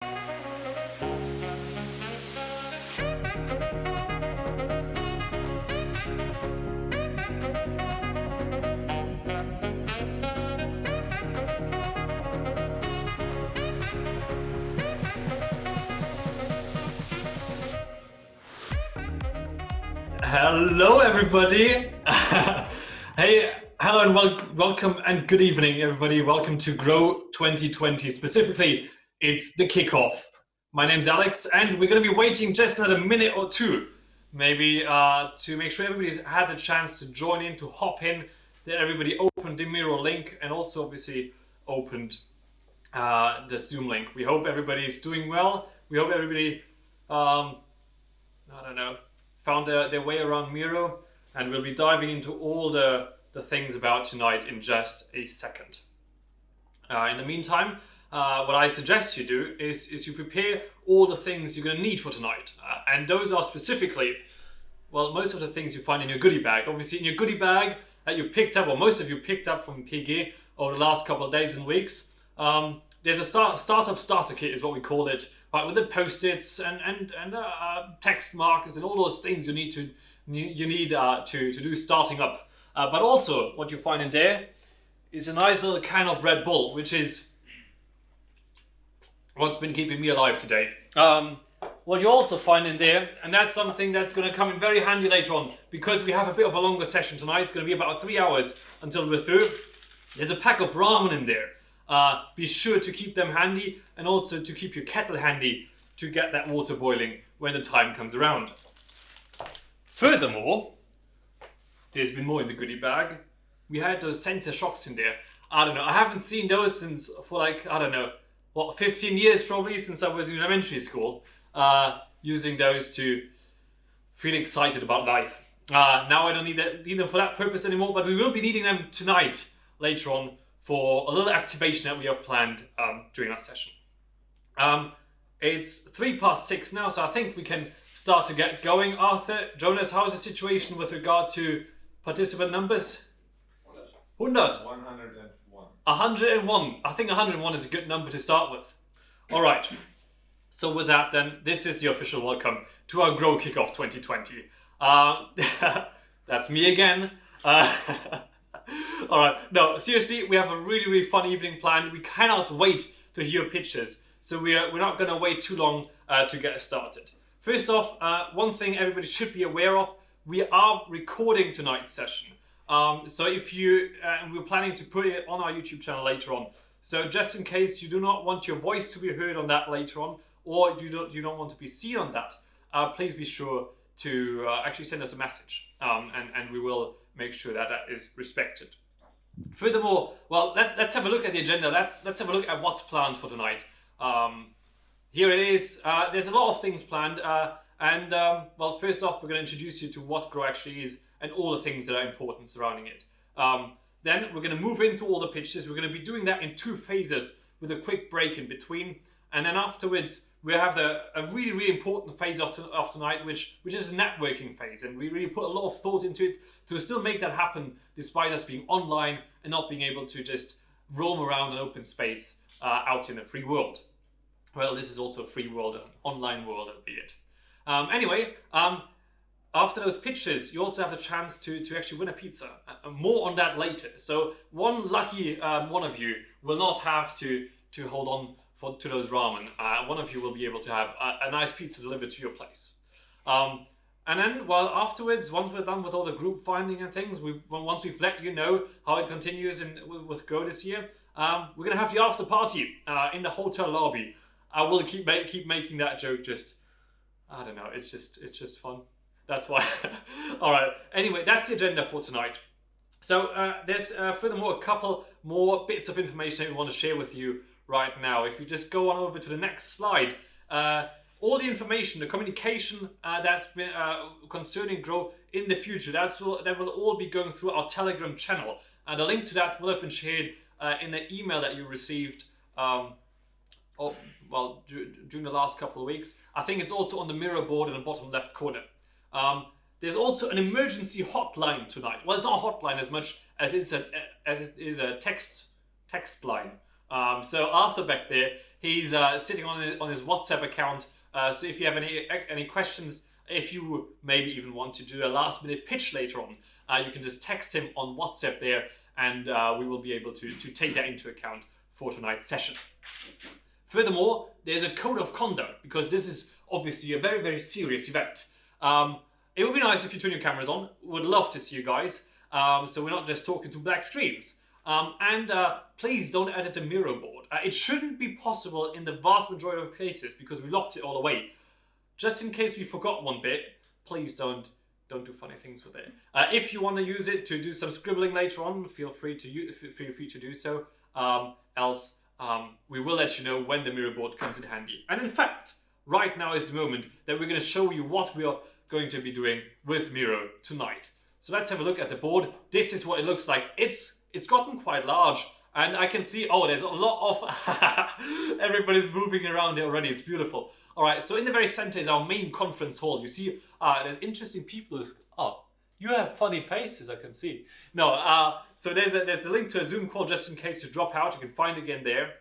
Hello, everybody. Hey, hello and welcome and good evening, everybody. Welcome to Grow 2020. Specifically, it's the kickoff. My name's Alex, and we're going to be waiting just another minute or two, maybe, to make sure everybody's had the chance to join in, to hop in, that everybody opened the Miro link and also obviously opened the Zoom link. We hope everybody's doing well. We hope everybody, I don't know, found their way around Miro, and we'll be diving into all the things about tonight in just a second. In the meantime, what I suggest you do is you prepare all the things you're going to need for tonight. And those are specifically, well, most of the things you find in your goodie bag. Obviously in your goodie bag that you picked up, or most of you picked up from PG over the last couple of days and weeks, there's a startup starter kit is what we call it, right, with the post-its and text markers and all those things you need to do starting up. But also what you find in there is a nice little can of Red Bull, which is what's been keeping me alive today. What you also find in there, and that's something that's going to come in very handy later on, because we have a bit of a longer session tonight. It's going to be about 3 hours until we're through. There's a pack of ramen in there. Be sure to keep them handy, and also to keep your kettle handy to get that water boiling when the time comes around. Furthermore, there's been more in the goodie bag. We had those center shocks in there. I don't know, I haven't seen those for like, I don't know, 15 years probably, since I was in elementary school, using those to feel excited about life. Now I don't need them for that purpose anymore, but we will be needing them tonight, later on, for a little activation that we have planned during our session. It's 6:03 now, so I think we can start to get going. Arthur, Jonas, how is the situation with regard to participant numbers? 100. 101. 101. I think 101 is a good number to start with. All right. So with that, then, this is the official welcome to our Grow Kickoff 2020. That's me again. All right. No, seriously, we have a really fun evening planned. We cannot wait to hear pitches, so we're not going to wait too long to get started. First off, one thing everybody should be aware of: we are recording tonight's session. So if you, and we're planning to put it on our YouTube channel later on. So just in case you do not want your voice to be heard on that later on, or you don't want to be seen on that, please be sure to actually send us a message, and we will make sure that is respected. Furthermore, well, let's have a look at the agenda. Let's have a look at what's planned for tonight. Here it is. There's a lot of things planned, and well, first off, we're going to introduce you to what Grow actually is and all the things that are important surrounding it. Then we're going to move into all the pitches. We're going to be doing that in 2 phases with a quick break in between, and then afterwards we have a really important phase of tonight, which is the networking phase, and we really put a lot of thought into it to still make that happen despite us being online and not being able to just roam around an open space out in a free world. Well, this is also a free world, an online world, albeit. Anyway, after those pitches, you also have the chance to actually win a pizza. More on that later. So one lucky one of you will not have to hold on to those ramen. One of you will be able to have a nice pizza delivered to your place. And then, well, afterwards, once we're done with all the group finding and things, once we've let you know how it continues with Grow this year, we're going to have the after party in the hotel lobby. I will keep making that joke, just, I don't know, it's just fun. That's why. All right. Anyway, that's the agenda for tonight. So there's furthermore a couple more bits of information that we want to share with you right now. If you just go on over to the next slide, all the information, the communication that's been concerning Grow in the future, that will all be going through our Telegram channel. The link to that will have been shared in the email that you received during the last couple of weeks. I think it's also on the Miro board in the bottom left corner. There's also an emergency hotline tonight. Well, it's not a hotline as much as it is a text line. So Arthur back there, he's sitting on his WhatsApp account. So if you have any questions, if you maybe even want to do a last minute pitch later on, you can just text him on WhatsApp there, and we will be able to take that into account for tonight's session. Furthermore, there's a code of conduct, because this is obviously a very, very serious event. It would be nice if you turn your cameras on. Would love to see you guys. So we're not just talking to black screens. And please don't edit the Miro board. It shouldn't be possible in the vast majority of cases, because we locked it all away. Just in case we forgot one bit, please don't do funny things with it. If you want to use it to do some scribbling later on, feel free to do so. Else, we will let you know when the Miro board comes in handy. And in fact, right now is the moment that we're going to show you what we are going to be doing with Miro tonight. So let's have a look at the board. This is what it looks like. It's gotten quite large, and I can see, oh, there's a lot of, everybody's moving around there already. It's beautiful. All right, so in the very center is our main conference hall. You see, there's interesting people. Oh, you have funny faces, I can see. No, so there's a link to a Zoom call just in case you drop out. You can find it again there.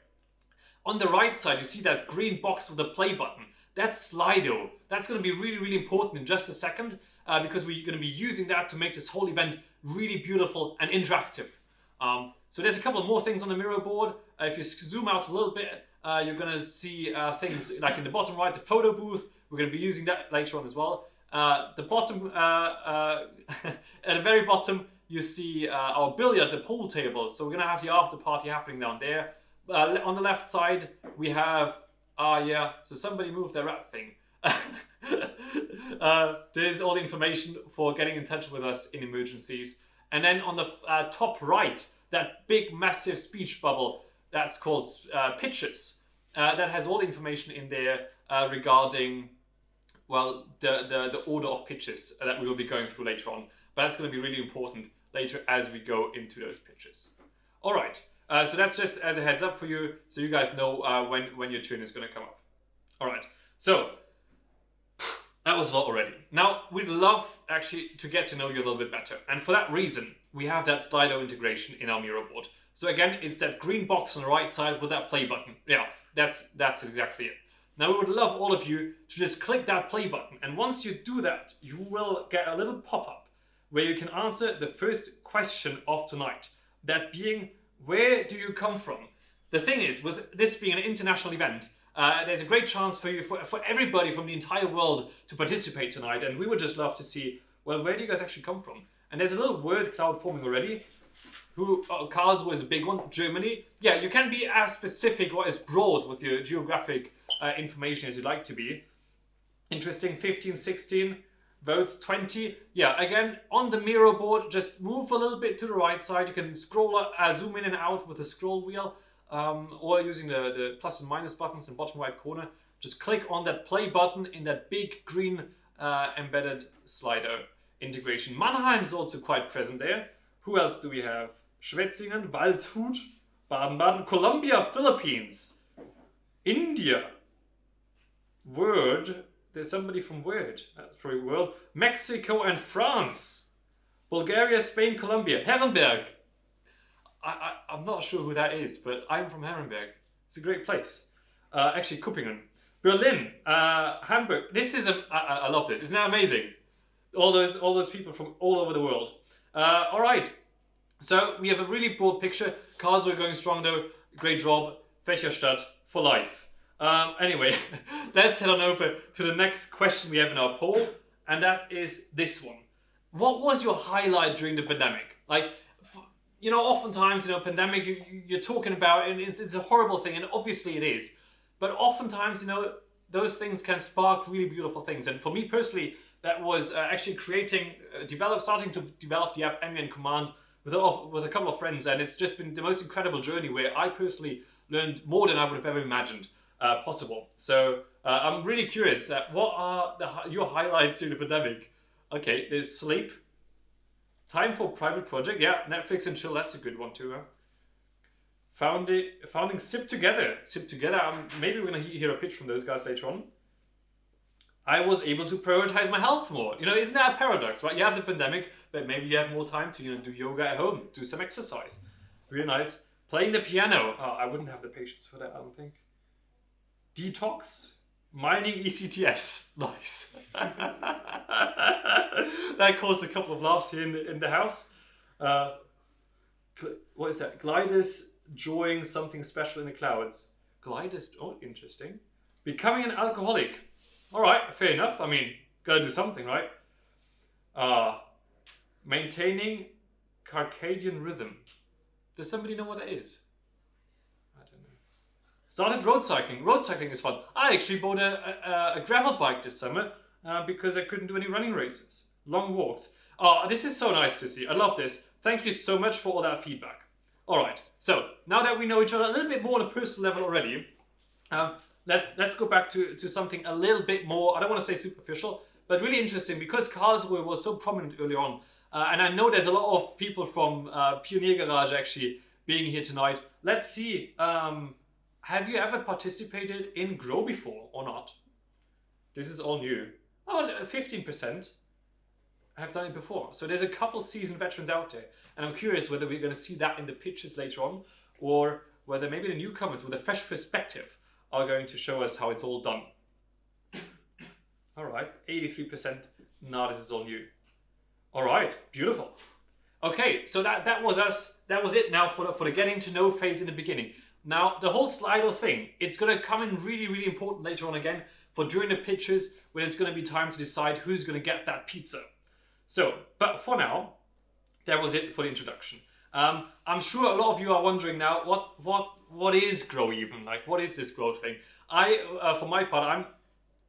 On the right side, you see that green box with the play button. That's Slido. That's going to be really, really important in just a second, because we're going to be using that to make this whole event really beautiful and interactive. So there's a couple more things on the Miro board. If you zoom out a little bit, you're going to see things like in the bottom right, the photo booth. We're going to be using that later on as well. The bottom, at the very bottom, you see our billiard, the pool tables. So we're going to have the after party happening down there. On the left side, we have, yeah, so somebody moved their rat thing. There's all the information for getting in touch with us in emergencies. And then on the top right, that big, massive speech bubble, that's called pitches. That has all the information in there regarding, well, the order of pitches that we will be going through later on. But that's going to be really important later as we go into those pitches. All right. So that's just as a heads up for you, so you guys know when your turn is going to come up. All right. So that was a lot already. Now, we'd love actually to get to know you a little bit better. And for that reason, we have that Slido integration in our Miro board. So again, it's that green box on the right side with that play button. Yeah, that's exactly it. Now, we would love all of you to just click that play button. And once you do that, you will get a little pop-up where you can answer the first question of tonight. That being, where do you come from? The thing is, with this being an international event, there's a great chance for you, for everybody from the entire world to participate tonight. And we would just love to see, well, where do you guys actually come from? And there's a little word cloud forming already. Karlsruhe is a big one. Germany. Yeah, you can be as specific or as broad with your geographic information as you'd like to be. Interesting. 15, 16 votes, 20. Yeah, again, on the Miro board, just move a little bit to the right side. You can scroll, zoom in and out with the scroll wheel, or using the plus and minus buttons in the bottom right corner. Just click on that play button in that big green embedded Slido integration. Mannheim is also quite present there. Who else do we have? Schwetzingen, Waldshut, Baden-Baden, Colombia, Philippines, India, Word. There's somebody from Word. That's probably World. Mexico and France. Bulgaria, Spain, Colombia. Herrenberg. I'm not sure who that is, but I'm from Herrenberg. It's a great place. Actually, Kuppingen. Berlin. Hamburg. This is I love this. Isn't that amazing? All those people from all over the world. All right. So we have a really broad picture. Karlsruhe going strong though. Great job. Fächerstadt for life. Anyway, let's head on over to the next question we have in our poll, and that is this one. What was your highlight during the pandemic? Like, you know, oftentimes, you know, pandemic, you're talking about, and it's a horrible thing, and obviously it is. But oftentimes, you know, those things can spark really beautiful things. And for me personally, that was actually starting to develop the app Ambient Command with a couple of friends, and it's just been the most incredible journey where I personally learned more than I would have ever imagined possible. So I'm really curious, what are your highlights during the pandemic? Okay, there's sleep, time for private project, yeah, Netflix and chill, that's a good one too. Founding Sip Together, maybe we're gonna hear a pitch from those guys later on. I was able to prioritize my health more. You know, isn't that a paradox, right? You have the pandemic, but maybe you have more time to, you know, do yoga at home, do some exercise. Really nice. Playing the piano. Oh, I wouldn't have the patience for that, I don't think. Detox. Mining ECTS. Nice. That caused a couple of laughs here in the house. What is that? Gliders enjoying something special in the clouds. Gliders, oh, interesting. Becoming an alcoholic. All right, fair enough. I mean, gotta do something, right? Maintaining circadian rhythm. Does somebody know what that is? I don't know. Started road cycling. Road cycling is fun. I actually bought a gravel bike this summer because I couldn't do any running races. Long walks. This is so nice to see. I love this. Thank you so much for all that feedback. All right, so now that we know each other a little bit more on a personal level already, let's go back to something a little bit more, I don't want to say superficial, but really interesting, because Karlsruhe was so prominent early on. And I know there's a lot of people from PionierGarage actually being here tonight. Let's see, have you ever participated in Grow before or not? This is all new. Oh, 15% have done it before. So there's a couple seasoned veterans out there. And I'm curious whether we're going to see that in the pictures later on, or whether maybe the newcomers with a fresh perspective are going to show us how it's all done. All right, 83%. Nah, this is all new. All right, beautiful. Okay, so that was us. That was it now for the getting to know phase in the beginning. Now, the whole Slido thing, it's going to come in really, really important later on again for during the pictures, when it's going to be time to decide who's going to get that pizza. So, but for now, that was it for the introduction. I'm sure a lot of you are wondering now, what is Grow even? Like, what is this Grow thing? For my part, I'm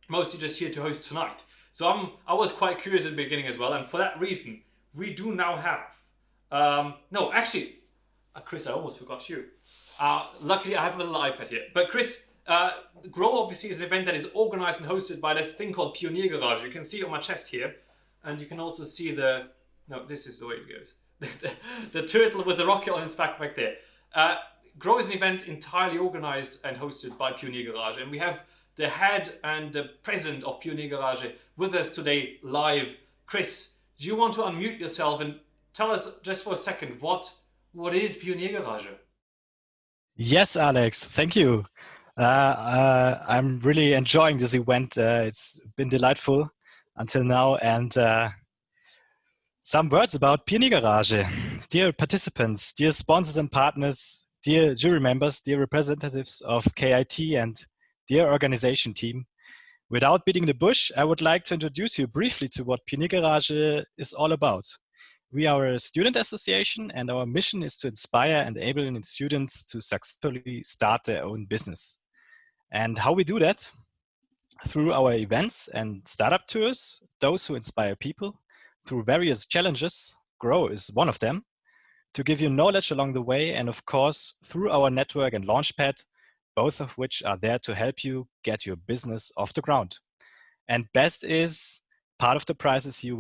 mostly just here to host tonight. So I was quite curious at the beginning as well, and for that reason, we do now have, no, actually, Chris, I almost forgot you. Luckily, I have a little iPad here. But Chris, Grow obviously is an event that is organized and hosted by this thing called PionierGarage. You can see it on my chest here, and you can also see no, this is the way it goes. The turtle with the rocket on its back there. Grow is an event entirely organized and hosted by PionierGarage, and we have the head and the president of PionierGarage with us today live. Chris, do you want to unmute yourself and tell us just for a second what is PionierGarage? Yes, Alex, thank you. I'm really enjoying this event. It's been delightful until now, and some words about PionierGarage. Dear participants, dear sponsors and partners, dear jury members, dear representatives of KIT, and dear organization team. Without beating the bush, I would like to introduce you briefly to what PionierGarage is all about. We are a student association, and our mission is to inspire and enable students to successfully start their own business. And how we do that? Through our events and startup tours, those who inspire people, through various challenges, Grow is one of them, to give you knowledge along the way, and of course, through our network and Launchpad, both of which are there to help you get your business off the ground. And best is, part of the prizes you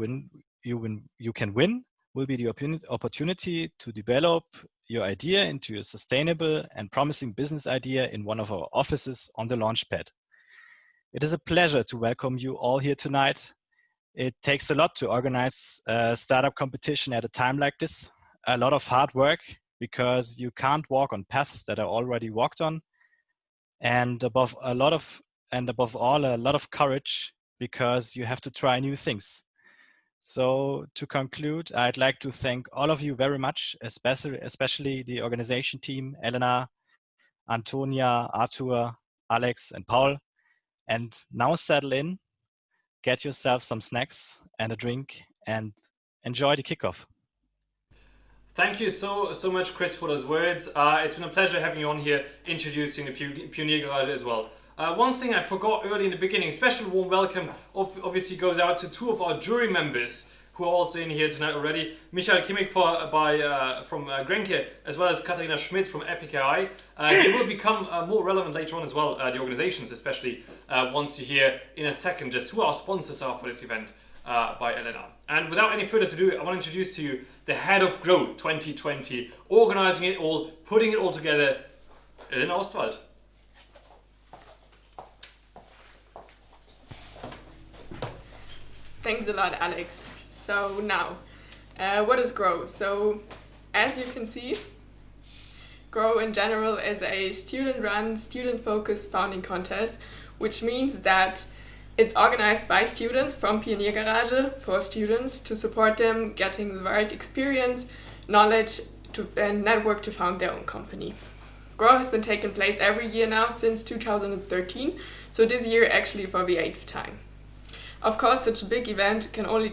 can win will be the opportunity to develop your idea into a sustainable and promising business idea in one of our offices on the Launchpad. It is a pleasure to welcome you all here tonight. It takes a lot to organize a startup competition at a time like this. A lot of hard work, because you can't walk on paths that are already walked on. And above all, a lot of courage, because you have to try new things. So to conclude, I'd like to thank all of you very much, especially the organization team, Elena, Antonia, Arthur, Alex, and Paul. And now settle in, get yourself some snacks and a drink, and enjoy the kickoff. Thank you so much, Chris, for those words. It's been a pleasure having you on here, introducing the PionierGarage as well. One thing I forgot early in the beginning, special warm welcome obviously goes out to two of our jury members who are also in here tonight already. Michael Kimmich from Grenke, as well as Katharina Schmidt from Epic AI. They will become more relevant later on as well, the organizations especially, once you hear in a second just who our sponsors are for this event by Elena. And without any further ado, I want to introduce to you the head of Grow 2020, organizing it all, putting it all together, Elena Ostwald. Thanks a lot, Alex. So now, what is Grow? So as you can see, Grow in general is a student-run, student-focused founding contest, which means that it's organized by students from PionierGarage for students to support them getting the right experience, knowledge, and network to found their own company. Grow has been taking place every year now since 2013, so this year actually for the 8th time. Of course, such a big event can only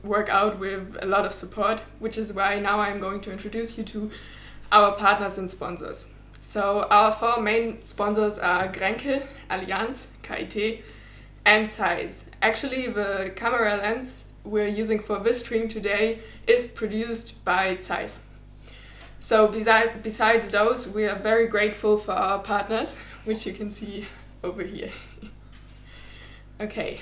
work out with a lot of support, which is why now I'm going to introduce you to our partners and sponsors. So our 4 main sponsors are Grenke, Allianz, KIT, and Zeiss. Actually, the camera lens we're using for this stream today is produced by Zeiss. So besides those, we are very grateful for our partners, which you can see over here. Okay,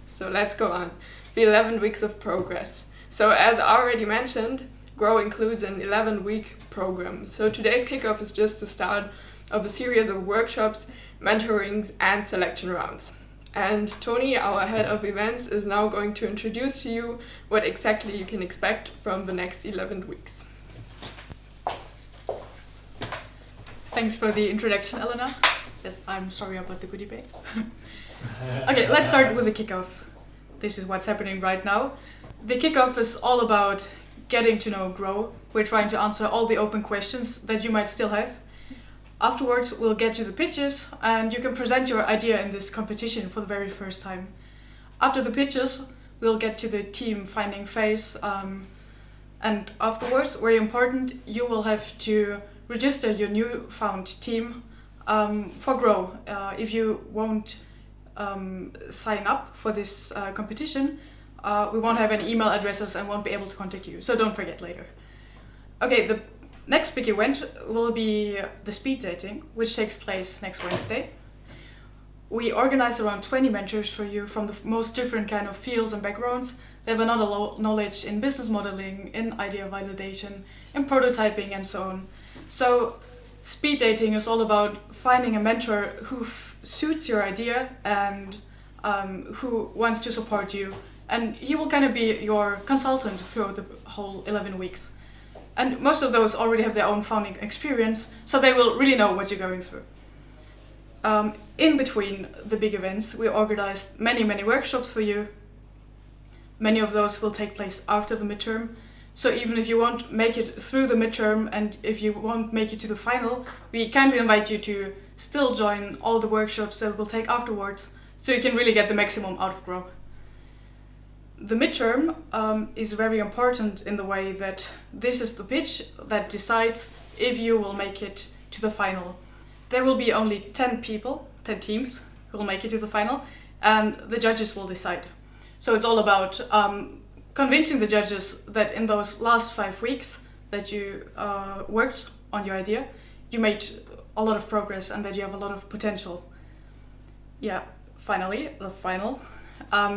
so let's go on. The 11 weeks of progress. So as already mentioned, Grow includes an 11-week program. So today's kickoff is just the start of a series of workshops, mentorings, and selection rounds. And Tony, our head of events, is now going to introduce to you what exactly you can expect from the next 11 weeks. Thanks for the introduction, Elena. Yes, I'm sorry about the goodie bags. Okay, let's start with the kickoff. This is what's happening right now. The kickoff is all about getting to know Grow. We're trying to answer all the open questions that you might still have. Afterwards, we'll get you the pitches and you can present your idea in this competition for the very first time. After the pitches, we'll get to the team finding phase. And afterwards, very important, you will have to register your newfound team for Grow. If you won't sign up for this competition, we won't have any email addresses and won't be able to contact you, so don't forget later. Okay, the next big event will be the speed dating, which takes place next Wednesday. We organize around 20 mentors for you from the most different kind of fields and backgrounds. They have a lot of knowledge in business modeling, in idea validation, in prototyping and so on. So speed dating is all about finding a mentor who suits your idea and who wants to support you. And he will kind of be your consultant throughout the whole 11 weeks. And most of those already have their own founding experience, so they will really know what you're going through. In between the big events, we organized many workshops for you. Many of those will take place after the midterm. So even if you won't make it through the midterm and if you won't make it to the final, we kindly invite you to still join all the workshops that we'll take afterwards, so you can really get the maximum out of Grow. The midterm is very important in the way that this is the pitch that decides if you will make it to the final. There will be only 10 people, 10 teams who will make it to the final, and the judges will decide. So it's all about convincing the judges that in those last 5 weeks that you worked on your idea, you made a lot of progress and that you have a lot of potential. Yeah, finally, the final.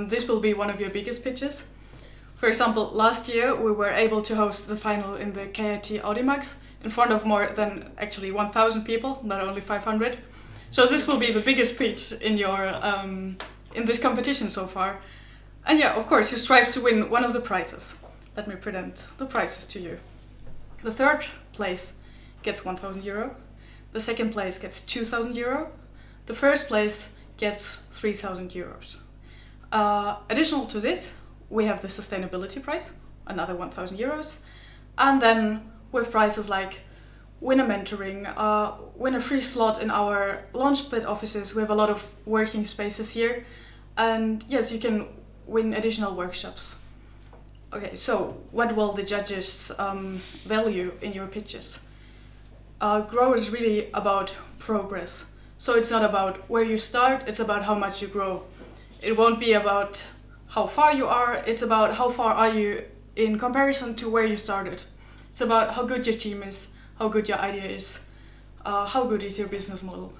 This will be one of your biggest pitches. For example, last year we were able to host the final in the KIT Audimax in front of more than actually 1,000 people, not only 500. So this will be the biggest pitch in your in this competition so far. And yeah, of course, you strive to win one of the prizes. Let me present the prizes to you. The third place gets 1,000 euro. The second place gets 2,000 euro. The first place gets 3,000 euros. Additional to this, we have the sustainability prize, another 1,000 euros. And then with prizes like win a mentoring, win a free slot in our Launchpad offices. We have a lot of working spaces here. And yes, you can win additional workshops. Okay, so what will the judges value in your pitches? Grow is really about progress. So it's not about where you start, it's about how much you grow. It won't be about how far you are, it's about how far are you in comparison to where you started. It's about how good your team is, how good your idea is, how good is your business model.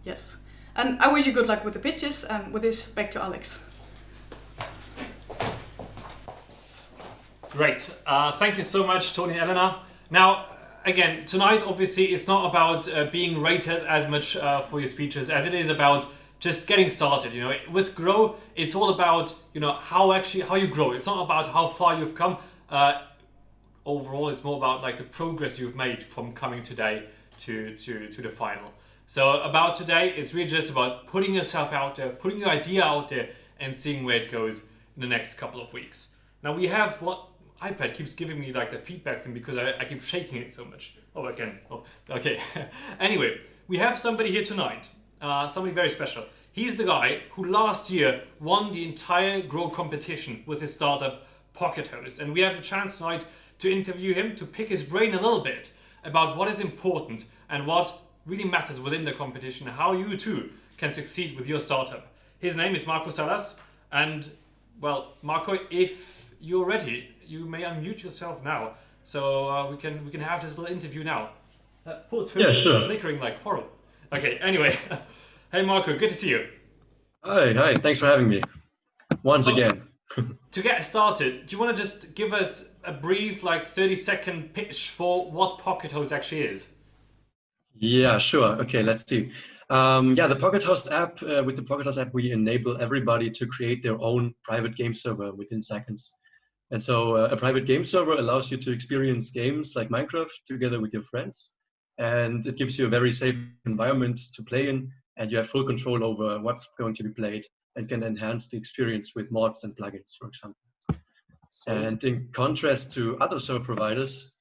Yes. And I wish you good luck with the pitches, and with this, back to Alex. Great. Thank you so much, Tony and Elena. Now, again, tonight, obviously, it's not about being rated as much for your speeches as it is about just getting started. You know, with Grow, it's all about, you know, how you grow. It's not about how far you've come. Overall, it's more about like the progress you've made from coming today to the final. So about today, it's really just about putting yourself out there, putting your idea out there, and seeing where it goes in the next couple of weeks. Now we have what iPad keeps giving me like the feedback thing because I keep shaking it so much. Oh, again. Oh, okay. Anyway, we have somebody here tonight, somebody very special. He's the guy who last year won the entire Grow competition with his startup Pockethost, and we have the chance tonight to interview him, to pick his brain a little bit about what is important and what really matters within the competition, how you too can succeed with your startup. His name is Marco Salas, and well, Marco, if you're ready, you may unmute yourself now, so we can have this little interview now. Poor Twitter is flickering like horrible. Okay, anyway, hey Marco, good to see you. Hi, thanks for having me once again. To get started, do you want to just give us a brief, like 30-second pitch for what Pockethost actually is? Yeah, sure. Okay, let's see. The Pockethost app, with the Pockethost app, we enable everybody to create their own private game server within seconds. And so a private game server allows you to experience games like Minecraft together with your friends. And it gives you a very safe environment to play in, and you have full control over what's going to be played and can enhance the experience with mods and plugins, for example. Sweet. And in contrast to other server providers,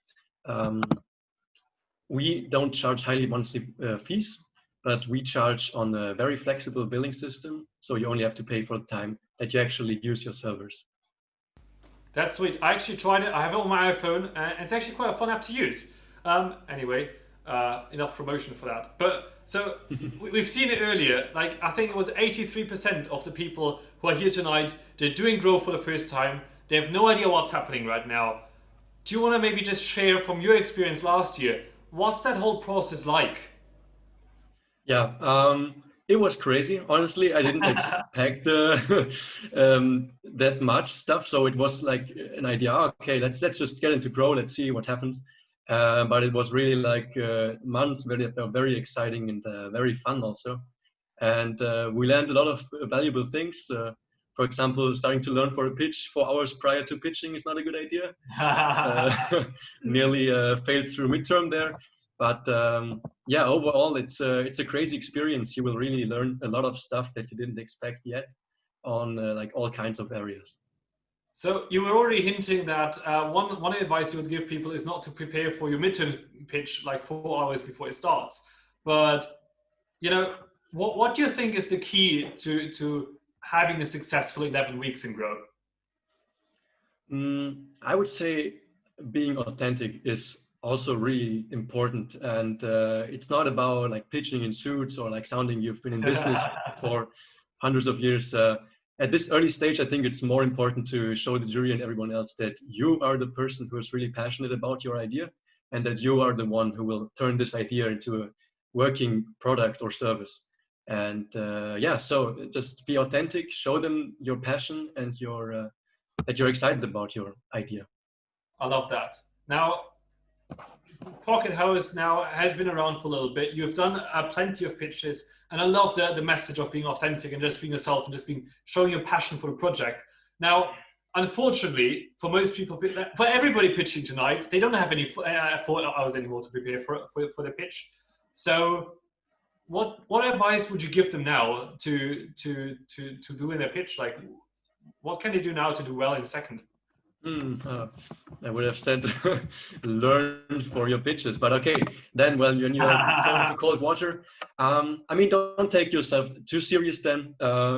we don't charge highly monthly fees, but we charge on a very flexible billing system. So you only have to pay for the time that you actually use your servers. That's sweet. I actually tried it. I have it on my iPhone, and it's actually quite a fun app to use. Anyway, enough promotion for that. But so we've seen it earlier. Like I think it was 83% of the people who are here tonight, they're doing Grow for the first time. They have no idea what's happening right now. Do you want to maybe just share from your experience last year? What's that whole process like? Yeah, it was crazy. Honestly, I didn't expect that much stuff. So it was like an idea. Okay, let's just get into Grow. Let's see what happens. But it was really like months very exciting and very fun also. And we learned a lot of valuable things. For example, starting to learn for a pitch 4 hours prior to pitching is not a good idea. Nearly failed through midterm there. But overall, it's a crazy experience. You will really learn a lot of stuff that you didn't expect yet on like all kinds of areas. So you were already hinting that one advice you would give people is not to prepare for your midterm pitch like 4 hours before it starts. But you know, what do you think is the key to having a successful 11 weeks in Grow? I would say being authentic is also really important, and it's not about like pitching in suits or like sounding you've been in business for hundreds of years. At this early stage, I think it's more important to show the jury and everyone else that you are the person who is really passionate about your idea, and that you are the one who will turn this idea into a working product or service. And so just be authentic, show them your passion and your that you're excited about your idea. I love that. Now, Pockethost now has been around for a little bit. You've done plenty of pitches, and I love the message of being authentic and just being yourself and just showing your passion for the project. Now, unfortunately, for most people, for everybody pitching tonight, they don't have any 4 hours anymore to prepare for the pitch. So, what advice would you give them now to do in their pitch? Like, what can they do now to do well in a second? I would have said learn for your pitches, but okay. Then, when you fall into cold water, don't take yourself too serious. Then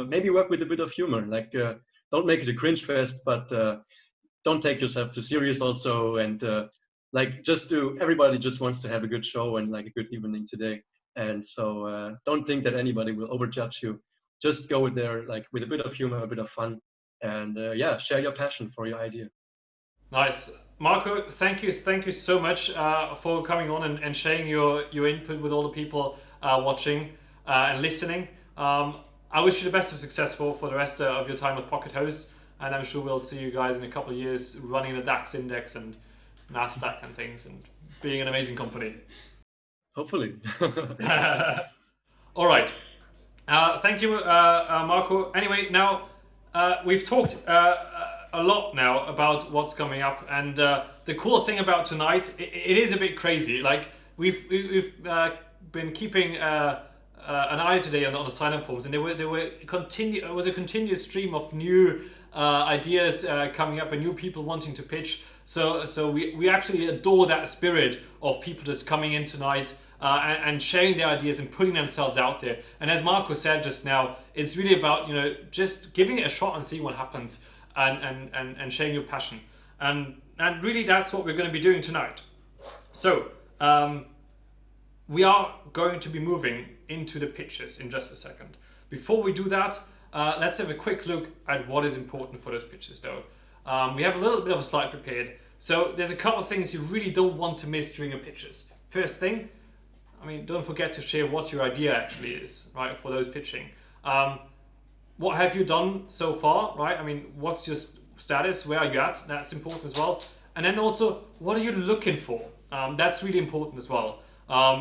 maybe work with a bit of humor. Like, don't make it a cringe fest, but don't take yourself too serious also. And everybody just wants to have a good show and like a good evening today. And so don't think that anybody will overjudge you. Just go there like with a bit of humor, a bit of fun, and share your passion for your idea. Nice. Marco, thank you so much for coming on and sharing your input with all the people watching and listening. I wish you the best of success for the rest of your time with Pockethost, and I'm sure we'll see you guys in a couple of years running the DAX index and NASDAQ and things and being an amazing company. Hopefully. All right. Thank you, Marco. Anyway, now we've talked a lot now about what's coming up, and the cool thing about tonight, it is a bit crazy. Like we've been keeping an eye today on the sign-up forms, and it was a continuous stream of new ideas coming up and new people wanting to pitch. So we actually adore that spirit of people just coming in tonight and sharing their ideas and putting themselves out there. And as Marco said just now, it's really about just giving it a shot and seeing what happens, and sharing your passion. And really that's what we're going to be doing tonight. So we are going to be moving into the pitches in just a second. Before we do that, let's have a quick look at what is important for those pitches though. We have a little bit of a slide prepared. So there's a couple of things you really don't want to miss during your pitches. First thing, don't forget to share what your idea actually is, right, for those pitching. What have you done so far, right? What's your status? Where are you at? That's important as well. And then also, what are you looking for? That's really important as well.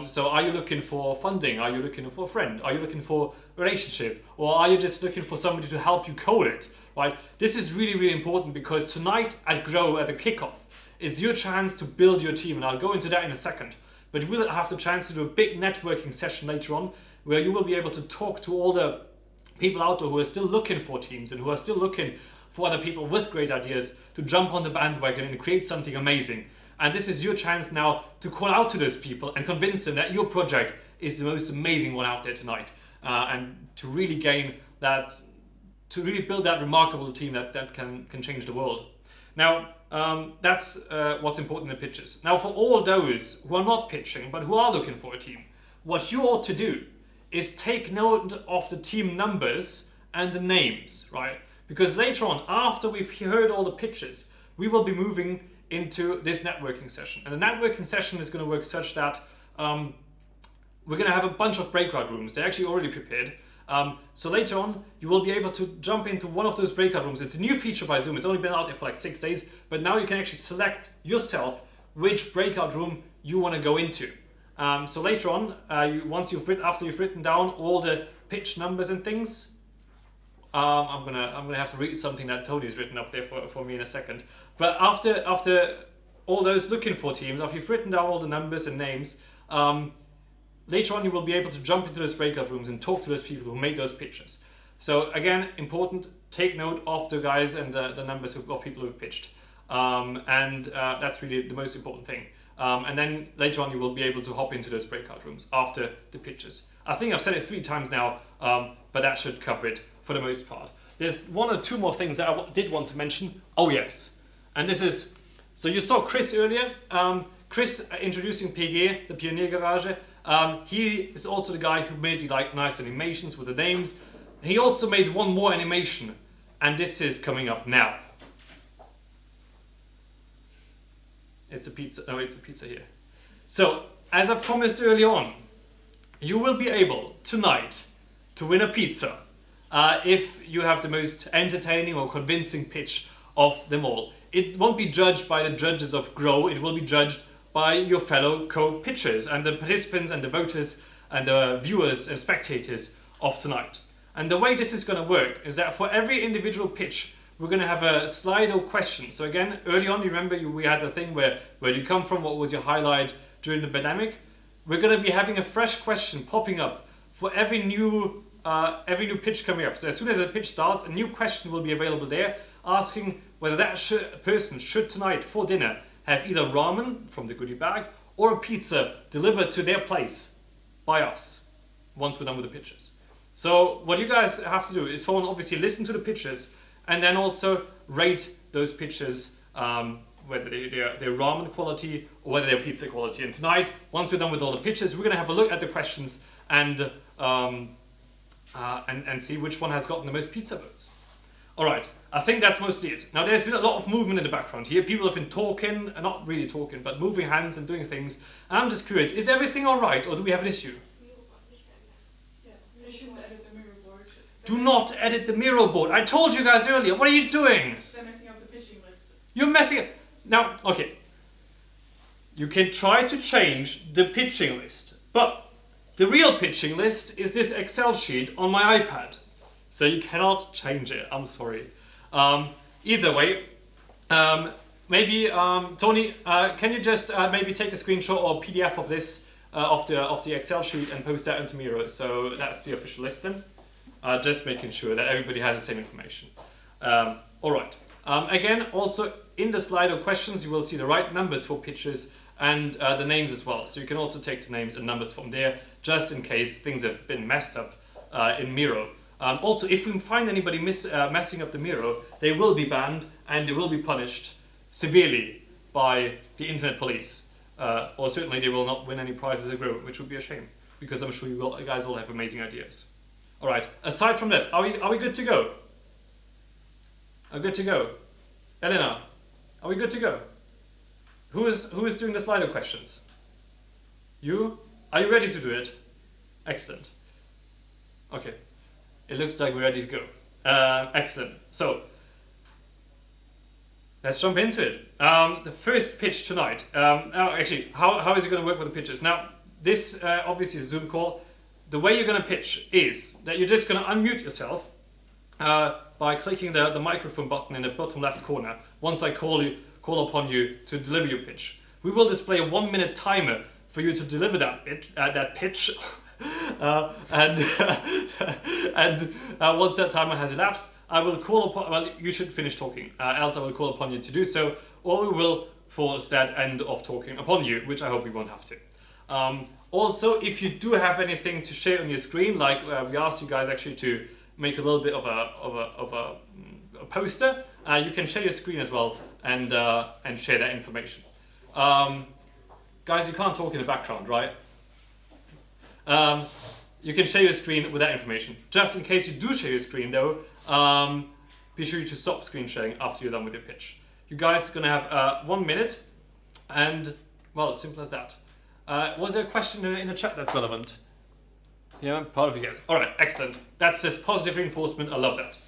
So are you looking for funding? Are you looking for a friend? Are you looking for a relationship? Or are you just looking for somebody to help you code it, right? This is really, really important because tonight at Grow, at the kickoff, it's your chance to build your team. And I'll go into that in a second. But you will have the chance to do a big networking session later on where you will be able to talk to all the people out there who are still looking for teams and who are still looking for other people with great ideas to jump on the bandwagon and create something amazing. And this is your chance now to call out to those people and convince them that your project is the most amazing one out there tonight, and to really gain that, to really build that remarkable team that can change the world. Now, that's what's important in the pitches. Now, for all those who are not pitching but who are looking for a team, what you ought to do is take note of the team numbers and the names, right? Because later on, after we've heard all the pitches, we will be moving into this networking session. And the networking session is going to work such that we're going to have a bunch of breakout rooms. They're actually already prepared. So later on, you will be able to jump into one of those breakout rooms. It's a new feature by Zoom. It's only been out there for like 6 days, but now you can actually select yourself which breakout room you want to go into. So later on, after you've written down all the pitch numbers and things, I'm gonna have to read something that Tony's written up there for me in a second. But after all those looking for teams, after you've written down all the numbers and names, later on you will be able to jump into those breakout rooms and talk to those people who made those pitches. So again, important, take note of the guys and the numbers of people who've pitched. That's really the most important thing. And then later on you will be able to hop into those breakout rooms after the pitches. I think I've said it 3 times now, but that should cover it for the most part. There's 1 or 2 more things that I did want to mention. Oh yes, and this is, so you saw Chris earlier. Chris introducing PG, the PionierGarage. He is also the guy who made the nice animations with the names. He also made 1 more animation, and this is coming up now. It's a pizza. No, it's a pizza here. So, as I promised early on, you will be able tonight to win a pizza if you have the most entertaining or convincing pitch of them all. It won't be judged by the judges of Grow. It will be judged by your fellow co-pitchers and the participants and the voters and the viewers and spectators of tonight. And the way this is going to work is that for every individual pitch, we're going to have a Slido question. So again, early on, you remember we had the thing where you come from, what was your highlight during the pandemic? We're going to be having a fresh question popping up for every new pitch coming up. So as soon as a pitch starts, a new question will be available there, asking whether that person should tonight for dinner have either ramen from the Goodie Bag or a pizza delivered to their place by us once we're done with the pitches. So what you guys have to do is obviously listen to the pitches and then also rate those pitches, whether they're ramen quality or whether they're pizza quality. And tonight, once we're done with all the pitches, we're going to have a look at the questions and see which one has gotten the most pizza votes. All right, I think that's mostly it. Now, there's been a lot of movement in the background here. People have been talking, not really talking, but moving hands and doing things. And I'm just curious, is everything all right, or do we have an issue? You shouldn't edit the Miro board. Do not edit the Miro board. I told you guys earlier. What are you doing? They're messing up the pitching list. You're messing up. Now, okay. You can try to change the pitching list, but the real pitching list is this Excel sheet on my iPad. So you cannot change it. I'm sorry. Either way, maybe, Tony, can you just maybe take a screenshot or PDF of this of the Excel sheet and post that into Miro. So that's the official list then. Just making sure that everybody has the same information. All right. Again, also in the Slido questions, you will see the right numbers for pitches and the names as well. So you can also take the names and numbers from there, just in case things have been messed up in Miro. Also, if we find anybody messing up the Miro, they will be banned and they will be punished severely by the internet police. Or certainly they will not win any prizes at Grow, which would be a shame, because I'm sure you guys all have amazing ideas. All right, aside from that, are we good to go? Are we good to go? Elena, are we good to go? Who is doing the Slido questions? You? Are you ready to do it? Excellent. Okay, it looks like we're ready to go. Excellent. So let's jump into it. The first pitch tonight. Actually, how is it going to work with the pitches? Now, this obviously is a Zoom call. The way you're going to pitch is that you're just going to unmute yourself by clicking the microphone button in the bottom left corner once I call upon you to deliver your pitch. We will display a 1-minute timer for you to deliver that pitch. And once that timer has elapsed, I will call upon, well, you should finish talking, else I will call upon you to do so, or we will force that end of talking upon you, which I hope we won't have to. Also, if you do have anything to share on your screen, like we asked you guys actually to make a little bit of a poster, you can share your screen as well and share that information. Guys, you can't talk in the background, right? You can share your screen with that information. Just in case you do share your screen though, be sure to stop screen sharing after you're done with your pitch. You guys are gonna have 1 minute, and well, simple as that. Was there a question in the chat that's relevant? Yeah, part of you guys. All right, excellent. That's just positive reinforcement. I love that.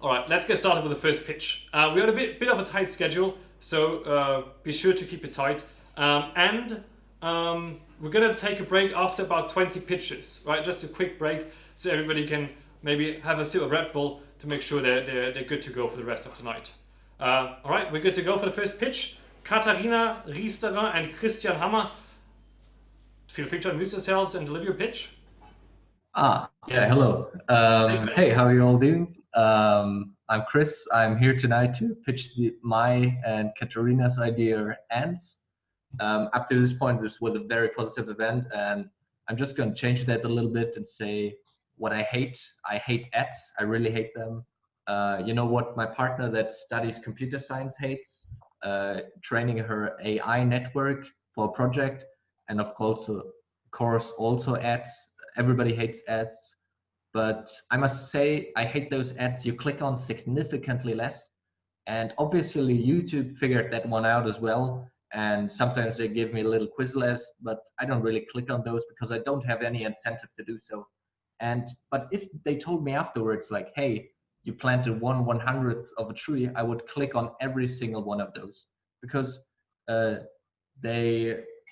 All right, let's get started with the first pitch. We had a bit of a tight schedule, so be sure to keep it tight. We're gonna take a break after about 20 pitches, right? Just a quick break so everybody can maybe have a sip of Red Bull to make sure they're good to go for the rest of tonight. All right, we're good to go for the first pitch. Katharina Riesterer and Christian Hammer, feel free to unmute yourselves and deliver your pitch. Yeah, hello. Hey, how are you all doing? I'm Chris. I'm here tonight to pitch my and Katharina's idea, Ants. Up to this point, this was a very positive event, and I'm just going to change that a little bit and say what I hate. I hate ads. I really hate them. You know what my partner that studies computer science hates? Training her AI network for a project, and of course also ads. Everybody hates ads, but I must say I hate those ads you click on significantly less. And obviously YouTube figured that one out as well. And sometimes they give me a little Quizlet, but I don't really click on those because I don't have any incentive to do so. But if they told me afterwards, like, hey, you planted 1/100th of a tree, I would click on every single one of those, because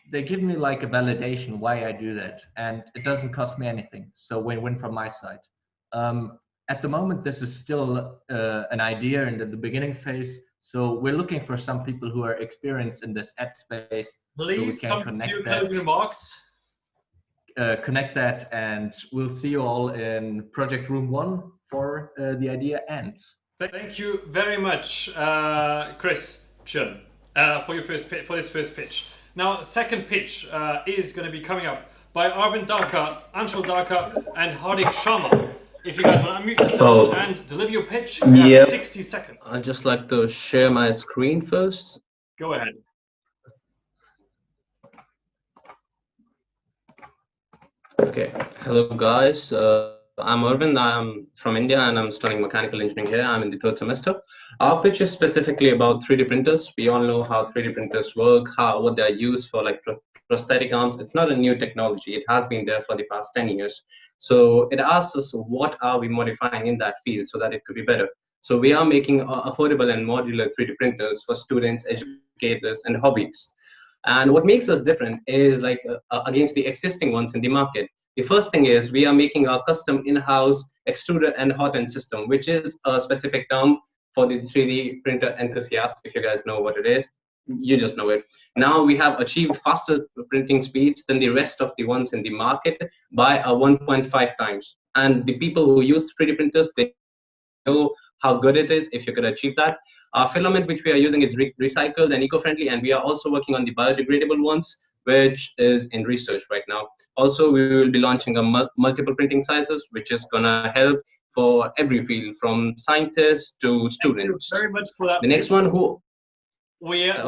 they give me like a validation why I do that, and it doesn't cost me anything. So win-win from my side. At the moment, this is still an idea in the beginning phase. So we're looking for some people who are experienced in this ad space. Please so we can come to your connect closing remarks. Connect that, and we'll see you all in project room 1 for the idea ends. Thank you very much, Christian, for this first pitch. Now, second pitch is going to be coming up by Arvind Darkar, Anshul Darkar, and Hardik Sharma. If you guys want to unmute yourselves and deliver your pitch, you have 60 seconds. I'd just like to share my screen first. Go ahead. Okay, hello guys. I'm Arvind. I'm from India and I'm studying mechanical engineering here. I'm in the 3rd semester. Our pitch is specifically about 3D printers. We all know how 3D printers work, what they're used for, like prosthetic arms. It's not a new technology. It has been there for the past 10 years. So it asks us, what are we modifying in that field so that it could be better? So we are making affordable and modular 3D printers for students, educators, and hobbyists. And what makes us different is like against the existing ones in the market. The first thing is we are making our custom in-house extruder and hot end system, which is a specific term for the 3D printer enthusiast, if you guys know what it is. you just know it. Now we have achieved faster printing speeds than the rest of the ones in the market by 1.5 times. And the people who use 3D printers, they know how good it is if you could achieve that. Our filament, which we are using, is recycled and eco-friendly, and we are also working on the biodegradable ones, which is in research right now. Also, we will be launching a multiple printing sizes, which is gonna help for every field, from scientists to students. Thank you very much for that. The next one, who? We have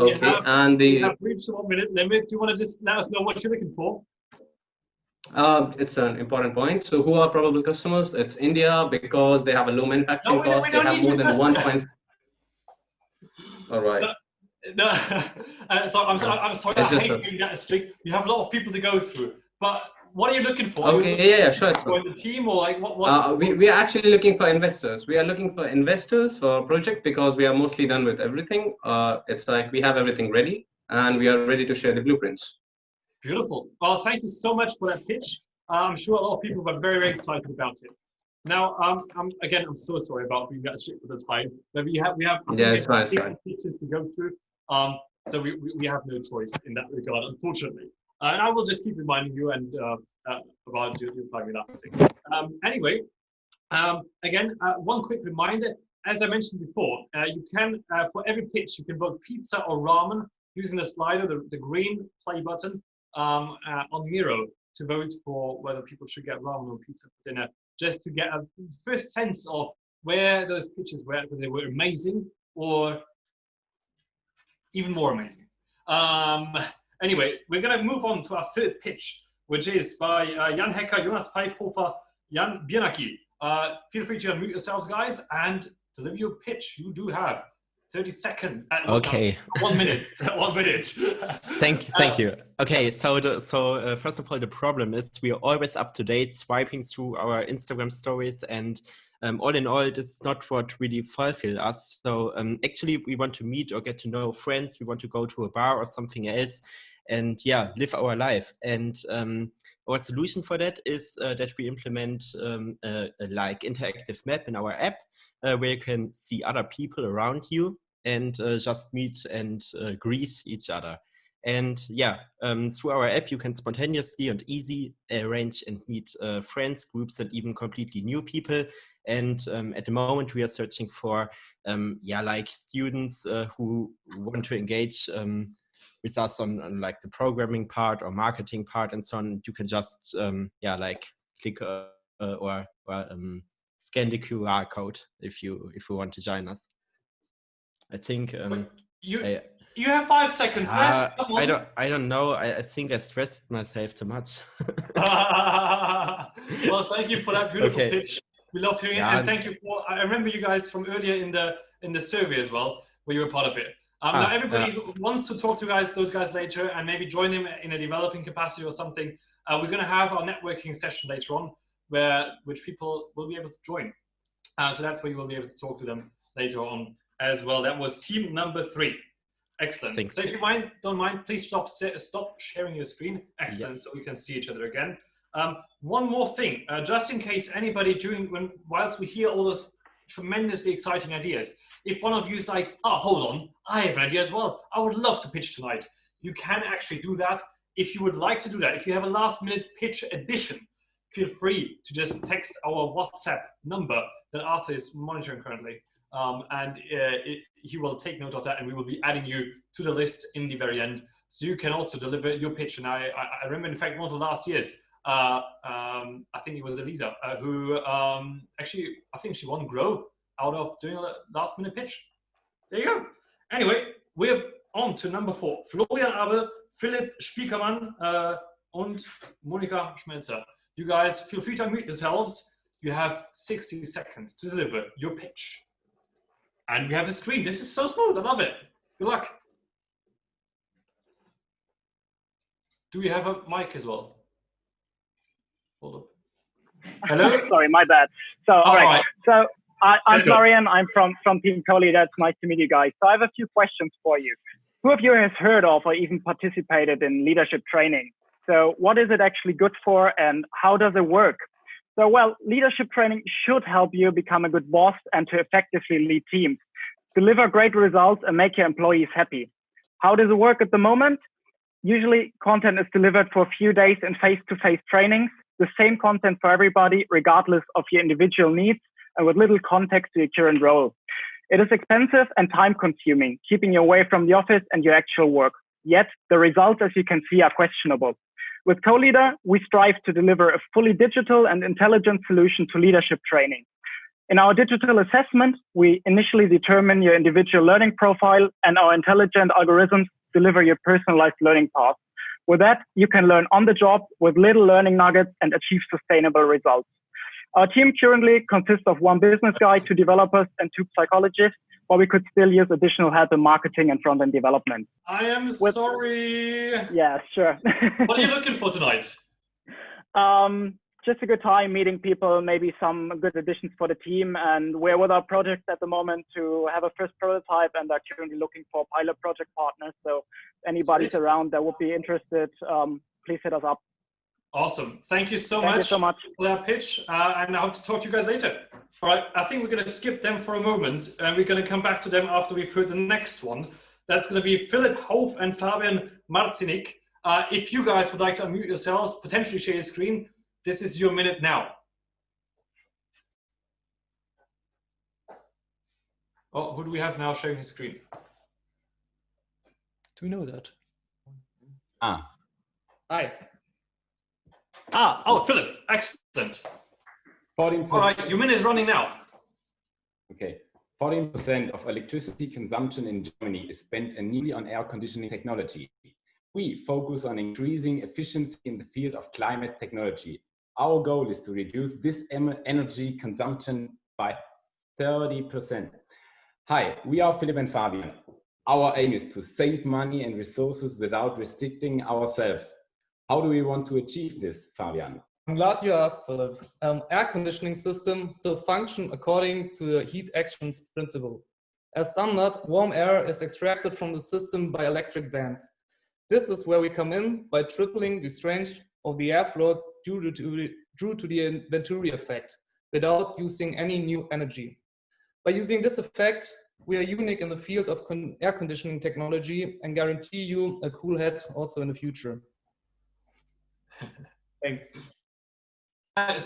reached 1 minute limit. Do you want to just let us know what you're looking for? It's an important point. So who are probable customers? It's India, because they have a low manufacturing cost. They have more than 1. All right. So I'm sorry. I hate being that strict. You have a lot of people to go through. But what are you looking for? Okay, sure. Join the team, or like what? We are actually looking for investors. We are looking for investors for a project because we are mostly done with everything. It's like we have everything ready and we are ready to share the blueprints. Beautiful. Well, thank you so much for that pitch. I'm sure a lot of people were very, very excited about it. Now, I'm so sorry about being that strict with the time. But we have it's fine. pitches to go through. So we have no choice in that regard, unfortunately. And I will just keep reminding you and about your time with that thing. Anyway, again, one quick reminder. As I mentioned before, you can, for every pitch, you can vote pizza or ramen using the slider, the green play button on Miro, to vote for whether people should get ramen or pizza for dinner, just to get a first sense of where those pitches were, whether they were amazing or even more amazing. Anyway, we're going to move on to our third pitch, which is by Jan Hecker, Jonas Pfeifhofer, Jan Biernacki. Feel free to unmute yourselves, guys, and deliver your pitch. You do have 30 seconds. Okay. 1 minute. 1 minute. Thank you. Okay, so first of all, the problem is we are always up to date, swiping through our Instagram stories, and all in all, this is not what really fulfills us. So actually, we want to meet or get to know friends. We want to go to a bar or something else, and live our life. And our solution for that is that we implement a like interactive map in our app, where you can see other people around you and just meet and greet each other. And through our app, you can spontaneously and easy arrange and meet friends, groups, and even completely new people. And at the moment, we are searching for like students who want to engage with us on like the programming part or marketing part and so on. You can just like click or scan the QR code if you want to join us. I think you have 5 seconds left. Come on. I don't know. I think I stressed myself too much. Well, thank you for that beautiful pitch. We love hearing it, and thank you for. I remember you guys from earlier in the survey as well, where you were part of it. Now everybody who wants to talk to those guys later, and maybe join them in a developing capacity or something. We're going to have our networking session later on, which people will be able to join. So that's where you will be able to talk to them later on as well. That was team number 3. Excellent. Thanks. So if you don't mind, please stop sharing your screen. Excellent. So we can see each other again. One more thing, just in case anybody whilst we hear all those tremendously exciting ideas, if one of you is like, oh, hold on, I have an idea as well. I would love to pitch tonight. You can actually do that. If you would like to do that, if you have a last minute pitch addition, feel free to just text our WhatsApp number that Arthur is monitoring currently. And he will take note of that, and we will be adding you to the list in the very end. So you can also deliver your pitch. And I remember, in fact, one of the last years, I think it was Elisa, who actually, I think she won Grow out of doing a last minute pitch. There you go. Anyway, we're on to number 4. Florian Abel, Philipp Spiekermann, and Monika Schmelzer. You guys, feel free to unmute yourselves. You have 60 seconds to deliver your pitch. And we have a screen. This is so smooth. I love it. Good luck. Do we have a mic as well? Hold up. Hello? Sorry, my bad. So, all right. So, I'm Florian. I'm from Team Coley. That's nice to meet you guys. So I have a few questions for you. Who of you has heard of or even participated in leadership training? So what is it actually good for, and how does it work? So, well, leadership training should help you become a good boss and to effectively lead teams, deliver great results, and make your employees happy. How does it work at the moment? Usually content is delivered for a few days in face-to-face trainings, the same content for everybody, regardless of your individual needs and with little context to your current role. It is expensive and time-consuming, keeping you away from the office and your actual work. Yet the results, as you can see, are questionable. With Co-Leader, we strive to deliver a fully digital and intelligent solution to leadership training. In our digital assessment, we initially determine your individual learning profile, and our intelligent algorithms deliver your personalized learning path. With that, you can learn on the job with little learning nuggets and achieve sustainable results. Our team currently consists of 1 business guy, 2 developers, and 2 psychologists, but we could still use additional help in marketing and front-end development. I am sorry. Yeah, sure. What are you looking for tonight? Just a good time meeting people, maybe some good additions for the team. And we're with our project at the moment to have a first prototype, and are currently looking for pilot project partners. So anybody's around that would be interested, please hit us up. Awesome. Thank you so much for that pitch. And I hope to talk to you guys later. All right. I think we're going to skip them for a moment, and we're going to come back to them after we've heard the next one. That's going to be Philip Hof and Fabian Marcinik. If you guys would like to unmute yourselves, potentially share your screen, this is your minute now. Oh, who do we have now sharing his screen? Do we know that? Hi. Oh, Philip, excellent. 14%. All right, your minute is running now. Okay. 14% of electricity consumption in Germany is spent annually on air conditioning technology. We focus on increasing efficiency in the field of climate technology. Our goal is to reduce this energy consumption by 30%. Hi, we are Philip and Fabian. Our aim is to save money and resources without restricting ourselves. How do we want to achieve this, Fabian? I'm glad you asked, Philip. Air conditioning systems still function according to the heat exchange principle. As standard, warm air is extracted from the system by electric vents. This is where we come in by tripling the strength of the airflow due to the Venturi effect without using any new energy. By using this effect, we are unique in the field of air conditioning technology and guarantee you a cool head also in the future. Thanks.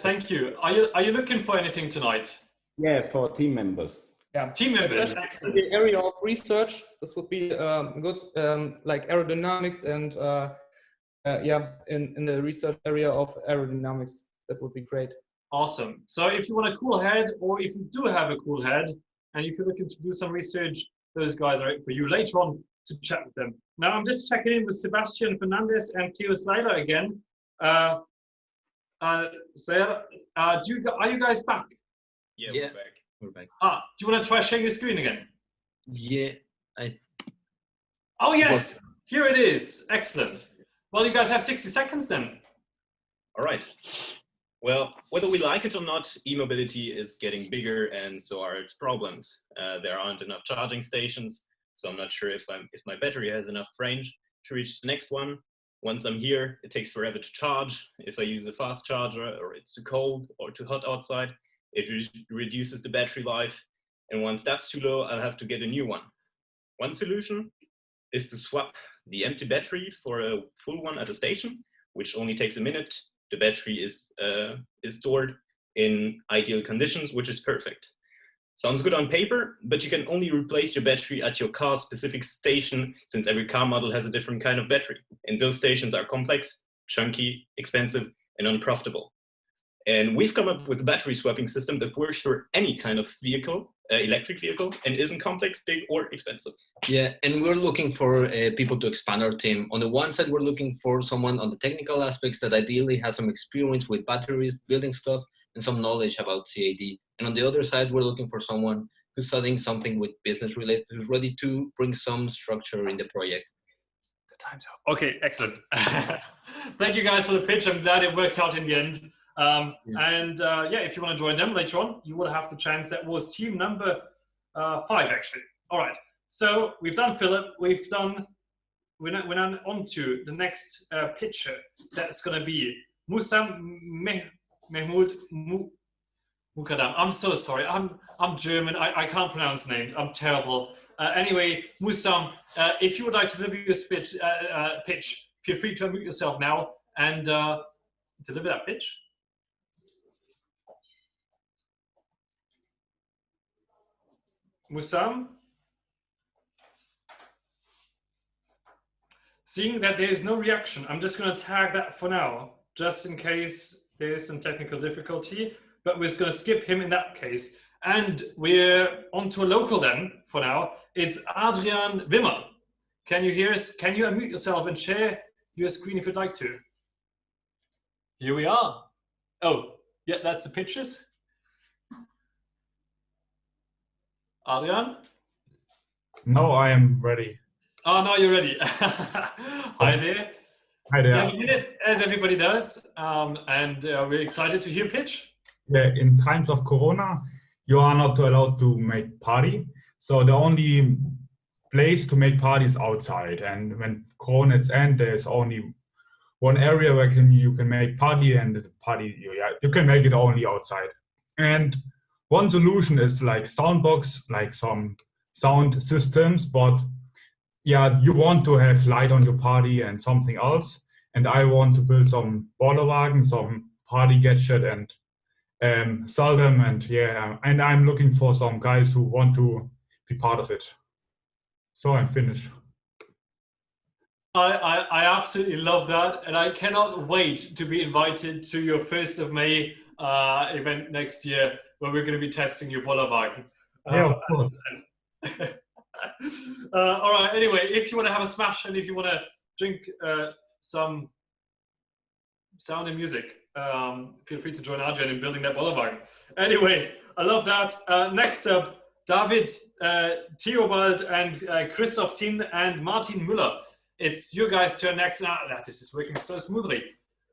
Thank you. Are you looking for anything tonight? Yeah, for team members. Yeah, team members. Excellent. In the area of research, this would be good, like aerodynamics and in the research area of aerodynamics, that would be great. Awesome. So if you want a cool head, or if you do have a cool head, and if you're looking to do some research, those guys are for you later on to chat with them. Now I'm just checking in with Sebastian Fernandez and Theo Seiler again. Sarah, are you guys back? Yeah, we're back. Do you want to try sharing your screen again? Yeah. Oh yes, here it is. Excellent. Well, you guys have 60 seconds then. All right. Well, whether we like it or not, e-mobility is getting bigger, and so are its problems. There aren't enough charging stations, so I'm not sure if my battery has enough range to reach the next one. Once I'm here, it takes forever to charge. If I use a fast charger, or it's too cold or too hot outside, it reduces the battery life. And once that's too low, I'll have to get a new one. One solution is to swap the empty battery for a full one at a station, which only takes a minute. The battery is stored in ideal conditions, which is perfect. Sounds good on paper, but you can only replace your battery at your car's specific station, since every car model has a different kind of battery. And those stations are complex, chunky, expensive, and unprofitable. And we've come up with a battery swapping system that works for any kind of vehicle, electric vehicle, and isn't complex, big, or expensive. Yeah, and we're looking for people to expand our team. On the one side, we're looking for someone on the technical aspects that ideally has some experience with batteries, building stuff, and some knowledge about CAD. And on the other side, we're looking for someone who's studying something with business related, who's ready to bring some structure in the project. The time's up. Okay, excellent. Thank you guys for the pitch. I'm glad it worked out in the end. If you want to join them later on, you will have the chance. That was team number 5, actually. All right. So we've done Philip. We're now on to the next pitcher. That's going to be Musa Mehmood Mukadam. I'm so sorry. I'm German. I can't pronounce names. I'm terrible. Anyway, Musam, if you would like to deliver your pitch, feel free to unmute yourself now and deliver that pitch. Musam? Seeing that there is no reaction, I'm just going to tag that for now, just in case there is some technical difficulty, but we're going to skip him in that case. And we're on to a local then, for now. It's Adrian Wimmer. Can you hear us? Can you unmute yourself and share your screen if you'd like to? Here we are. Oh, yeah, that's the pictures. Adrian? No, I am ready. Oh, now you're ready. Hi there. Hi there. You have a minute, as everybody does, and we're excited to hear pitch. Yeah, in times of Corona, you are not allowed to make party. So the only place to make party is outside. And when Corona is end, there's only one area where you can make party, and the party, you can make it only outside. And one solution is like soundbox, like some sound systems, but yeah, you want to have light on your party and something else. And I want to build some Bollerwagen, some party gadget, and sell them. And yeah, and I'm looking for some guys who want to be part of it. So I'm finished. I absolutely love that, and I cannot wait to be invited to your 1st of May event next year, where we're going to be testing your Bollerwagen. Yeah, of course. All right, anyway, if you want to have a smash and if you want to drink some sound and music, feel free to join Adrian in building that Bollerwagen. Anyway, I love that. Next up, David Theobald and Christoph Tin and Martin Müller. It's you guys' turn next. This is working so smoothly.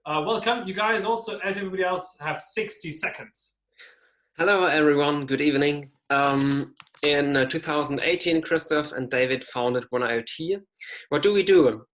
Welcome. You guys also, as everybody else, have 60 seconds. Hello, everyone. Good evening. In 2018, Christoph and David founded OneIoT. What do?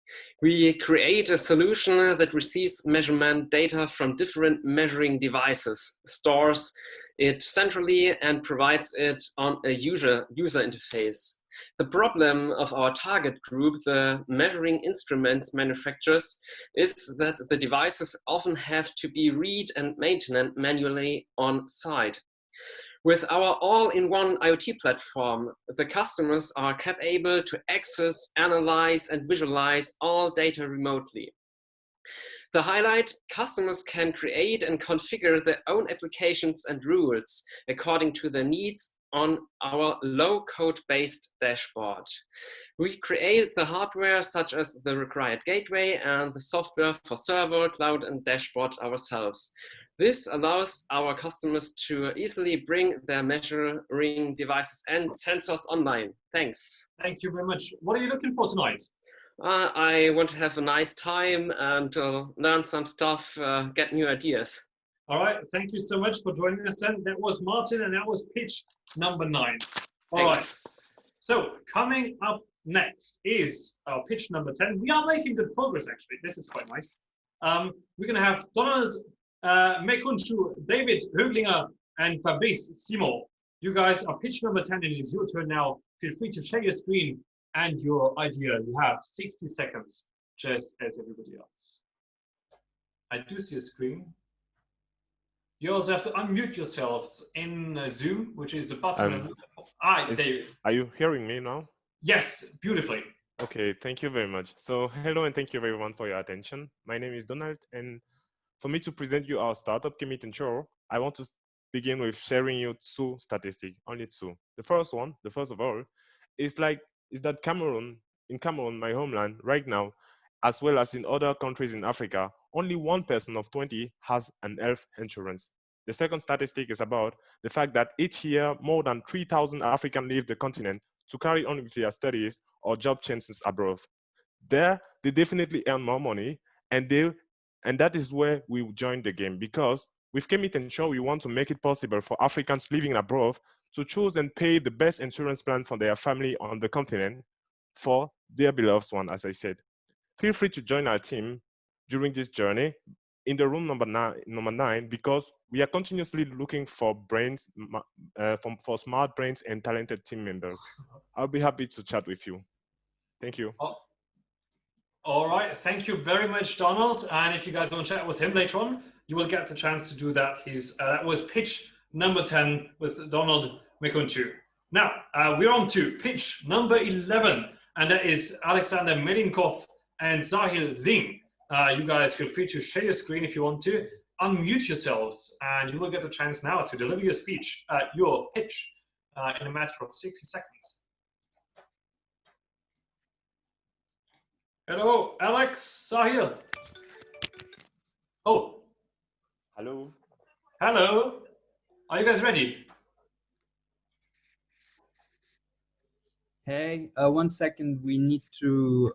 We create a solution that receives measurement data from different measuring devices, stores it centrally, and provides it on a user interface. The problem of our target group, the measuring instruments manufacturers, is that the devices often have to be read and maintained manually on site. With our all-in-one IoT platform, the customers are capable to access, analyze, and visualize all data remotely. The highlight: customers can create and configure their own applications and rules according to their needs on our low-code based dashboard. We create the hardware such as the required gateway and the software for server, cloud, and dashboard ourselves. This allows our customers to easily bring their measuring devices and sensors online. Thanks. Thank you very much. What are you looking for tonight? I want to have a nice time and learn some stuff, get new ideas. All right, thank you so much for joining us then. That was Martin and that was pitch number 9. All right, so coming up next is our pitch number 10. We are making good progress actually. This is quite nice. We're gonna have Donald Mekunshu, David Höglinger, and Fabrice Simon. You guys are pitch number 10 and it is your turn now. Feel free to share your screen and your idea. You have 60 seconds, just as everybody else. I do see a screen. You also have to unmute yourselves in Zoom, which is the button. Are you hearing me now? Yes, beautifully. Okay, thank you very much. So hello and thank you everyone for your attention. My name is Donald, and for me to present you our startup commit and show, I want to begin with sharing you 2 statistics, only 2. The first of all, is that in Cameroon, my homeland, right now, as well as in other countries in Africa, only 1 person of 20 has an health insurance. The second statistic is about the fact that each year, more than 3,000 Africans leave the continent to carry on with their studies or job chances abroad. There, they definitely earn more money, and that is where we join the game, because with Commit and Show, we want to make it possible for Africans living abroad to choose and pay the best insurance plan for their family on the continent for their beloved one, as I said. Feel free to join our team during this journey in the room number 9, because we are continuously looking for brains, for smart brains and talented team members. I'll be happy to chat with you. Thank you. Oh, all right, thank you very much, Donald. And if you guys want to chat with him later on, you will get the chance to do that. That was pitch number 10 with Donald Mekunchu. Now, we're on to pitch number 11, and that is Alexander Medinkov and Sahil Singh. You guys feel free to share your screen if you want to. Unmute yourselves, and you will get the chance now to deliver your speech, your pitch, in a matter of 60 seconds. Hello, Alex, Sahil. Oh. Hello. Hello. Are you guys ready? Hey, 1 second. We need to.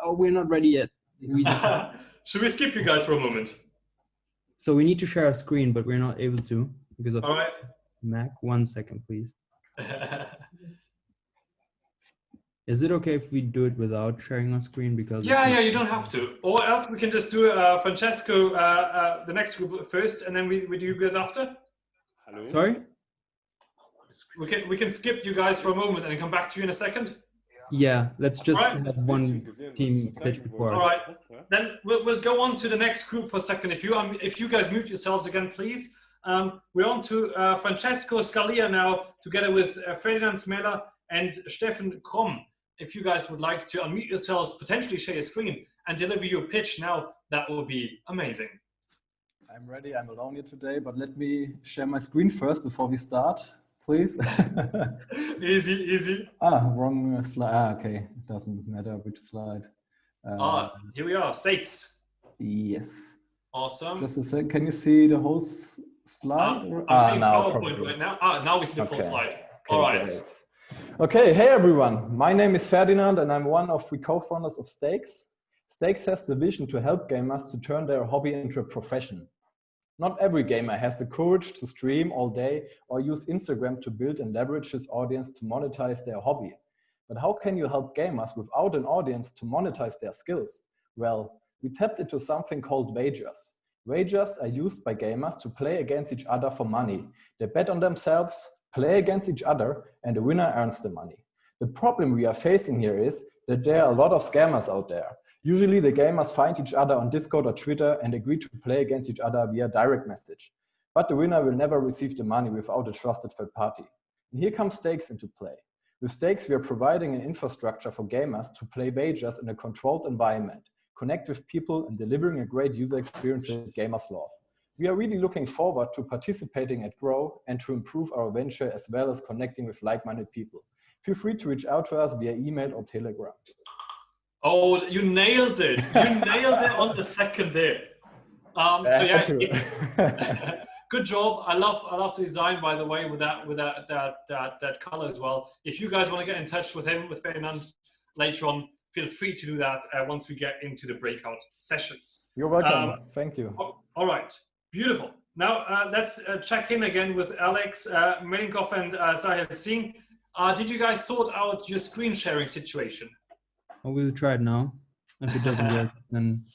Oh, we're not ready yet. Should we skip you guys for a moment? So we need to share our screen, but we're not able to because of All right. Mac. 1 second, please. Is it okay if we do it without sharing our screen? Because yeah, you don't have to. Or else we can just do Francesco, the next group first, and then we do you guys after. Hello. Sorry? We can skip you guys for a moment and come back to you in a second. Yeah, let's just Right. have one team pitch before. All right. Then we'll go on to the next group for a second. If you guys mute yourselves again, please. We're on to Francesco Scalia now, together with Ferdinand Smeller and Steffen Krom. If you guys would like to unmute yourselves, potentially share your screen and deliver your pitch now, that would be amazing. I'm ready. I'm alone here today, but let me share my screen first before we start, please. Easy. Wrong slide. Okay, it doesn't matter which slide. Here we are, stakes. Yes. Awesome. Just a second. Can you see the whole slide? I'm seeing now PowerPoint probably. right now. Now we see the full slide. Okay, All right. great. Okay, hey everyone. My name is Ferdinand and I'm one of 3 co-founders of Stakes. Stakes has the vision to help gamers to turn their hobby into a profession. Not every gamer has the courage to stream all day or use Instagram to build and leverage his audience to monetize their hobby. But how can you help gamers without an audience to monetize their skills? Well, we tapped into something called wagers. Wagers are used by gamers to play against each other for money. They bet on themselves, play against each other, and the winner earns the money. The problem we are facing here is that there are a lot of scammers out there. Usually the gamers find each other on Discord or Twitter and agree to play against each other via direct message. But the winner will never receive the money without a trusted third party. And here comes Stakes into play. With Stakes, we are providing an infrastructure for gamers to play wagers in a controlled environment, connect with people, and delivering a great user experience that gamers love. We are really looking forward to participating at Grow and to improve our venture as well as connecting with like-minded people. Feel free to reach out to us via email or Telegram. Oh, you nailed it. You nailed it on the second there. So yeah, good job. I love the design, by the way, with that color as well. If you guys want to get in touch with him, with Ferdinand, later on, feel free to do that once we get into the breakout sessions. You're welcome. Thank you. All right. Beautiful. Now let's check in again with Alex Medinkov and Sahil Singh. Did you guys sort out your screen sharing situation? Oh, we'll try it now. If it doesn't work, then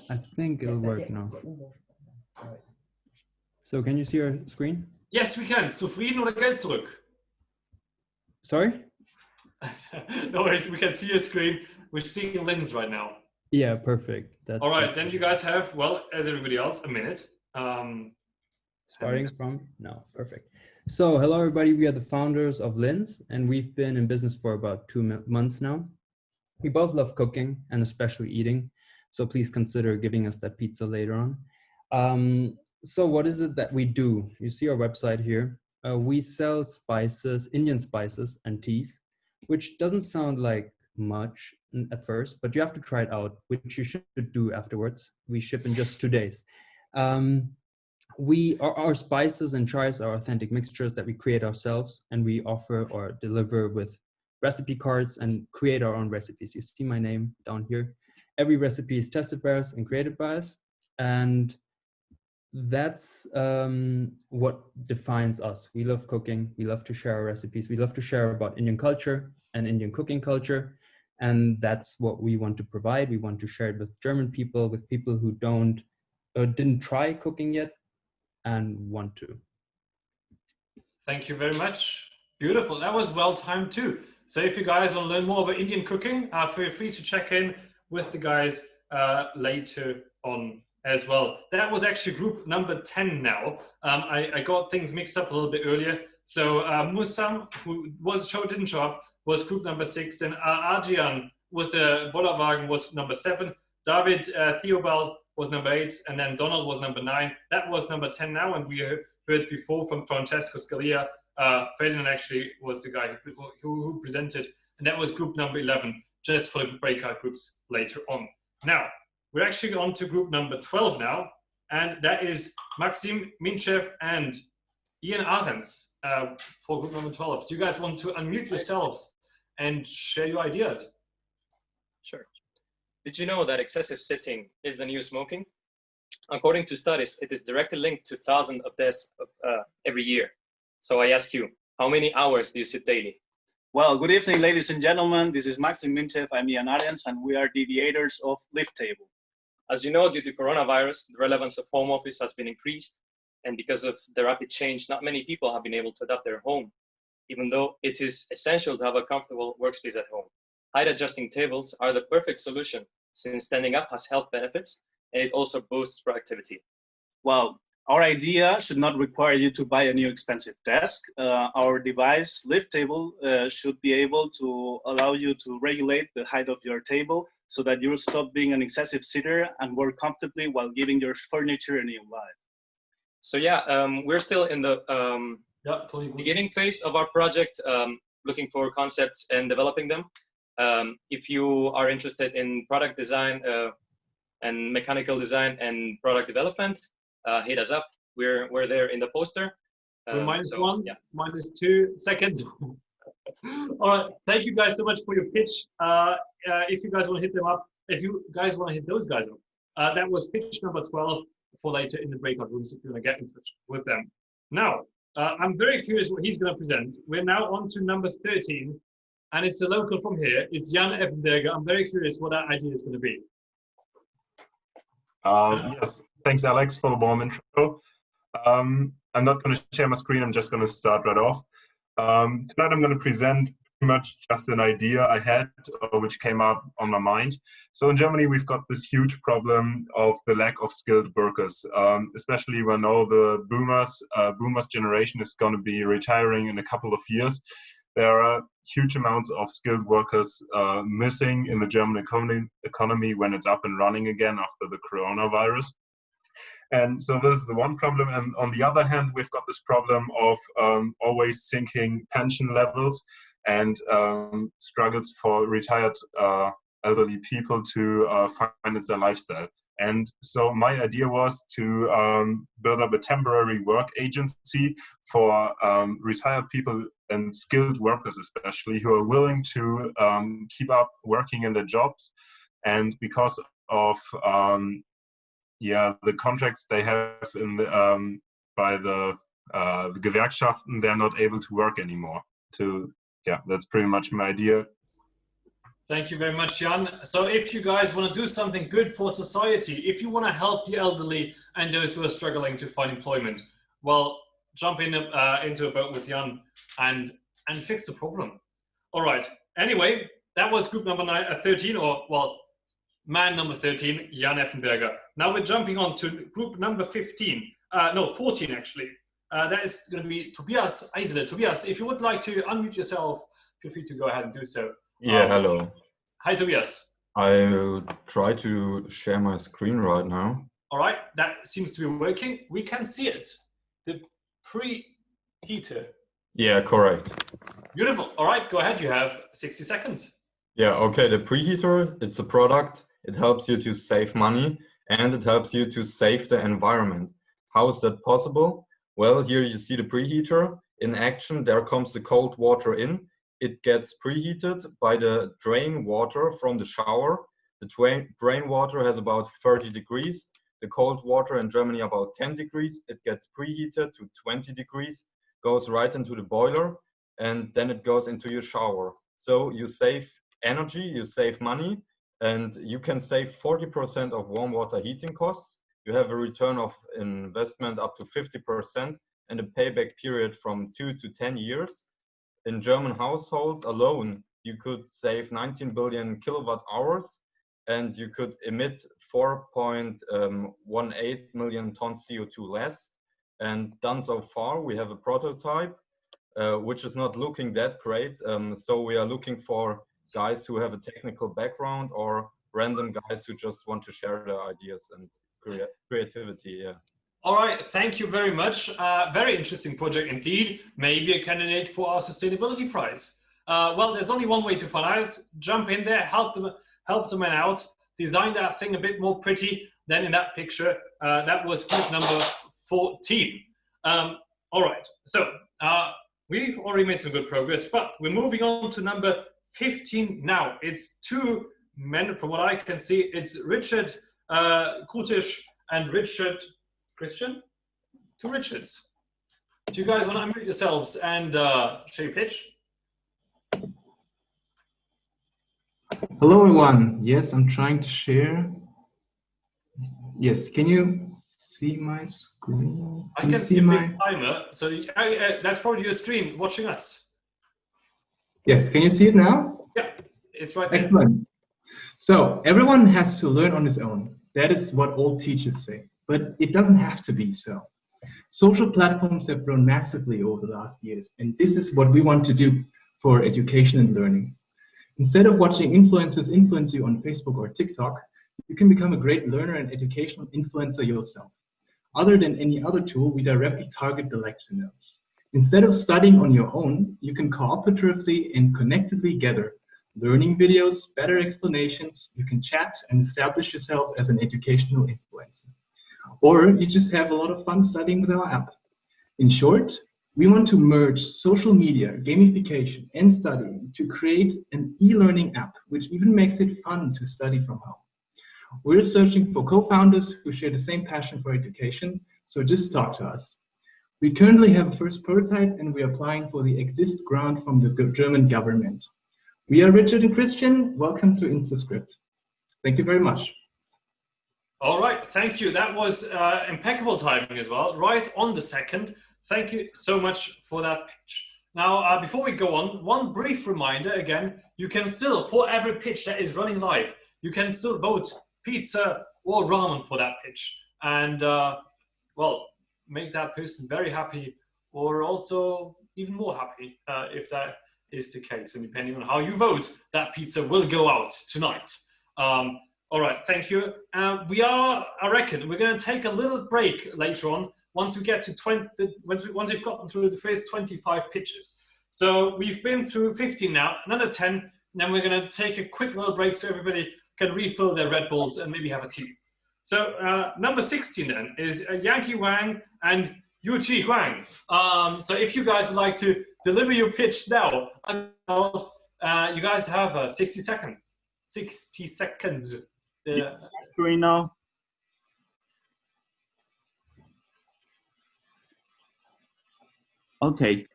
I think it'll work now. So can you see our screen? Yes, we can. Zufrieden oder Geld zurück? Sorry? No worries. We can see your screen. We're seeing Lynn's right now. Yeah, perfect. That's all right. Then you guys have, well, as everybody else, a minute. Starting from now. Perfect. So hello, everybody. We are the founders of Lynn's, and we've been in business for about 2 months now. We both love cooking and especially eating, so please consider giving us that pizza later on. So what is it that we do? You see our website here. We sell spices, Indian spices and teas, which doesn't sound like much at first, but you have to try it out, which you should do afterwards. We ship in just 2 days. Our spices and chais are authentic mixtures that we create ourselves, and we offer or deliver with recipe cards and create our own recipes. You see my name down here. Every recipe is tested by us and created by us. And that's what defines us. We love cooking. We love to share our recipes. We love to share about Indian culture and Indian cooking culture. And that's what we want to provide. We want to share it with German people, with people who didn't try cooking yet and want to. Thank you very much. Beautiful. That was well timed too. So if you guys want to learn more about Indian cooking, feel free to check in with the guys later on as well. That was actually group number 10 now. I got things mixed up a little bit earlier. So Musam, who didn't show up, was group number 6. Then Adrian with the Bollerwagen was number 7. David Theobald was number 8. And then Donald was number 9. That was number 10 now. And we heard before from Francesco Scalia. Ferdinand actually was the guy who presented. And that was group number 11, just for the breakout groups later on. Now, we're actually on to group number 12 now. And that is Maxim Minchev and Ian Ahrens for group number 12. Do you guys want to unmute yourselves and share your ideas? Sure. Did you know that excessive sitting is the new smoking? According to studies, it is directly linked to thousands of deaths every year. So I ask you, how many hours do you sit daily? Well, good evening, ladies and gentlemen. This is Maxim Minchev. I'm Ian Ahrens, and we are deviators of Lift Table. As you know, due to coronavirus, the relevance of home office has been increased. And because of the rapid change, not many people have been able to adapt their home, even though it is essential to have a comfortable workspace at home. Height adjusting tables are the perfect solution, since standing up has health benefits and it also boosts productivity. Well, our idea should not require you to buy a new expensive desk. Our device, Lift Table, should be able to allow you to regulate the height of your table so that you stop being an excessive sitter and work comfortably while giving your furniture a new life. So yeah, we're still in the beginning phase of our project, looking for concepts and developing them. If you are interested in product design and mechanical design and product development, hit us up. We're there in the poster. Minus 2 seconds. All right, thank you guys so much for your pitch. If you guys want to hit them up, if you guys want to hit those guys up, that was pitch number 12 for later in the breakout rooms if you want to get in touch with them. Now, I'm very curious what he's going to present. We're now on to number 13, and it's a local from here. It's Jan Effenberger. I'm very curious what that idea is going to be. Yes, thanks Alex for the warm intro. I'm not going to share my screen, I'm just going to start right off. Tonight I'm going to present pretty much just an idea I had, which came up on my mind. So in Germany we've got this huge problem of the lack of skilled workers, especially when all the boomers generation is going to be retiring in a couple of years. There are huge amounts of skilled workers missing in the German economy when it's up and running again after the coronavirus. And so this is the one problem. And on the other hand, we've got this problem of always sinking pension levels and struggles for retired elderly people to finance their lifestyle. And so my idea was to build up a temporary work agency for retired people and skilled workers especially, who are willing to keep up working in their jobs. And because of the contracts they have in the, by the Gewerkschaften, they're not able to work anymore. That's pretty much my idea. Thank you very much, Jan. So if you guys want to do something good for society, if you want to help the elderly and those who are struggling to find employment, well, jump in into a boat with Jan and fix the problem. All right. Anyway, that was group number 13, or well, man number 13, Jan Effenberger. Now we're jumping on to group number 14 actually. That is going to be Tobias Eisele. Tobias, if you would like to unmute yourself, feel free to go ahead and do so. Yeah, hello. Hi, Tobias. I will try to share my screen right now. All right, that seems to be working. We can see it. The preheater. Yeah, correct. Beautiful. All right, go ahead. You have 60 seconds. Yeah, okay. The preheater, it's a product. It helps you to save money and it helps you to save the environment. How is that possible? Well, here you see the preheater in action. There comes the cold water in. It gets preheated by the drain water from the shower. The drain water has about 30 degrees. The cold water in Germany about 10 degrees. It gets preheated to 20 degrees, goes right into the boiler, and then it goes into your shower. So you save energy, you save money, and you can save 40% of warm water heating costs. You have a return of investment up to 50% and a payback period from 2 to 10 years. in German households alone, you could save 19 billion kilowatt hours, and you could emit 4.18 million tons CO2 less. And done so far, we have a prototype, which is not looking that great. So we are looking for guys who have a technical background or random guys who just want to share their ideas and creativity. Yeah. All right, thank you very much. Very interesting project indeed. Maybe a candidate for our sustainability prize. Well, there's only one way to find out. Jump in there, help the man out, design that thing a bit more pretty than in that picture. That was group number 14. All right, so we've already made some good progress, but we're moving on to number 15 now. It's two men, from what I can see. It's Richard Kutisch and Richard Christian? Two Richards. Do you guys want to unmute yourselves and show your pitch? Hello everyone. Yes, I'm trying to share. Yes, can you see my screen? I can see a big timer, so that's probably your screen watching us. Yes, can you see it now? Yeah, it's right there. Excellent. So everyone has to learn on his own. That is what all teachers say, but it doesn't have to be so. Social platforms have grown massively over the last years, and this is what we want to do for education and learning. Instead of watching influencers influence you on Facebook or TikTok, you can become a great learner and educational influencer yourself. Other than any other tool, we directly target the lecture notes. Instead of studying on your own, you can cooperatively and connectedly gather learning videos, better explanations, you can chat and establish yourself as an educational influencer. Or you just have a lot of fun studying with our app. In short, we want to merge social media, gamification, and studying to create an e-learning app, which even makes it fun to study from home. We're searching for co-founders who share the same passion for education, so just talk to us. We currently have a first prototype and we're applying for the Exist grant from the German government. We are Richard and Christian. Welcome to InstaScript. Thank you very much. All right, thank you. That was impeccable timing as well, right on the second. Thank you so much for that pitch. Now, before we go on, one brief reminder again, you can still, for every pitch that is running live, you can still vote pizza or ramen for that pitch. And, well, make that person very happy or also even more happy if that is the case. And depending on how you vote, that pizza will go out tonight. All right, thank you. I reckon we're going to take a little break later on once we get to once we've gotten through the first 25 pitches. So we've been through 15 now, another 10, and then we're going to take a quick little break so everybody can refill their Red Bulls and maybe have a tea. So number 16 then is Yankee Wang and Yuchi Huang. So if you guys would like to deliver your pitch now, you guys have 60 seconds. 60 seconds. Screen now. Okay.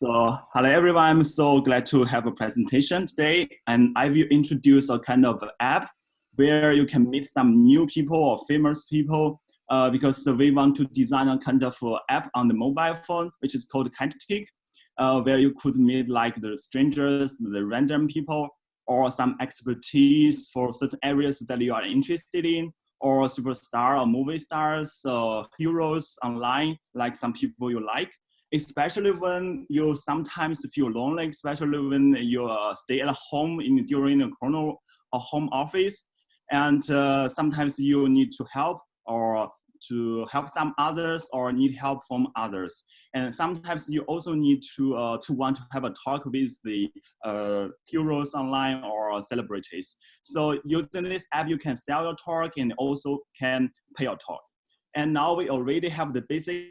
So hello everyone. I'm so glad to have a presentation today, and I will introduce a kind of app where you can meet some new people or famous people because we want to design a kind of app on the mobile phone, which is called Kinetic, where you could meet like the strangers, the random people, or some expertise for certain areas that you are interested in, or superstar or movie stars, heroes online, like some people you like. Especially when you sometimes feel lonely, especially when you stay at home during a corona or home office, and sometimes you need to help or to help some others or need help from others. And sometimes you also need to want to have a talk with the heroes online or celebrities. So using this app, you can sell your talk and also can pay your talk. And now we already have the basic.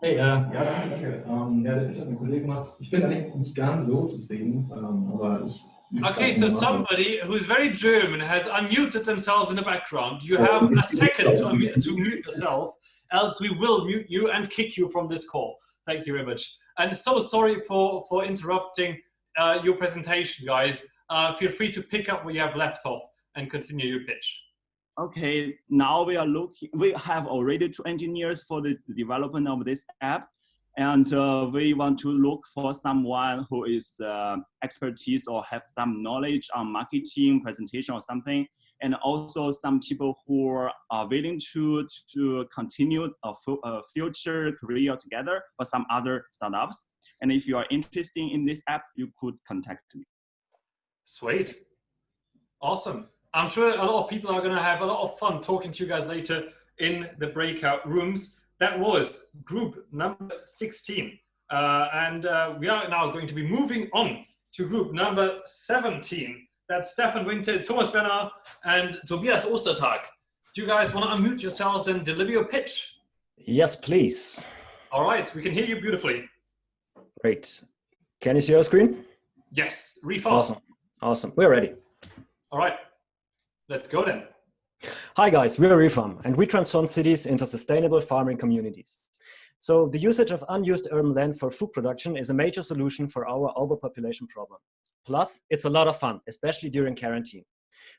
Hey, ja, danke. Ja, der Pitch hat mein Kollege gemacht. Ich bin eigentlich nicht ganz so zufrieden, aber ich. Okay, so somebody who's very German has unmuted themselves in the background. You have a second to mute yourself, else we will mute you and kick you from this call. Thank you very much. And so sorry for interrupting your presentation, guys. Feel free to pick up where you have left off and continue your pitch. Okay, now we have already 2 engineers for the development of this app. And we want to look for someone who is expertise or have some knowledge on marketing, presentation or something. And also some people who are willing to continue a future career together or some other startups. And if you are interested in this app, you could contact me. Sweet. Awesome. I'm sure a lot of people are going to have a lot of fun talking to you guys later in the breakout rooms. That was group number 16. And we are now going to be moving on to group number 17. That's Stefan Winter, Thomas Benner, and Tobias Ostertag. Do you guys want to unmute yourselves and deliver your pitch? Yes, please. All right, we can hear you beautifully. Great. Can you see our screen? Yes, refar. Awesome. Awesome. We're ready. All right, let's go then. Hi guys, we're Refarm, and we transform cities into sustainable farming communities. So the usage of unused urban land for food production is a major solution for our overpopulation problem. Plus, it's a lot of fun, especially during quarantine.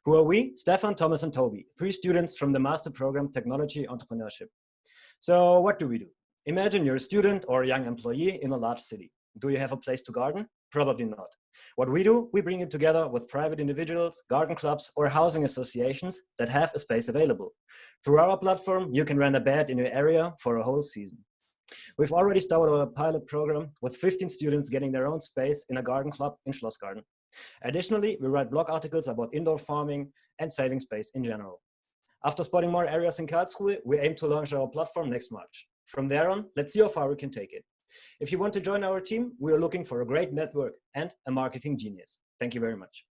Who are we? Stefan, Thomas, and Toby, 3 students from the master program Technology Entrepreneurship. So what do we do? Imagine you're a student or a young employee in a large city. Do you have a place to garden? Probably not. What we do, we bring it together with private individuals, garden clubs, or housing associations that have a space available. Through our platform, you can rent a bed in your area for a whole season. We've already started our pilot program with 15 students getting their own space in a garden club in Schlossgarten. Additionally, we write blog articles about indoor farming and saving space in general. After spotting more areas in Karlsruhe, we aim to launch our platform next March. From there on, let's see how far we can take it. If you want to join our team, we are looking for a great network and a marketing genius. Thank you very much.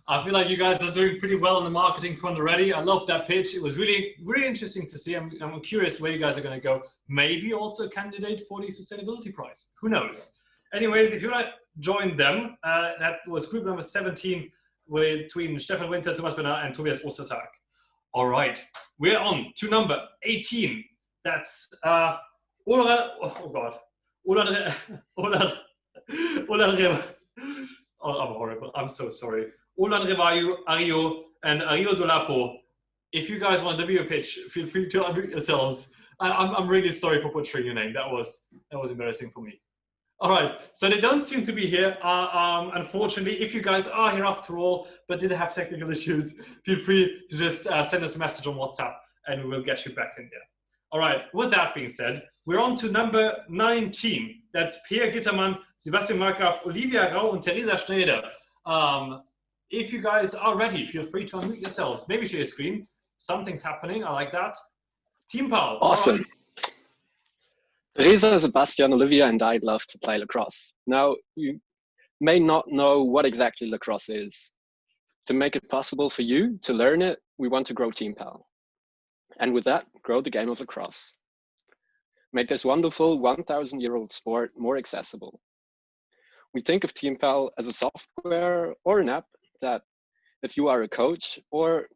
I feel like you guys are doing pretty well on the marketing front already. I love that pitch. It was really, really interesting to see. I'm curious where you guys are going to go. Maybe also a candidate for the sustainability prize. Who knows? Anyways, if you want to join them, that was group number 17 between Stefan Winter, Thomas Benner, and Tobias Ostertag. All right, we're on to number 18. That's Ola, oh God, Ola, I'm horrible. I'm so sorry. Olan Revayu, Ario, and Ario Dolapo. If you guys want to do a pitch, feel free to unmute yourselves. I'm really sorry for butchering your name. That was embarrassing for me. All right, so they don't seem to be here. Unfortunately, if you guys are here after all, but did have technical issues, feel free to just send us a message on WhatsApp and we will get you back in here. All right, with that being said, we're on to number 19. That's Pierre Gittermann, Sebastian Markgraf, Olivia Rau, and Teresa Schneider. If you guys are ready, feel free to unmute yourselves. Maybe share your screen. Something's happening. I like that. Team Pal. Awesome. Teresa, Sebastian, Olivia, and I love to play lacrosse. Now, you may not know what exactly lacrosse is. To make it possible for you to learn it, we want to grow Team Pal. And with that, grow the game of lacrosse. Make this wonderful 1,000-year-old sport more accessible. We think of Team Pal as a software or an app that if you are a coach or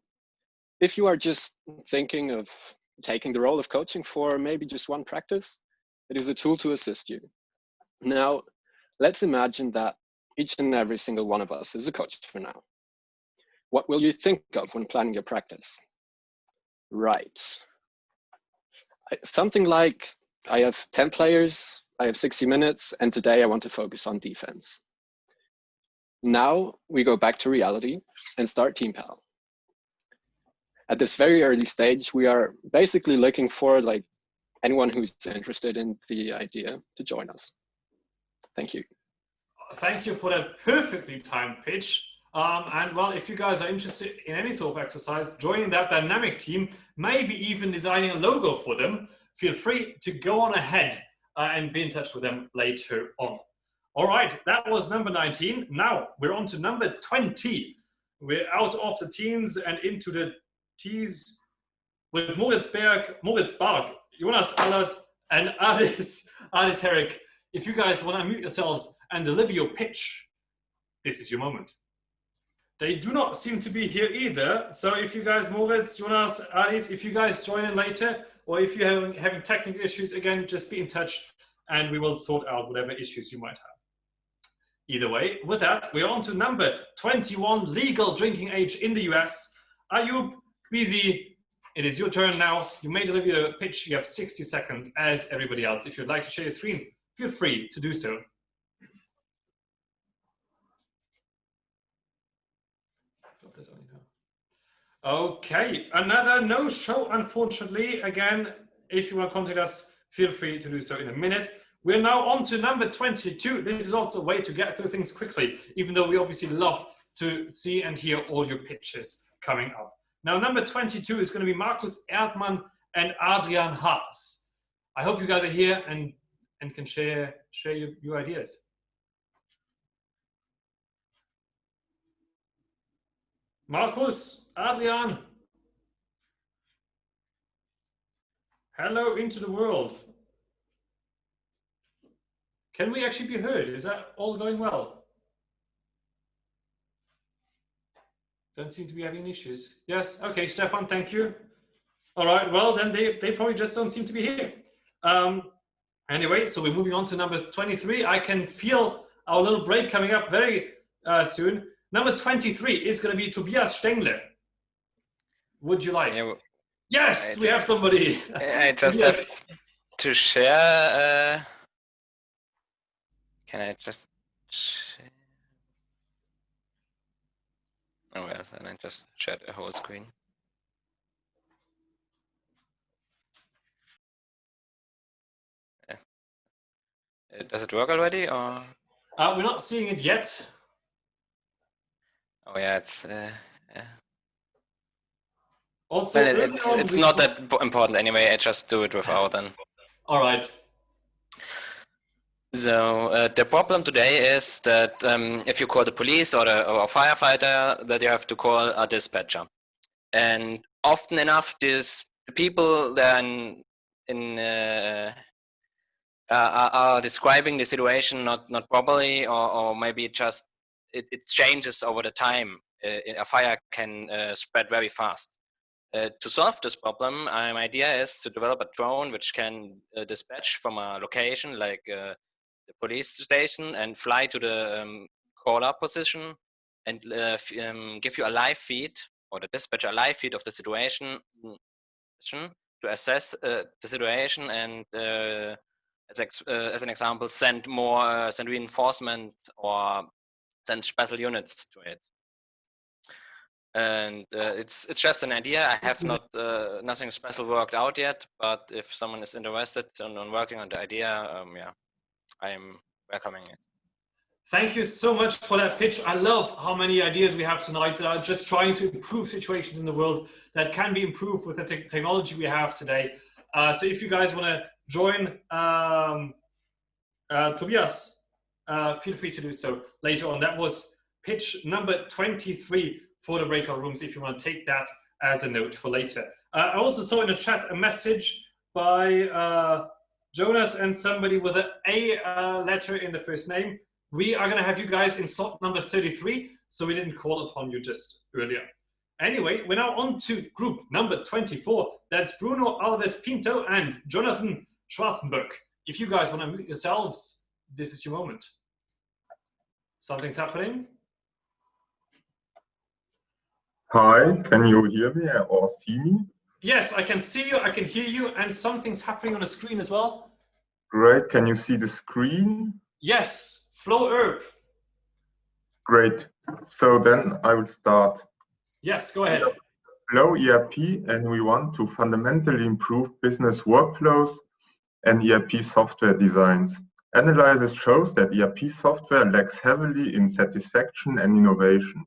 if you are just thinking of taking the role of coaching for maybe just one practice, it is a tool to assist you. Now, let's imagine that each and every single one of us is a coach for now. What will you think of when planning your practice? Right. Something like, I have 10 players, I have 60 minutes, and today I want to focus on defense. Now we go back to reality and start Team Pal. At this very early stage, we are basically looking for like anyone who's interested in the idea to join us. Thank you. Thank you for that perfectly timed pitch. And well, if you guys are interested in any sort of exercise, joining that dynamic team, maybe even designing a logo for them, feel free to go on ahead and be in touch with them later on. All right, that was number 19. Now we're on to number 20. We're out of the teens and into the T's with Moritz Barg, Jonas Allert, and Adis Herrick. If you guys want to unmute yourselves and deliver your pitch, this is your moment. They do not seem to be here either. So if you guys, Moritz, Jonas, Adis, if you guys join in later, or if you're having technical issues, again, just be in touch and we will sort out whatever issues you might have. Either way, with that, we're on to number 21, legal drinking age in the US. Ayub, Bizi, it is your turn now. You may deliver your pitch. You have 60 seconds as everybody else. If you'd like to share your screen, feel free to do so. Okay, another no-show, unfortunately. Again, if you want to contact us, feel free to do so in a minute. We're now on to number 22. This is also a way to get through things quickly, even though we obviously love to see and hear all your pitches coming up. Now, number 22 is going to be Markus Erdmann and Adrian Haas. I hope you guys are here and can share your ideas. Markus, Adrian. Hello into the world. Can we actually be heard? Is that all going well? Don't seem to be having issues. Yes, okay, Stefan, thank you. All right, well, then they probably just don't seem to be here. Anyway, so we're moving on to number 23. I can feel our little break coming up very soon. Number 23 is going to be Tobias Stengle. Would you like? Yeah, yes, we have somebody. I just have to share. Can I just share? Oh well, then I just shared a whole screen. Yeah. Does it work already, or? We're not seeing it yet. Oh yeah, it's yeah. Also, well, it's not that important anyway. I just do it without then. All right. So the problem today is that if you call the police or a firefighter, that you have to call a dispatcher, and often enough, the people then are describing the situation not properly, or maybe just it changes over the time. A fire can spread very fast. To solve this problem, my idea is to develop a drone which can dispatch from a location like the police station and fly to the caller position and give you a live feed, or the dispatcher a live feed of the situation to assess the situation and as an example, send reinforcement or send special units to it. And it's just an idea. I have nothing special worked out yet, but if someone is interested on working on the idea, yeah, I am welcoming it. Thank you so much for that pitch. I love how many ideas we have tonight, just trying to improve situations in the world that can be improved with the technology we have today. So if you guys want to join Tobias, feel free to do so later on. That was pitch number 23 for the breakout rooms, if you want to take that as a note for later. I also saw in the chat a message by Jonas and somebody with an A letter in the first name. We are going to have you guys in slot number 33, so we didn't call upon you just earlier. Anyway, we're now on to group number 24. That's Bruno Alves Pinto and Jonathan Schwarzenberg. If you guys want to mute yourselves, this is your moment. Something's happening. Hi, can you hear me or see me? Yes, I can see you, I can hear you, and something's happening on the screen as well. Great, can you see the screen? Yes, Flo Erb. Great, so then I will start. Yes, go ahead. Flow ERP, and we want to fundamentally improve business workflows and ERP software designs. Analysis shows that ERP software lacks heavily in satisfaction and innovation.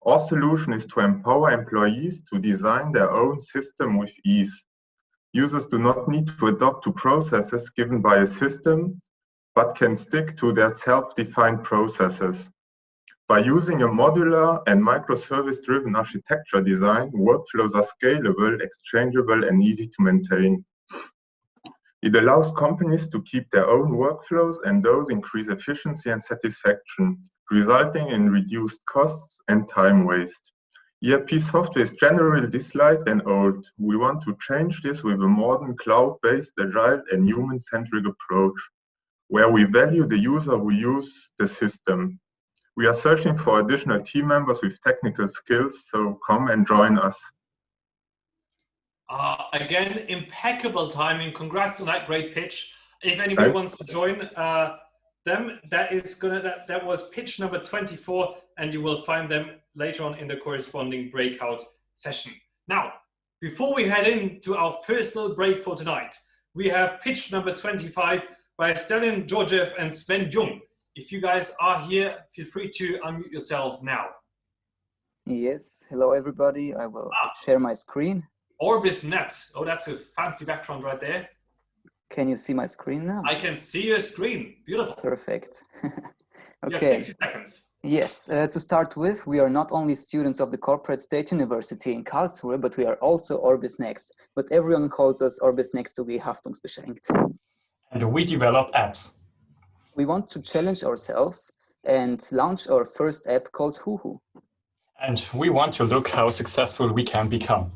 Our solution is to empower employees to design their own system with ease. Users do not need to adopt to processes given by a system, but can stick to their self-defined processes. By using a modular and microservice-driven architecture design, workflows are scalable, exchangeable, and easy to maintain. It allows companies to keep their own workflows and those increase efficiency and satisfaction, resulting in reduced costs and time waste. ERP software is generally disliked and old. We want to change this with a modern, cloud-based, agile, and human-centric approach, where we value the user who uses the system. We are searching for additional team members with technical skills, so come and join us. Again, impeccable timing. Congrats on that great pitch. If anybody wants to join them, that was pitch number 24, and you will find them later on in the corresponding breakout session. Now, before we head into our first little break for tonight, we have pitch number 25 by Stalin Georgiev and Sven Jung. If you guys are here, feel free to unmute yourselves now. Yes, hello everybody. I will share my screen. OrbisNet. Oh, that's a fancy background right there. Can you see my screen now? I can see your screen. Beautiful. Perfect. You have Okay. 60 seconds. Yes, to start with, we are not only students of the Corporate State University in Karlsruhe, but we are also Orbis Next. But everyone calls us Orbis Next to be Haftungsbeschränkt. And we develop apps. We want to challenge ourselves and launch our first app called Huhu. And we want to look how successful we can become.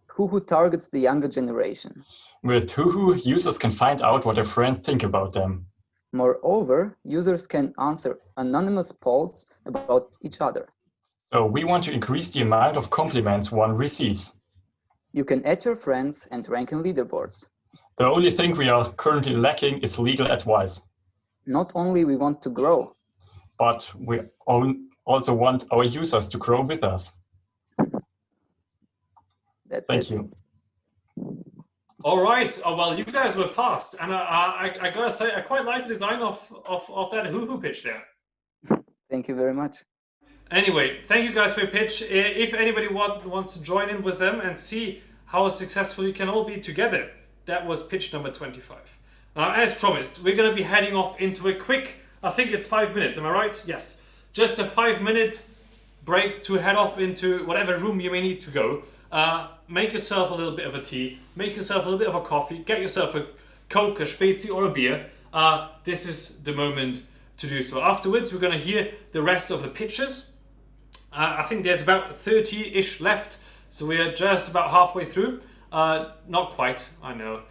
Huhu targets the younger generation. With Huhu, users can find out what their friends think about them. Moreover, users can answer anonymous polls about each other. So we want to increase the amount of compliments one receives. You can add your friends and rank in leaderboards. The only thing we are currently lacking is legal advice. Not only we want to grow, but we also want our users to grow with us. Thank you. All right. Oh, well, you guys were fast, and I gotta say, I quite like the design of that Huhu pitch there. Thank you very much. Anyway, thank you guys for your pitch. If anybody wants to join in with them and see how successful you can all be together, that was pitch number 25. Now, as promised, we're going to be heading off into a quick, I think it's 5 minutes, am I right? Yes. Just a 5-minute break to head off into whatever room you may need to go. Make yourself a little bit of a tea, make yourself a little bit of a coffee, get yourself a Coke, a Spezi or a beer. This is the moment to do so. Afterwards, we're going to hear the rest of the pitches. I think there's about 30-ish left, so we are just about halfway through. Not quite, I know.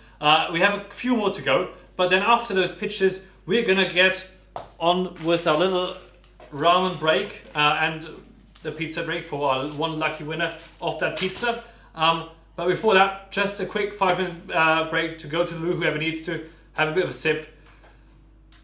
We have a few more to go, but then after those pitches, we're going to get on with our little ramen break and the pizza break for our one lucky winner of that pizza. But before that, just a quick 5-minute break to go to the loo, whoever needs to have a bit of a sip.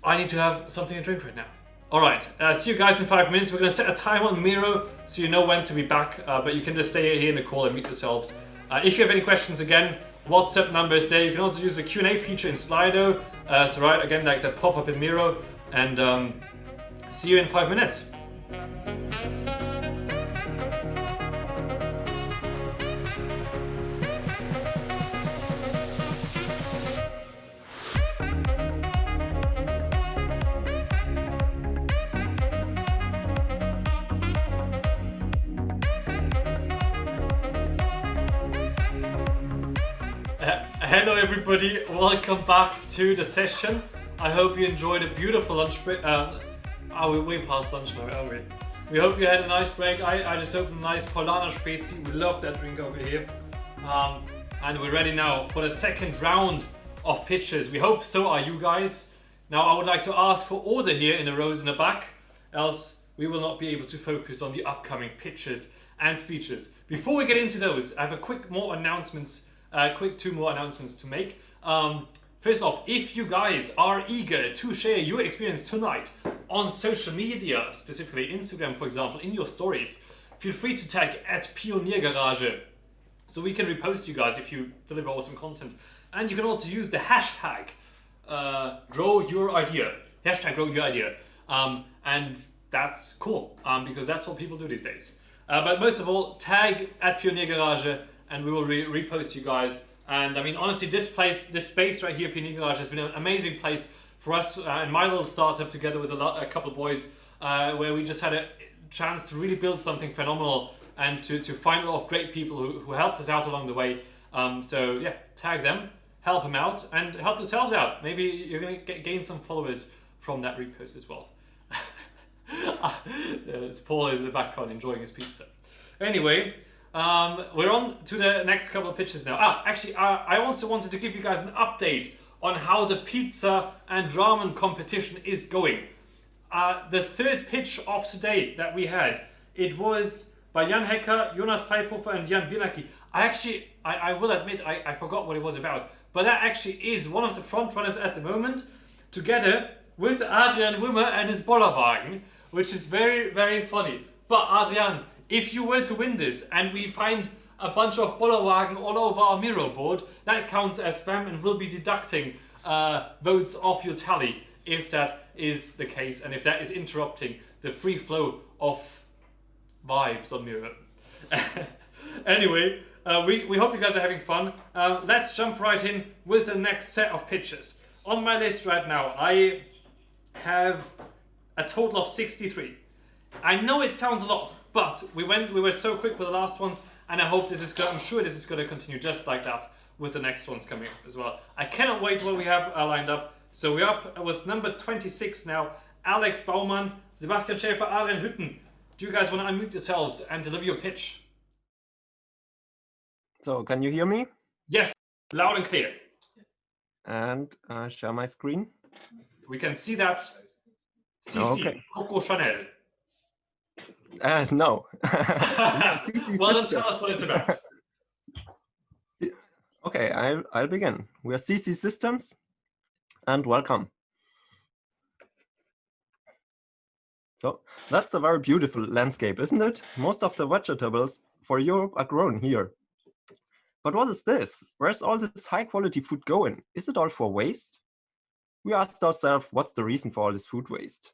I need to have something to drink right now. All right, see you guys in 5 minutes. We're going to set a time on Miro so you know when to be back, but you can just stay here in the call and mute yourselves. If you have any questions, again, WhatsApp number is there. You can also use the Q&A feature in Slido. So right, again, like the pop-up in Miro. And see you in 5 minutes. Hello everybody, welcome back to the session. I hope you enjoyed a beautiful lunch break. We're way past lunch now, aren't we? We hope you had a nice break. I just opened a nice Paulaner Spezi. We love that drink over here. And we're ready now for the second round of pitches. We hope so are you guys. Now I would like to ask for order here in the rows in the back, else we will not be able to focus on the upcoming pitches and speeches. Before we get into those, I have a quick two more announcements to make. First off, if you guys are eager to share your experience tonight on social media, specifically Instagram, for example, in your stories, feel free to tag @PionierGarage so we can repost you guys if you deliver awesome content. And you can also use the hashtag #GrowYourIdea. Hashtag #GrowYourIdea. And that's cool because that's what people do these days. But most of all, tag @PionierGarage and we will repost you guys. And I mean, honestly, this space right here, PionierGarage, has been an amazing place for us and my little startup together with a couple of boys, where we just had a chance to really build something phenomenal and to find a lot of great people who helped us out along the way. So yeah, tag them, help them out, and help yourselves out. Maybe you're going to gain some followers from that repost as well. Paul is in the background enjoying his pizza. Anyway, we're on to the next couple of pitches now. Actually, I also wanted to give you guys an update on how the pizza and ramen competition is going. The third pitch of today that we had, it was by Jan Hecker, Jonas Pfeifhofer, and Jan Biernacki. I will admit, I forgot what it was about, but that actually is one of the front runners at the moment, together with Adrian Wimmer and his Bollerwagen, which is very, very funny. But Adrian, if you were to win this and we find a bunch of Bollerwagen all over our Miro board, that counts as spam and will be deducting votes off your tally if that is the case and if that is interrupting the free flow of vibes on Miro. Anyway, we hope you guys are having fun. Let's jump right in with the next set of pitches. On my list right now, I have a total of 63. I know it sounds a lot, but we were so quick with the last ones, and I'm sure this is going to continue just like that with the next ones coming up as well. I cannot wait what we have lined up. So we're up with number 26 now. Alex Baumann, Sebastian Schäfer, Adrian Hütten. Do you guys want to unmute yourselves and deliver your pitch? So, can you hear me? Yes, loud and clear. And share my screen. We can see that. Okay. Coco Chanel. No. Well, then tell us what it's about. Okay, I'll begin. We are CC Systems, and welcome. So, that's a very beautiful landscape, isn't it? Most of the vegetables for Europe are grown here. But what is this? Where's all this high-quality food going? Is it all for waste? We asked ourselves, what's the reason for all this food waste?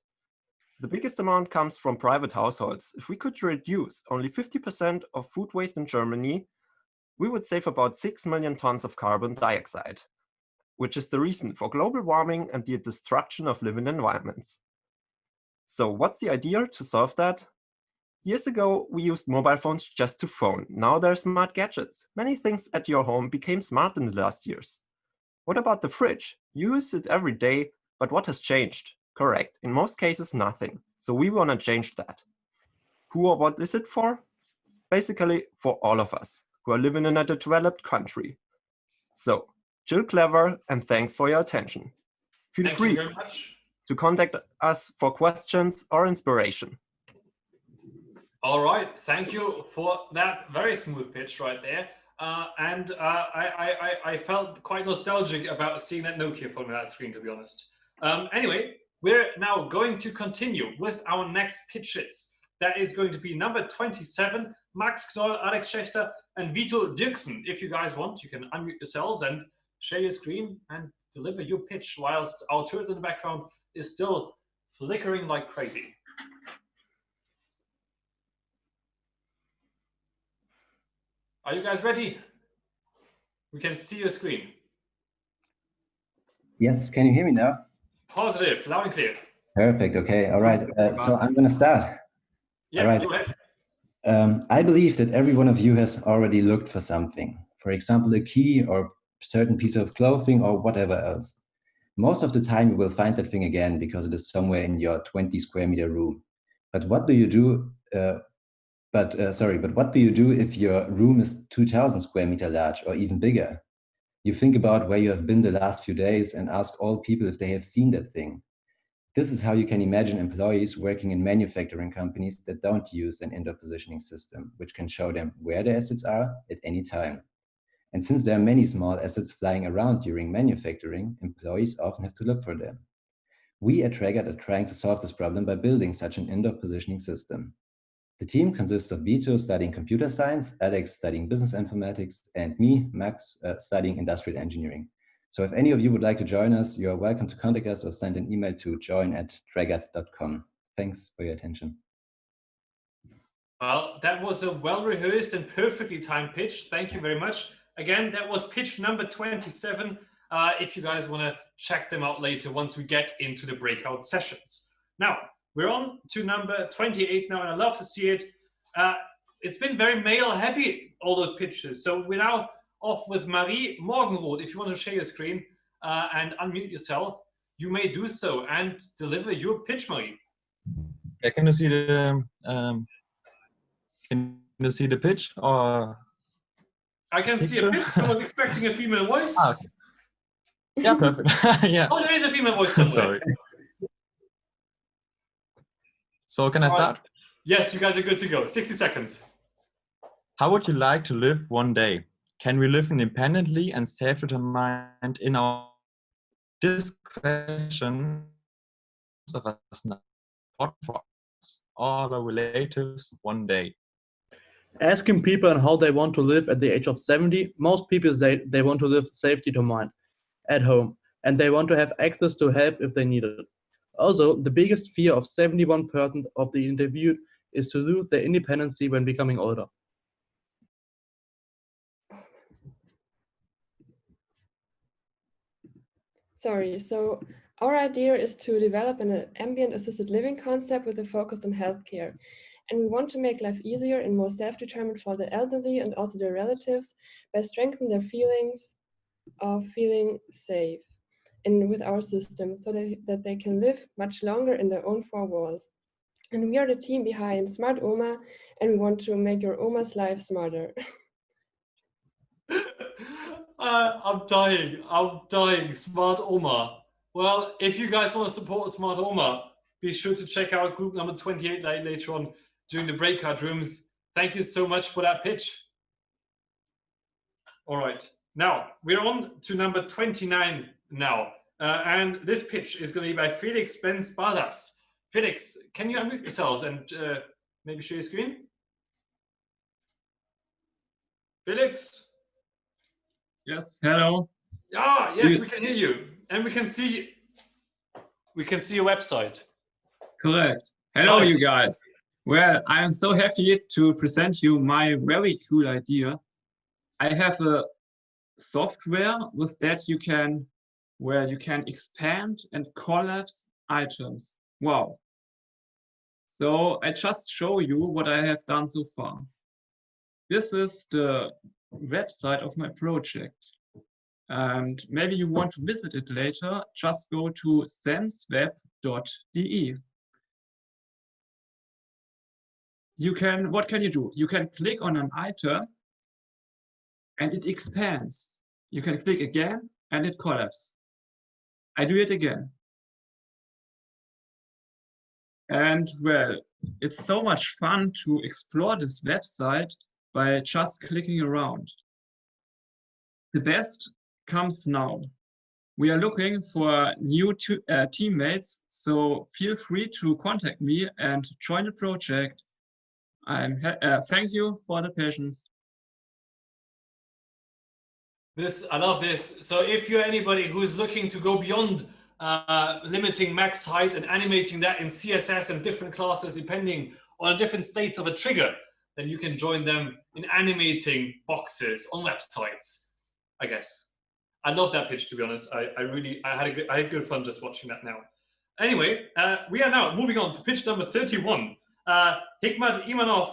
The biggest amount comes from private households. If we could reduce only 50% of food waste in Germany, we would save about 6 million tons of carbon dioxide, which is the reason for global warming and the destruction of living environments. So what's the idea to solve that? Years ago, we used mobile phones just to phone. Now there are smart gadgets. Many things at your home became smart in the last years. What about the fridge? You use it every day, but what has changed? Correct. In most cases, nothing. So we want to change that. Who or what is it for? Basically, for all of us who are living in a developed country. So, chill clever, and thanks for your attention. Feel free to contact us for questions or inspiration. All right, thank you for that very smooth pitch right there. I felt quite nostalgic about seeing that Nokia phone on that screen, to be honest. Anyway, we're now going to continue with our next pitches. That is going to be number 27, Max Knoll, Alex Schechter, and Vito Dirksen. If you guys want, you can unmute yourselves and share your screen and deliver your pitch whilst our turret in the background is still flickering like crazy. Are you guys ready? We can see your screen. Yes, can you hear me now? Positive, loud and clear. Perfect, okay, all right. So I'm gonna start. Yeah, all right. Go ahead. I believe that every one of you has already looked for something. For example, a key or certain piece of clothing or whatever else. Most of the time you will find that thing again because it is somewhere in your 20 square meter room. But what do you do? But what do you do if your room is 2000 square meter large or even bigger? You think about where you have been the last few days and ask all people if they have seen that thing. This is how you can imagine employees working in manufacturing companies that don't use an indoor positioning system, which can show them where the assets are at any time. And since there are many small assets flying around during manufacturing, employees often have to look for them. We at Tragat are trying to solve this problem by building such an indoor positioning system. The team consists of Vito studying computer science, Alex studying business informatics, and me, Max, studying industrial engineering. So if any of you would like to join us, you are welcome to contact us or send an email to join@tragat.com. Thanks for your attention. Well, that was a well-rehearsed and perfectly timed pitch. Thank you very much. Again, that was pitch number 27. If you guys want to check them out later once we get into the breakout sessions. Now, we're on to number 28 now, and I love to see it. It's been very male-heavy, all those pitches. So we're now off with Marie Morgenroth. If you want to share your screen and unmute yourself, you may do so and deliver your pitch, Marie. Yeah, can you see the pitch? Or I can see a pitch. I was expecting a female voice. Ah, okay. Yeah, perfect. Yeah. Oh, there is a female voice somewhere. Sorry. So can I start? Yes, you guys are good to go. 60 seconds. How would you like to live one day? Can we live independently and self-determined in our discretion of us not for us or the relatives one day? Asking people how they want to live at the age of 70, most people say they want to live safety determined at home, and they want to have access to help if they need it. Also, the biggest fear of 71% of the interviewed is to lose their independence when becoming older. Sorry, so our idea is to develop an ambient assisted living concept with a focus on healthcare. And we want to make life easier and more self-determined for the elderly and also their relatives by strengthening their feelings of feeling safe and with our system so that they can live much longer in their own four walls. And we are the team behind Smart Oma, and we want to make your Oma's life smarter. I'm dying. Smart Oma. Well, if you guys want to support Smart Oma, be sure to check out group number 28 later on during the breakout rooms. Thank you so much for that pitch. All right, now we're on to number 29 now. And this pitch is going to be by Felix Benz-Bardas. Felix, can you unmute yourselves and maybe share your screen? Felix? Yes, hello. Ah, yes, we can hear you. And we can see your website. Correct. Hello, Right. you guys. Well, I am so happy to present you my very cool idea. I have a software with that where you can expand and collapse items. Wow. So I just show you what I have done so far. This is the website of my project. And maybe you want to visit it later, just go to sensweb.de. What can you do? You can click on an item and it expands. You can click again and it collapses. I do it again. And well, it's so much fun to explore this website by just clicking around. The best comes now. We are looking for new teammates, so feel free to contact me and join the project. Thank you for the patience. I love this. So if you're anybody who's looking to go beyond limiting max height and animating that in CSS and different classes depending on different states of a trigger, then you can join them in animating boxes on websites, I guess. I love that pitch, to be honest. I had good fun just watching that now. Anyway, we are now moving on to pitch number 31. Hikmat Imanov,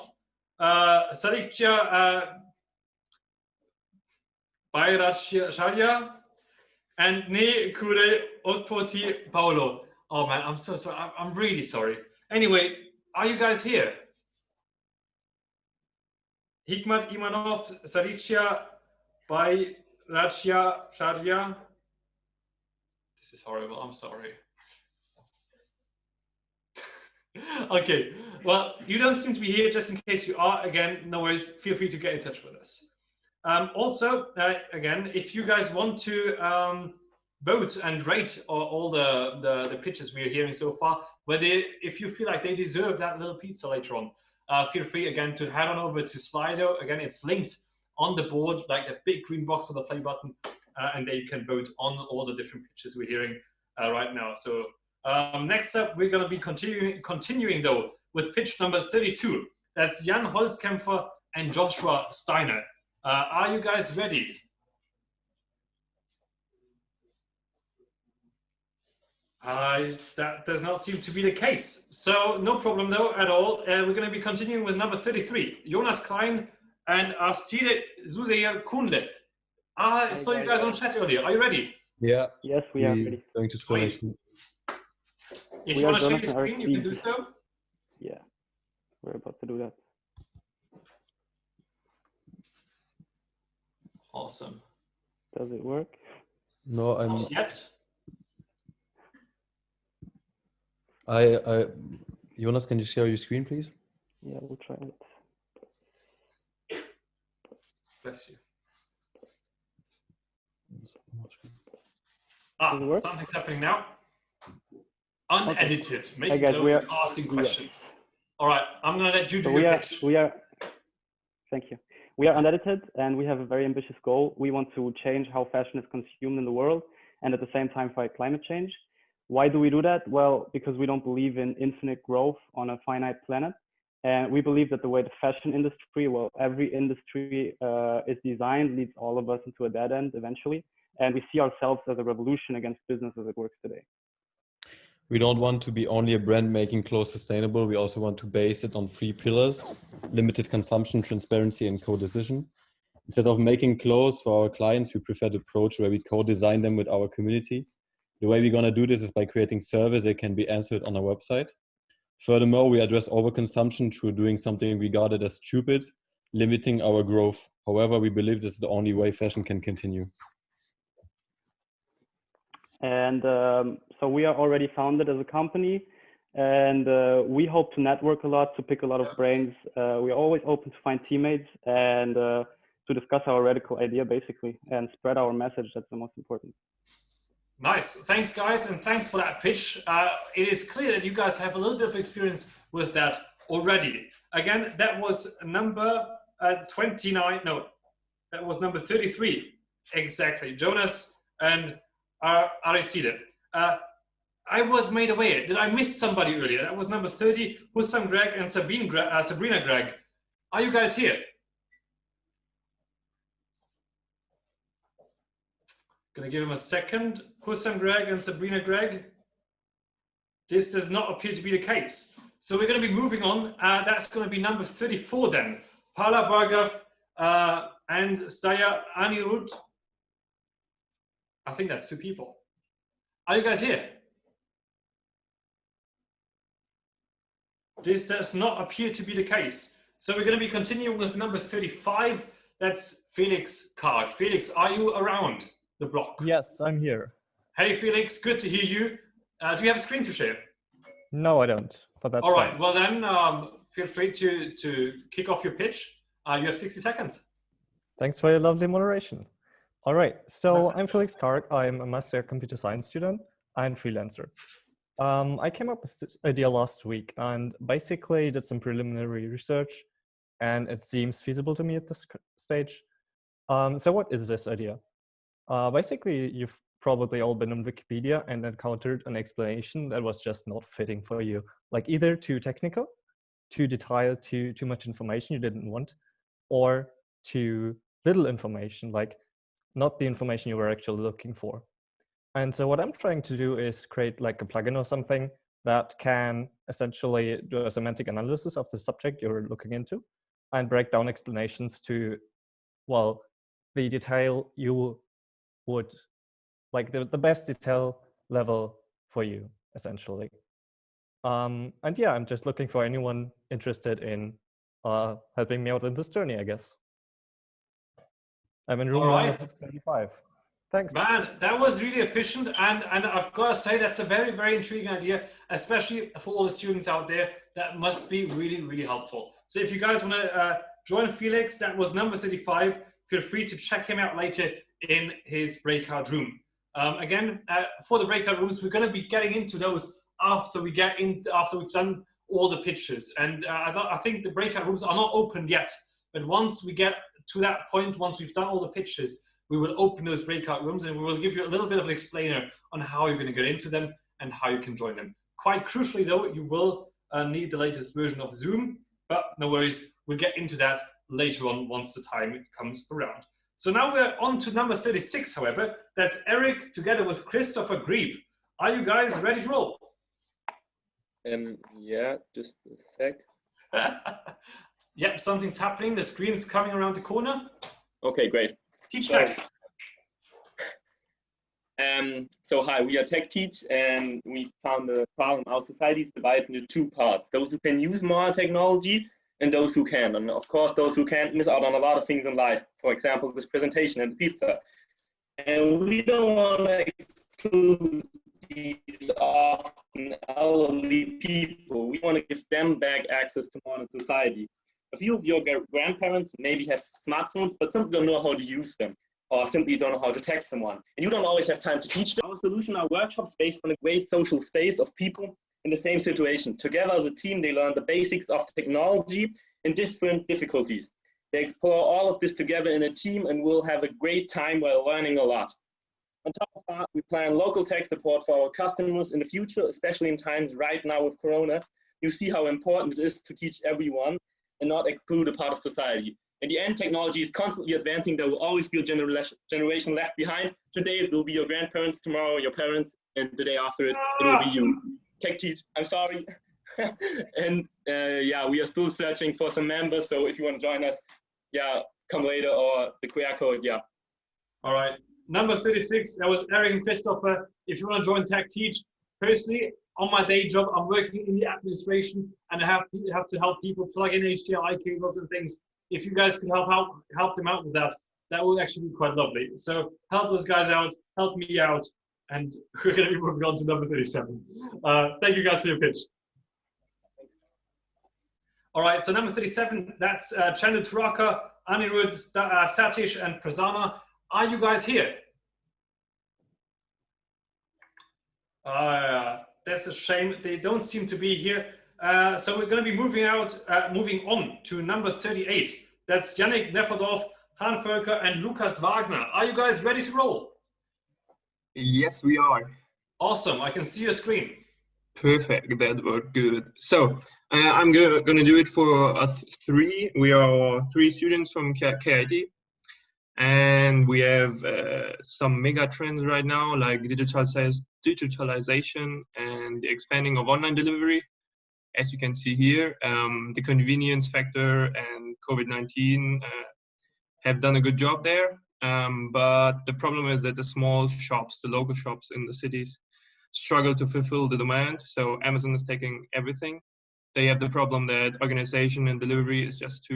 Sarikcha Bayracharya, and Ne Kure Otpoti Paolo. Oh man, I'm so sorry. I'm really sorry. Anyway, are you guys here? Hikmat Imanov, Sarikcha Bayracharya. This is horrible. I'm sorry. Okay, well, you don't seem to be here. Just in case you are, again, no worries. Feel free to get in touch with us. Also, again, if you guys want to vote and rate all the pitches we are hearing so far, if you feel like they deserve that little pizza later on, feel free again to head on over to Slido. Again, it's linked on the board, like the big green box with the play button, and there you can vote on all the different pitches we're hearing right now. So next up, we're going to be continuing though with pitch number 32. That's Jan Holzkämpfer and Joshua Steiner. Are you guys ready? That does not seem to be the case. So no problem though at all. We're going to be continuing with number 33, Jonas Klein and Astide Zuzeir Kundle. I saw you guys on chat earlier. Are you ready? Yeah. Yes, we are ready. Going to select. If you want to share your screen, you can do so. Yeah, we're about to do that. Awesome. Does it work? No, I'm not yet. Jonas, can you share your screen, please? Yeah, we'll try it. Bless you. Something's happening now. Unedited, Hey making guys, clothes and asking questions. All right, I'm gonna let you do so your pitch. Thank you. We are unedited and we have a very ambitious goal. We want to change how fashion is consumed in the world and at the same time fight climate change. Why do we do that? Well, because we don't believe in infinite growth on a finite planet. And we believe that the way the fashion industry, well, every industry is designed, leads all of us into a dead end eventually. And we see ourselves as a revolution against business as it works today. We don't want to be only a brand making clothes sustainable. We also want to base it on 3 pillars: limited consumption, transparency, and co-decision. Instead of making clothes for our clients, we prefer the approach where we co-design them with our community. The way we're going to do this is by creating surveys that can be answered on our website. Furthermore, we address overconsumption through doing something regarded as stupid, limiting our growth. However, we believe this is the only way fashion can continue. And so we are already founded as a company, and we hope to network a lot, to pick a lot of brains. We're always open to find teammates and to discuss our radical idea, basically, and spread our message. That's the most important. Nice. Thanks, guys, and thanks for that pitch. It is clear that you guys have a little bit of experience with that already. Again, that was number 29. No, that was number 33. Exactly. Jonas and Aristide. I was made aware. Did I miss somebody earlier? That was number 30, Hussam Greg and Sabrina Greg. Are you guys here? Gonna give him a second. Hussam Greg and Sabrina Greg. This does not appear to be the case. So we're gonna be moving on. That's gonna be number 34 then. Paula Bargaf and Staya Anirudh. I think that's 2 people. Are you guys here? This does not appear to be the case. So we're going to be continuing with number 35. That's Felix Karg. Felix, are you around the block? Yes, I'm here. Hey, Felix, good to hear you. Do you have a screen to share? No, I don't, but that's all right. fine. Well then, feel free to kick off your pitch. You have 60 seconds. Thanks for your lovely moderation. All right, so I'm Felix Karg. I'm a master computer science student and freelancer. I came up with this idea last week and basically did some preliminary research, and it seems feasible to me at this stage. So what is this idea? Basically, you've probably all been on Wikipedia and encountered an explanation that was just not fitting for you, like either too technical, too detailed, too much information you didn't want, or too little information, like not the information you were actually looking for. And so what I'm trying to do is create like a plugin or something that can essentially do a semantic analysis of the subject you're looking into and break down explanations to, well, the detail you would, like the best detail level for you, essentially. And yeah, I'm just looking for anyone interested in helping me out in this journey, I guess. I'm in room 135. Thanks. Man, that was really efficient, and I've got to say that's a very, very intriguing idea, especially for all the students out there. That must be really, really helpful. So if you guys want to join Felix, that was number 35. Feel free to check him out later in his breakout room. Again, for the breakout rooms, we're going to be getting into those after we've done all the pitches. And I think the breakout rooms are not opened yet, but once we get to that point, once we've done all the pitches, we will open those breakout rooms and we will give you a little bit of an explainer on how you're going to get into them and how you can join them. Quite crucially though, you will need the latest version of Zoom, but no worries, we'll get into that later on once the time comes around. So now we're on to number 36, however. That's Eric together with Christopher Grebe. Are you guys ready to roll? Yeah, just a sec. Yep, something's happening. The screen's coming around the corner. Okay, great. Teach Tech. So hi, we are Tech Teach, and we found the problem our society is divided into 2 parts: those who can use more technology and those who can. And of course, those who can't miss out on a lot of things in life. For example, this presentation and pizza. And we don't want to exclude these often elderly people. We want to give them back access to modern society. A few of your grandparents maybe have smartphones, but simply don't know how to use them, or simply don't know how to text someone. And you don't always have time to teach them. Our solution are workshops based on a great social space of people in the same situation. Together as a team, they learn the basics of technology and different difficulties. They explore all of this together in a team and will have a great time while learning a lot. On top of that, we plan local tech support for our customers in the future, especially in times right now with Corona. You see how important it is to teach everyone and not exclude a part of society. In the end, technology is constantly advancing. There will always be a generation left behind. Today, it will be your grandparents, tomorrow, your parents, and the day after it will be you. Tech teach, I'm sorry. And yeah, we are still searching for some members. So if you want to join us, yeah, come later, or the QR code, yeah. All right. Number 36, that was Eric and Christopher. If you want to join Tech Teach, personally, on my day job, I'm working in the administration and I have to help people plug in HDMI cables and things. If you guys could help them out with that, that would actually be quite lovely. So help those guys out, help me out, and we're going to be moving on to number 37. Thank you guys for your pitch. All right, so number 37, that's Chandu Turaka, Anirudh, Satish, and Prasanna. Are you guys here? That's a shame. They don't seem to be here. So we're going to be moving on to number 38. That's Yannick Nefferdorf, Han Völker, and Lukas Wagner. Are you guys ready to roll? Yes, we are. Awesome. I can see your screen. Perfect. That worked good. So I'm going to do it for three. We are three students from KIT. And we have some mega trends right now, like digitalization and the expanding of online delivery. As you can see here, the convenience factor and COVID-19 have done a good job there. But the problem is that the small shops, the local shops in the cities, struggle to fulfill the demand. So Amazon is taking everything. They have the problem that organization and delivery is just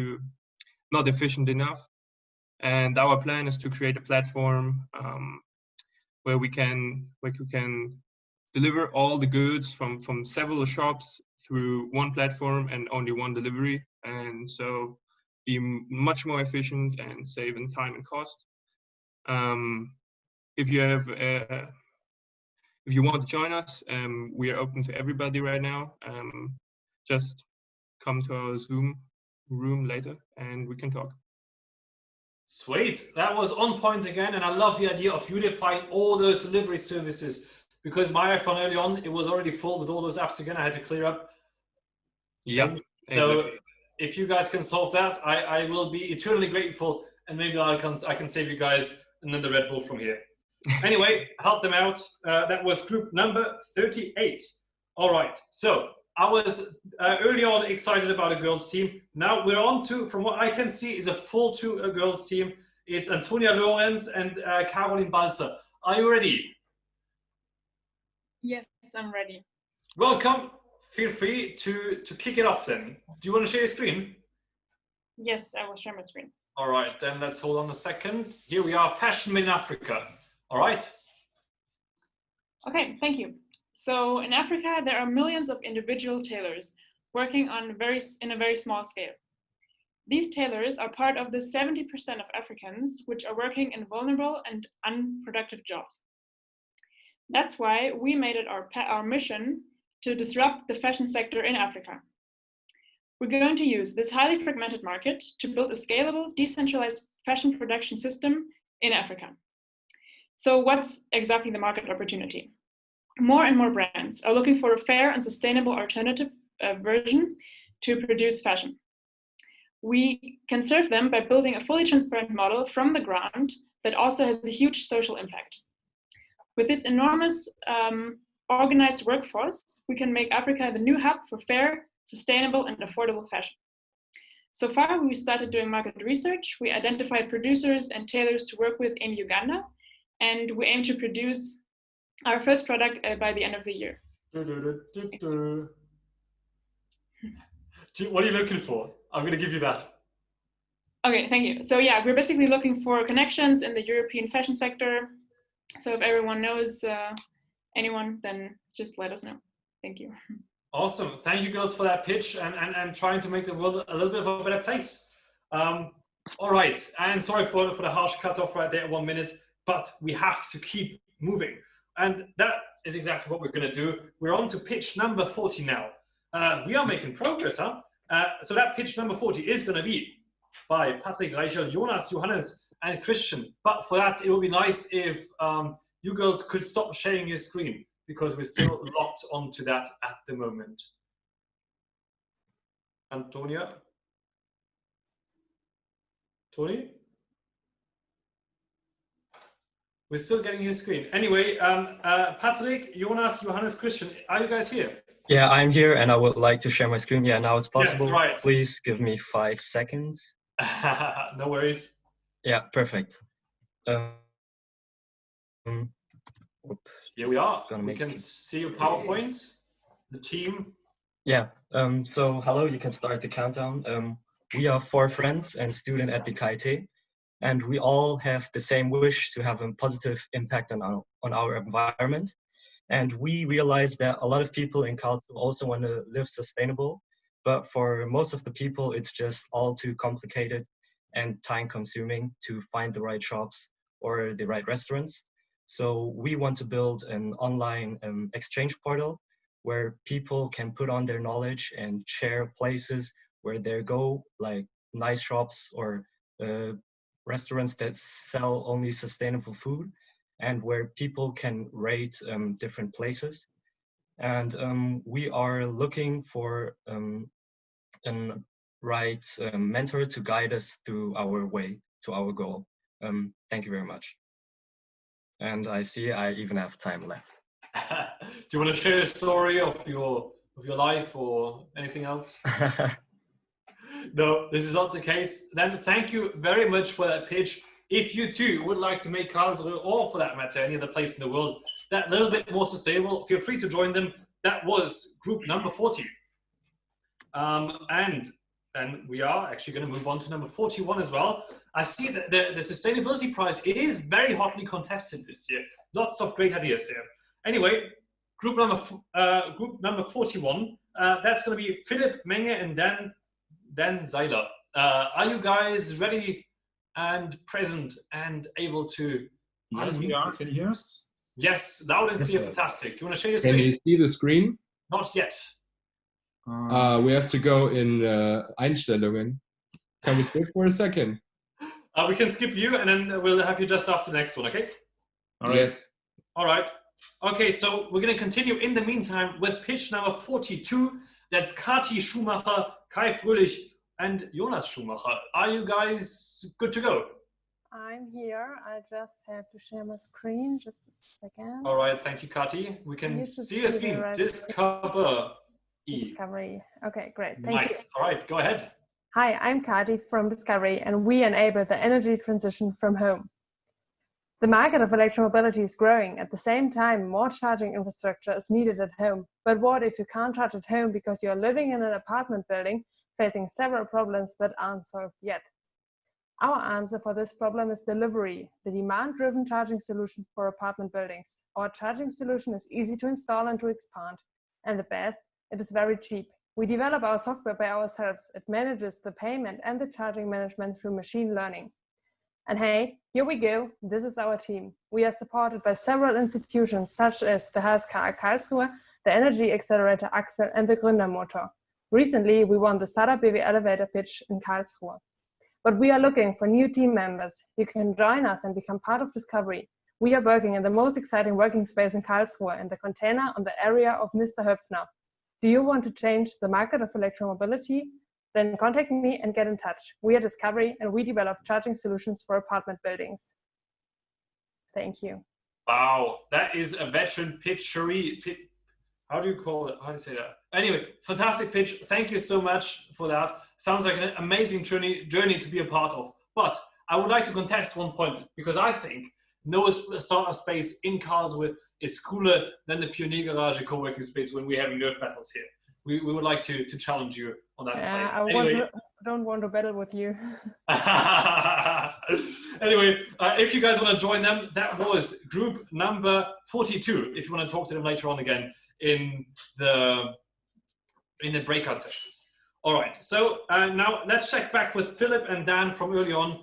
not efficient enough. And our plan is to create a platform where we can deliver all the goods from several shops through one platform and only one delivery, and so be much more efficient and save in time and cost. If you want to join us, we are open to everybody right now. Just come to our Zoom room later and we can talk. Sweet, that was on point again, and I love the idea of unifying all those delivery services, because my iPhone early on, it was already full with all those apps again. I had to clear up. Yep. So exactly. If you guys can solve that, I will be eternally grateful, and maybe I can save you guys and then the Red Bull from here. Anyway, help them out. That was group number 38. All right, so I was early on excited about a girls team. Now we're on to, from what I can see, is a full girls team. It's Antonia Lorenz and Caroline Balzer. Are you ready? Yes, I'm ready. Welcome. Feel free to kick it off then. Do you want to share your screen? Yes, I will share my screen. All right, then let's hold on a second. Here we are, Fashion Made in Africa. All right. Okay, thank you. So in Africa, there are millions of individual tailors working in a very small scale. These tailors are part of the 70% of Africans which are working in vulnerable and unproductive jobs. That's why we made it our mission to disrupt the fashion sector in Africa. We're going to use this highly fragmented market to build a scalable, decentralized fashion production system in Africa. So what's exactly the market opportunity? More and more brands are looking for a fair and sustainable alternative version to produce fashion. We can serve them by building a fully transparent model from the ground that also has a huge social impact. With this enormous organized workforce, we can make Africa the new hub for fair, sustainable, and affordable fashion. So far, we started doing market research. We identified producers and tailors to work with in Uganda, and we aim to produce our first product by the end of the year. What are you looking for? I'm going to give you that. Okay, thank you. So yeah, we're basically looking for connections in the European fashion sector. So if everyone knows anyone, then just let us know. Thank you. Awesome. Thank you, girls, for that pitch and trying to make the world a little bit of a better place. All right. And sorry for the harsh cutoff right there at 1 minute, but we have to keep moving. And that is exactly what we're going to do. We're on to pitch number 40 now. We are making progress, huh? So that pitch number 40 is going to be by Patrick, Reichel, Jonas, Johannes, and Christian. But for that, it would be nice if you girls could stop sharing your screen, because we're still locked onto that at the moment. Antonia? Tony? We're still getting your screen. Anyway, Patrick, Jonas, Johannes, Christian, are you guys here? Yeah, I'm here and I would like to share my screen. Yeah, now it's possible. Yes, right. Please give me 5 seconds. No worries. Yeah, perfect. Here we are. We can see your PowerPoint, the team. Yeah, so hello, you can start the countdown. We are 4 friends and students at the KIT, and we all have the same wish to have a positive impact on our environment. And we realize that a lot of people in Karlsruhe also want to live sustainable, but for most of the people, it's just all too complicated and time consuming to find the right shops or the right restaurants. So we want to build an online exchange portal where people can put on their knowledge and share places where they go, like nice shops or restaurants that sell only sustainable food, and where people can rate different places. And we are looking for a right mentor to guide us through our way to our goal. Thank you very much. And I see I even have time left. Do you want to share a story of your life or anything else? No, this is not the case. Then thank you very much for that pitch. If you too would like to make Karlsruhe, or for that matter, any other place in the world, that little bit more sustainable, feel free to join them. That was group number 40. And then we are actually going to move on to number 41 as well. I see that the sustainability prize is very hotly contested this year. Lots of great ideas there. Anyway, group number 41, that's going to be Philipp, Menge, and Dan Seiler. Are you guys ready and present and able to? Yes, we are. Can you hear us? Yes, loud and clear. Fantastic. Do you want to share your screen? Can you see the screen? Not yet. We have to go in Einstellungen. Can we skip for a second? We can skip you, and then we'll have you just after the next one, okay? All right. Yes. All right. Okay, so we're going to continue in the meantime with pitch number 42. That's Kati Schumacher, Kai Fröhlich, and Jonas Schumacher. Are you guys good to go? I'm here. I just have to share my screen. Just a second. All right. Thank you, Kati. We can see your screen. Discover E. Discovery. Okay, great. Thank nice. you. All right. Go ahead. Hi, I'm Kati from Discovery, and we enable the energy transition from home. The market of electromobility is growing. At the same time, more charging infrastructure is needed at home. But what if you can't charge at home because you're living in an apartment building facing several problems that aren't solved yet? Our answer for this problem is delivery, the demand-driven charging solution for apartment buildings. Our charging solution is easy to install and to expand. And the best, it is very cheap. We develop our software by ourselves. It manages the payment and the charging management through machine learning. And hey, here we go. This is our team. We are supported by several institutions such as the HSK Karlsruhe, the Energy Accelerator Axel, and the Gründermotor. Recently, we won the Startup BW Elevator pitch in Karlsruhe. But we are looking for new team members. You can join us and become part of Discovery. We are working in the most exciting working space in Karlsruhe, in the container on the area of Mr. Höpfner. Do you want to change the market of electromobility? Then contact me and get in touch. We are Discovery and we develop charging solutions for apartment buildings. Thank you. Wow, that is a veteran pitchery. How do you call it? How do you say that? Anyway, fantastic pitch. Thank you so much for that. Sounds like an amazing journey to be a part of. But I would like to contest one point, because I think no startup space in Karlsruhe is cooler than the PionierGarage co-working space when we're having nerve battles here. We would like to challenge you on that. I anyway, don't want to battle with you. Anyway, if you guys want to join them, that was group number 42. If you want to talk to them later on again in the breakout sessions. All right, so now let's check back with Philip and Dan from early on.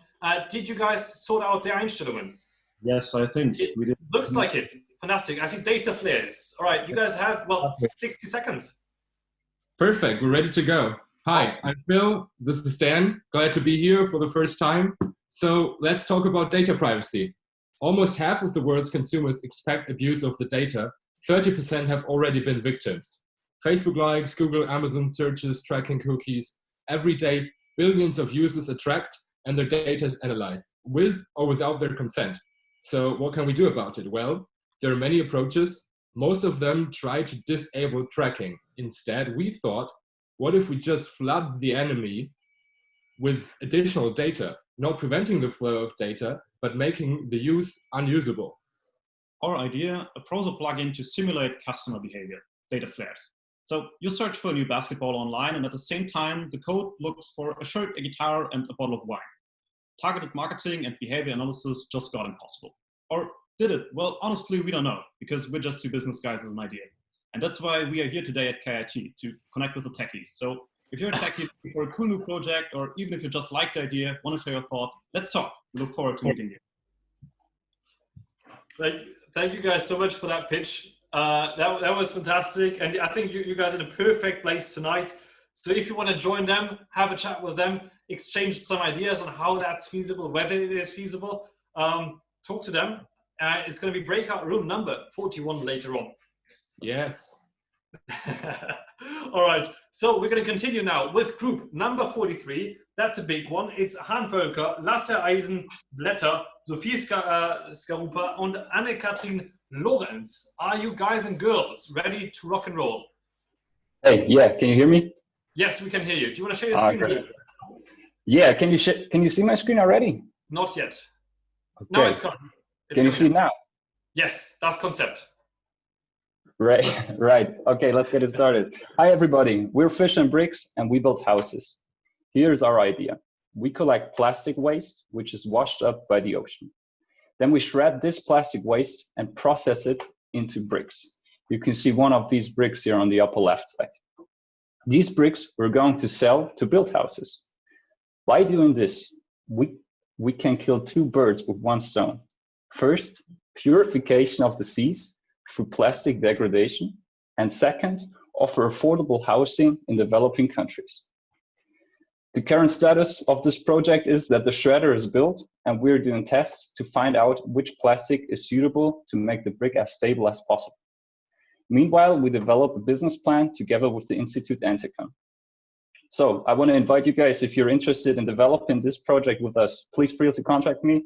Did you guys sort out the Einstellungen? Yes, I think we did. Looks like it. Fantastic. I see data flares. All right, you guys have, well, 60 seconds. Perfect, we're ready to go. Hi, I'm Phil, this is Dan. Glad to be here for the first time. So let's talk about data privacy. Almost half of the world's consumers expect abuse of the data. 30% have already been victims. Facebook likes, Google, Amazon searches, tracking cookies. Every day, billions of users are tracked and their data is analyzed, with or without their consent. So what can we do about it? Well, there are many approaches. Most of them try to disable tracking. Instead, we thought, what if we just flood the enemy with additional data, not preventing the flow of data, but making the use unusable? Our idea, a browser plugin to simulate customer behavior, data flares. So you search for a new basketball online, and at the same time, the code looks for a shirt, a guitar, and a bottle of wine. Targeted marketing and behavior analysis just got impossible. Or did it? Well, honestly, we don't know, because we're just two business guys with an idea. And that's why we are here today at KIT, to connect with the techies. So if you're a techie for a cool new project, or even if you just like the idea, want to share your thought, let's talk. We look forward to meeting you. Thank you guys so much for that pitch. That was fantastic. And I think you guys are in a perfect place tonight. So if you want to join them, have a chat with them, exchange some ideas on how that's feasible, whether it is feasible, talk to them. It's going to be breakout room number 41 later on. Yes. All right, so we're going to continue now with group number 43. That's a big one. It's Han Völker, Lasse Eisenblätter, Sophie Skarupa, and Anne-Katrin Lorenz. Are you guys and girls ready to rock and roll? Hey, yeah, can you hear me? Yes, we can hear you. Do you want to share your screen? Great. Yeah, can you see my screen already? Not yet. Okay. No, it's coming. Can you see now? Yes, that's concept. Right, right. Okay, let's get it started. Hi, everybody. We're Fish and Bricks, and we build houses. Here's our idea. We collect plastic waste, which is washed up by the ocean. Then we shred this plastic waste and process it into bricks. You can see one of these bricks here on the upper left side. These bricks we're going to sell to build houses. By doing this, we can kill two birds with one stone. First, purification of the seas through plastic degradation, and second, offer affordable housing in developing countries. The current status of this project is that the shredder is built, and we're doing tests to find out which plastic is suitable to make the brick as stable as possible. Meanwhile, we develop a business plan together with the Institute Anticon. So I want to invite you guys, if you're interested in developing this project with us, please feel free to contact me.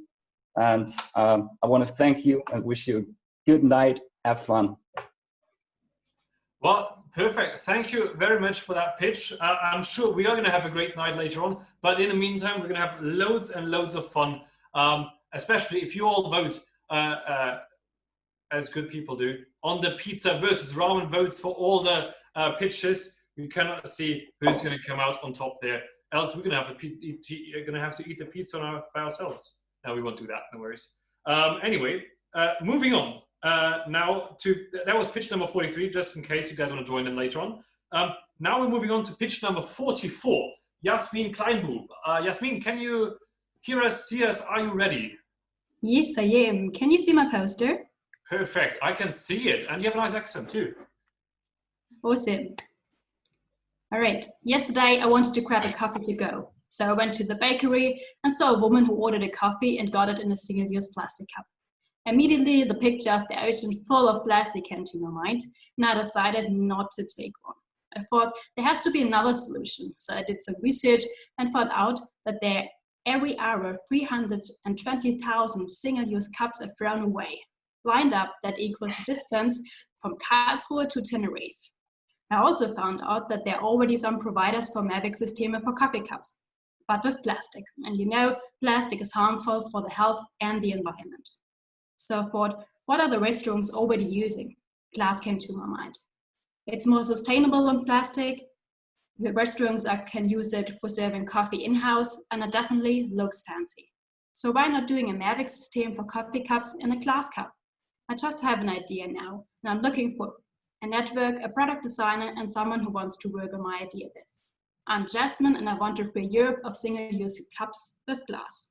And I want to thank you and wish you a good night. Have fun. Well, perfect. Thank you very much for that pitch. I'm sure we are going to have a great night later on. But in the meantime, we're going to have loads and loads of fun, especially if you all vote, as good people do, on the pizza versus ramen votes for all the pitches. We cannot see who's going to come out on top there. Else we're going to have to eat the pizza by ourselves. No, we won't do that. No worries. Anyway, moving on. Now that was pitch number 43, just in case you guys want to join them later on. Now we're moving on to pitch number 44, Jasmin Kleinbub. Jasmin, can you hear us, see us? Are you ready? Yes, I am. Can you see my poster? Perfect. I can see it. And you have a nice accent too. Awesome. All right. Yesterday, I wanted to grab a coffee to go. So I went to the bakery and saw a woman who ordered a coffee and got it in a single-use plastic cup. Immediately, the picture of the ocean full of plastic came to my mind, and I decided not to take one. I thought there has to be another solution. So I did some research and found out that every hour 320,000 single-use cups are thrown away. Lined up, that equals the distance from Karlsruhe to Tenerife. I also found out that there are already some providers for Mavic systems for coffee cups, but with plastic. And you know, plastic is harmful for the health and the environment. So I thought, what are the restaurants already using? Glass came to my mind. It's more sustainable than plastic. The restaurants can use it for serving coffee in-house, and it definitely looks fancy. So why not doing a Mavic system for coffee cups in a glass cup? I just have an idea now, and I'm looking for a network, a product designer, and someone who wants to work on my idea with. I'm Jasmine, and I want to free Europe of single-use cups with glass.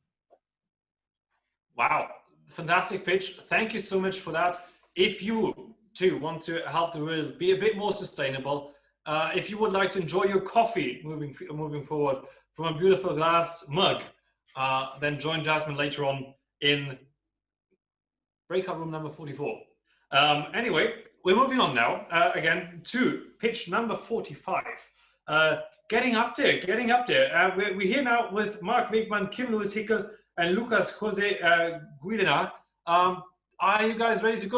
Wow, fantastic pitch. Thank you so much for that. If you too want to help the world be a bit more sustainable, if you would like to enjoy your coffee moving forward from a beautiful glass mug, then join Jasmine later on in breakout room number 44. Anyway, we're moving on now, again, to pitch number 45. Getting up there. We're here now with Mark Wegmann, Kim Louis Hickel, and Lucas Jose Guilena. Are you guys ready to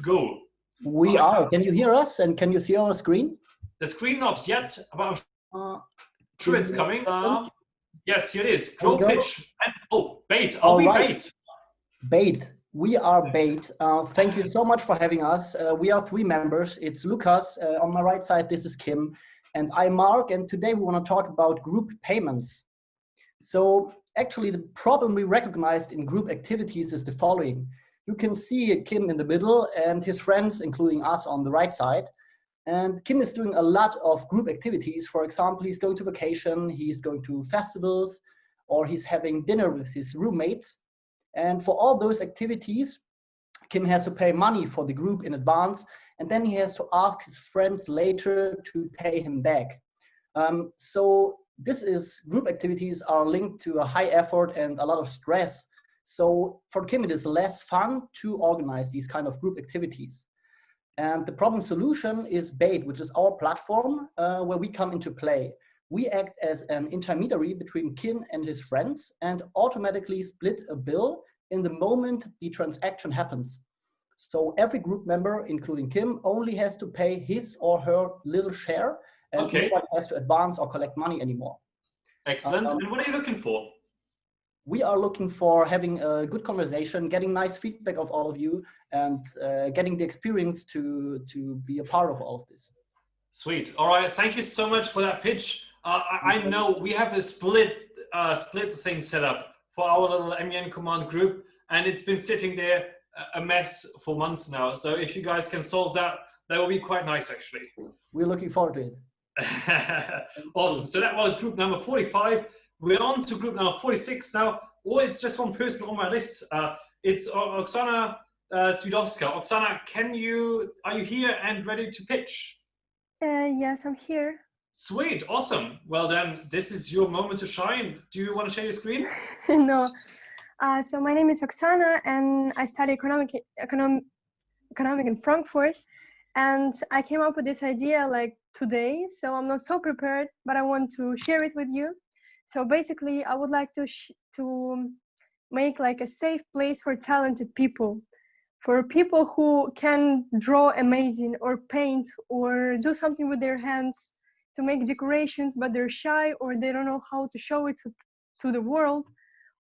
go? We are. Can you hear us and can you see our screen? The screen not yet, but I'm sure it's coming. Yes, here it is. Grow, pitch, and bait. Are we bait? Bait. We are bait. Thank you so much for having us. We are 3 members. It's Lucas. On my right side, this is Kim. And I'm Mark. And today we want to talk about group payments. So actually, the problem we recognized in group activities is the following. You can see Kim in the middle and his friends, including us, on the right side. And Kim is doing a lot of group activities. For example, he's going to vacation, he's going to festivals, or he's having dinner with his roommates. And for all those activities, Kim has to pay money for the group in advance, and then he has to ask his friends later to pay him back. So group activities are linked to a high effort and a lot of stress. So for Kim, it is less fun to organize these kind of group activities. And the problem solution is Bait, which is our platform where we come into play. We act as an intermediary between Kim and his friends and automatically split a bill in the moment the transaction happens. So every group member, including Kim, only has to pay his or her little share, and nobody has to advance or collect money anymore. Excellent. And what are you looking for? We are looking for having a good conversation, getting nice feedback of all of you, and getting the experience to be a part of all of this. Sweet. All right. Thank you so much for that pitch. I know we have a split thing set up for our little MN command group, and it's been sitting there a mess for months now. So if you guys can solve that, that will be quite nice, actually. We're looking forward to it. Awesome. So that was group number 45. We're on to group number 46 now. Or it's just one person on my list. It's Oksana Swidowska. Oksana, are you here and ready to pitch? Yes, I'm here. Sweet, awesome. Well then, this is your moment to shine. Do you want to share your screen? No. So my name is Oksana, and I study economic in Frankfurt. And I came up with this idea like today, so I'm not so prepared, but I want to share it with you. So basically, I would like to make like a safe place for talented people, for people who can draw amazing or paint or do something with their hands to make decorations, but they're shy or they don't know how to show it to the world,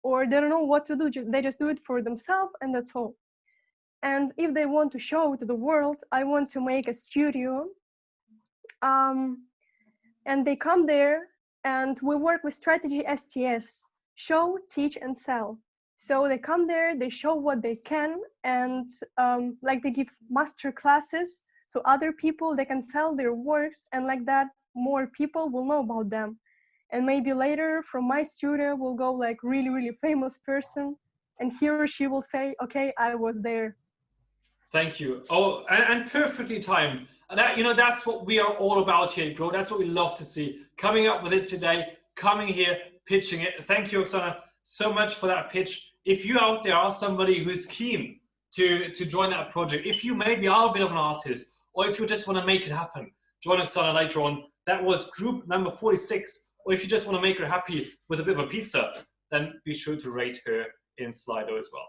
or they don't know what to do. They just do it for themselves, and that's all. And if they want to show to the world, I want to make a studio. And they come there, and we work with strategy STS, show, teach, and sell. So they come there, they show what they can, and like they give master classes to other people. They can sell their works, and like that, more people will know about them. And maybe later from my studio will go like really, really famous person, and he or she will say, okay, I was there. Thank you. Oh, and perfectly timed. That's what we are all about here at Grow. That's what we love to see. Coming up with it today, coming here, pitching it. Thank you, Oksana, so much for that pitch. If you out there are somebody who's keen to join that project, if you maybe are a bit of an artist, or if you just want to make it happen, join Oksana later on. That was group number 46. Or if you just want to make her happy with a bit of a pizza, then be sure to rate her in Slido as well.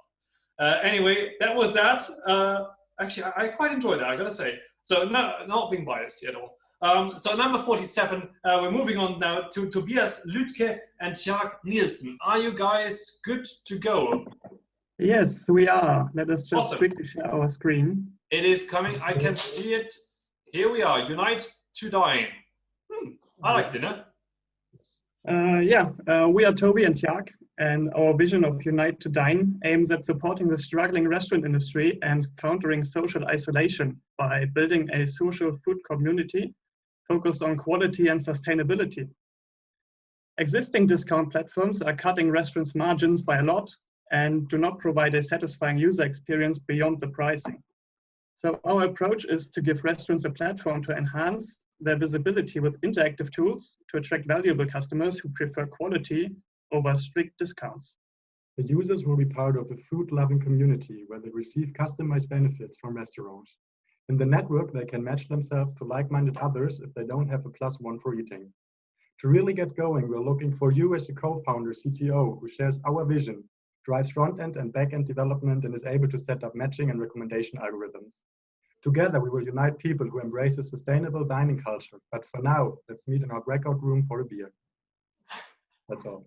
Anyway, that was that. Actually, I quite enjoyed that, I gotta say. So not being biased at all. So number 47, we're moving on now to Tobias Lütke and Tjag Nielsen. Are you guys good to go? Yes, we are. Let us just quickly share our screen. It is coming. I can see it. Here we are. Unite to Dine. I like dinner. We are Toby and Tjag, and our vision of Unite to Dine aims at supporting the struggling restaurant industry and countering social isolation by building a social food community focused on quality and sustainability. Existing discount platforms are cutting restaurants' margins by a lot and do not provide a satisfying user experience beyond the pricing. So our approach is to give restaurants a platform to enhance their visibility with interactive tools to attract valuable customers who prefer quality over strict discounts. The users will be part of a food-loving community where they receive customized benefits from restaurants. In the network, they can match themselves to like-minded others if they don't have a +1 for eating. To really get going, we're looking for you as a co-founder, CTO, who shares our vision, drives front-end and back-end development, and is able to set up matching and recommendation algorithms. Together, we will unite people who embrace a sustainable dining culture. But for now, let's meet in our breakout room for a beer. That's all.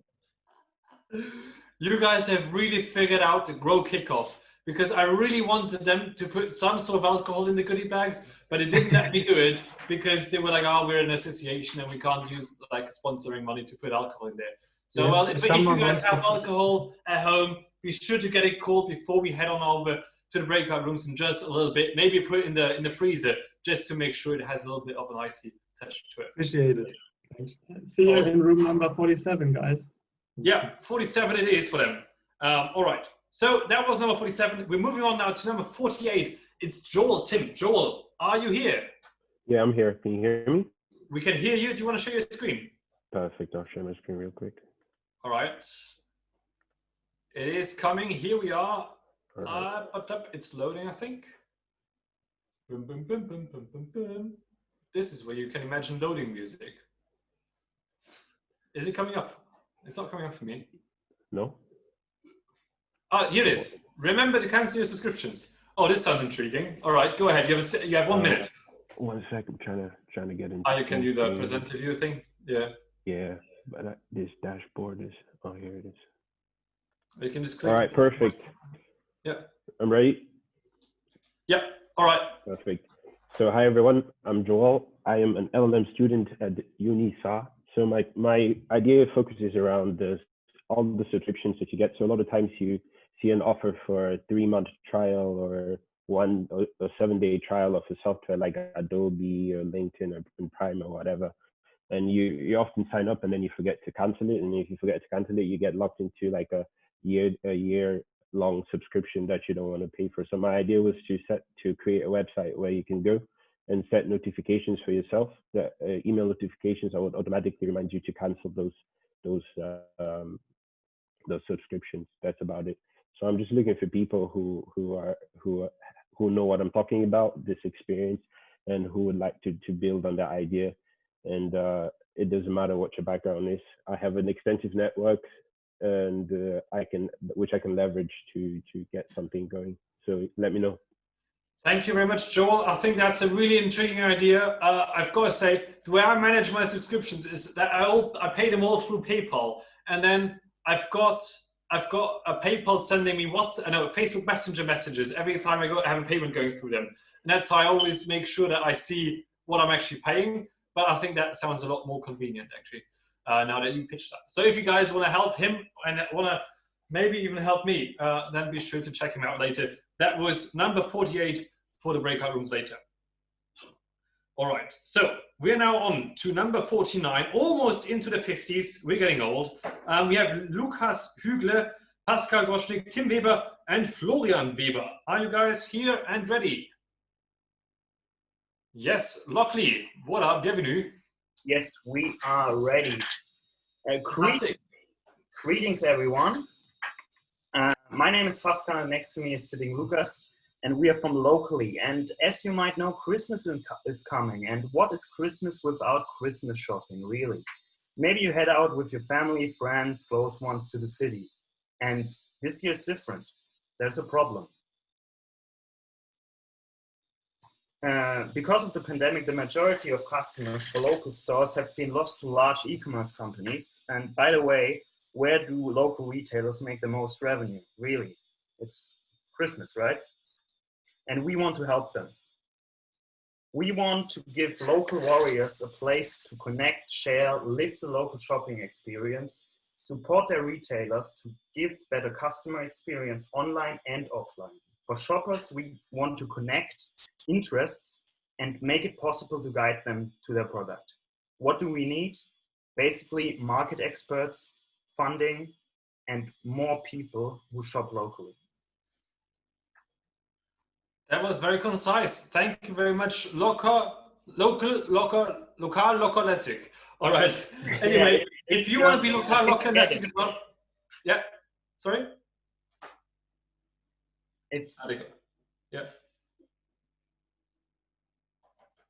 You guys have really figured out the grow kickoff, because I really wanted them to put some sort of alcohol in the goodie bags, but it didn't let me do it because they were like, oh, we're an association and we can't use like sponsoring money to put alcohol in there. So, yeah, well, if you guys have alcohol at home, be sure to get it cold before we head on over to the breakout rooms in just a little bit. Maybe put it in the freezer just to make sure it has a little bit of an icy touch to it. Appreciate it. Thanks. See you in room number 47, guys. Yeah, 47 it is for them. All right. So that was number 47. We're moving on now to number 48. It's Joel. Tim, Joel, are you here? Yeah, I'm here. Can you hear me? We can hear you. Do you want to share your screen? Perfect. I'll share my screen real quick. All right. It is coming. Here we are. It's loading, I think. Boom, boom, boom, boom, boom, boom, boom. This is where you can imagine loading music. Is it coming up? It's not coming up for me. No. Here it is. Remember to cancel your subscriptions. Oh, this sounds intriguing. All right, go ahead. You have 1 minute. 1 sec. I'm trying to get into. You can do the presenter view thing. Yeah. Yeah, but this dashboard is. Oh, here it is. You can just click. All right, perfect. Yeah. I'm ready. Yeah. All right. Perfect. So hi everyone. I'm Joel. I am an LLM student at UniSA. So my idea focuses around all the subscriptions that you get. So a lot of times you see an offer for a 3-month trial or 1 or 7-day trial of a software like Adobe or LinkedIn or Prime or whatever. And you often sign up and then you forget to cancel it. And if you forget to cancel it, you get locked into like a year-long subscription that you don't want to pay for. So my idea was to create a website where you can go and set notifications for yourself. The email notifications that would automatically remind you to cancel those subscriptions. That's about it. So I'm just looking for people who know what I'm talking about, this experience, and who would like to build on that idea. And it doesn't matter what your background is. I have an extensive network, and which I can leverage to get something going. So let me know. Thank you very much, Joel. I think that's a really intriguing idea. I've got to say, the way I manage my subscriptions is that I pay them all through PayPal, and then I've got a PayPal sending me Facebook Messenger messages every time I have a payment going through them, and that's how I always make sure that I see what I'm actually paying. But I think that sounds a lot more convenient, actually, now that you pitched that. So if you guys want to help him and want to maybe even help me, then be sure to check him out later. That was number 48 for the breakout rooms later. All right, so we're now on to number 49, almost into the 50s. We're getting old. We have Lukas Hügle, Pascal Goschnik, Tim Weber, and Florian Weber. Are you guys here and ready? Yes, Lockley, voilà, bienvenue. Yes, we are ready. Greetings, everyone. My name is Pascal, and next to me is sitting Lucas, and we are from locally. And as you might know, Christmas is coming. And what is Christmas without Christmas shopping, really? Maybe you head out with your family, friends, close ones to the city. And this year is different. There's a problem. Because of the pandemic, the majority of customers for local stores have been lost to large e-commerce companies. And by the way, where do local retailers make the most revenue? Really, it's Christmas, right? And we want to help them. We want to give local warriors a place to connect, share, live the local shopping experience, support their retailers to give better customer experience online and offline. For shoppers, we want to connect interests and make it possible to guide them to their product. What do we need? Basically, market experts, funding, and more people who shop locally. That was very concise. Thank you very much, local, lässig. All right. Anyway, if you want to be local, lässig as well. Yeah. Sorry? It's... Yeah.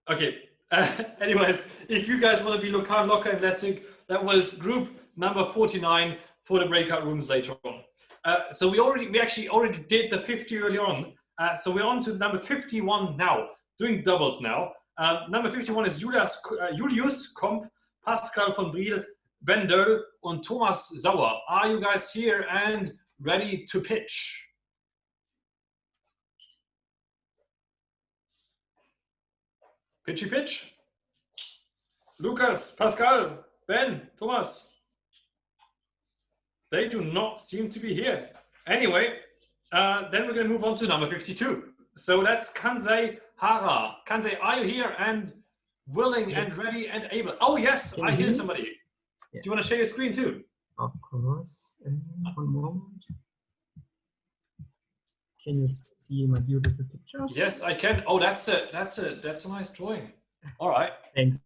Okay. Anyways, if you guys want to be local, and lässig, that was group number 49 for the breakout rooms later on. So we actually already did the 50 earlier on. So we're on to number 51 now, doing doubles now. Number 51 is Julius Komp, Pascal von Briel, Ben Döll, and Thomas Sauer. Are you guys here and ready to pitch? Pitchy pitch? Lucas, Pascal, Ben, Thomas. They do not seem to be here. Anyway, then we're going to move on to number 52. So that's Kansei Hara. Kansei, are you here and willing and ready and able? Oh, yes, I hear somebody. Yeah. Do you want to share your screen too? Of course. One moment. Can you see my beautiful picture? Yes, I can. Oh, that's a nice drawing. All right. Thanks.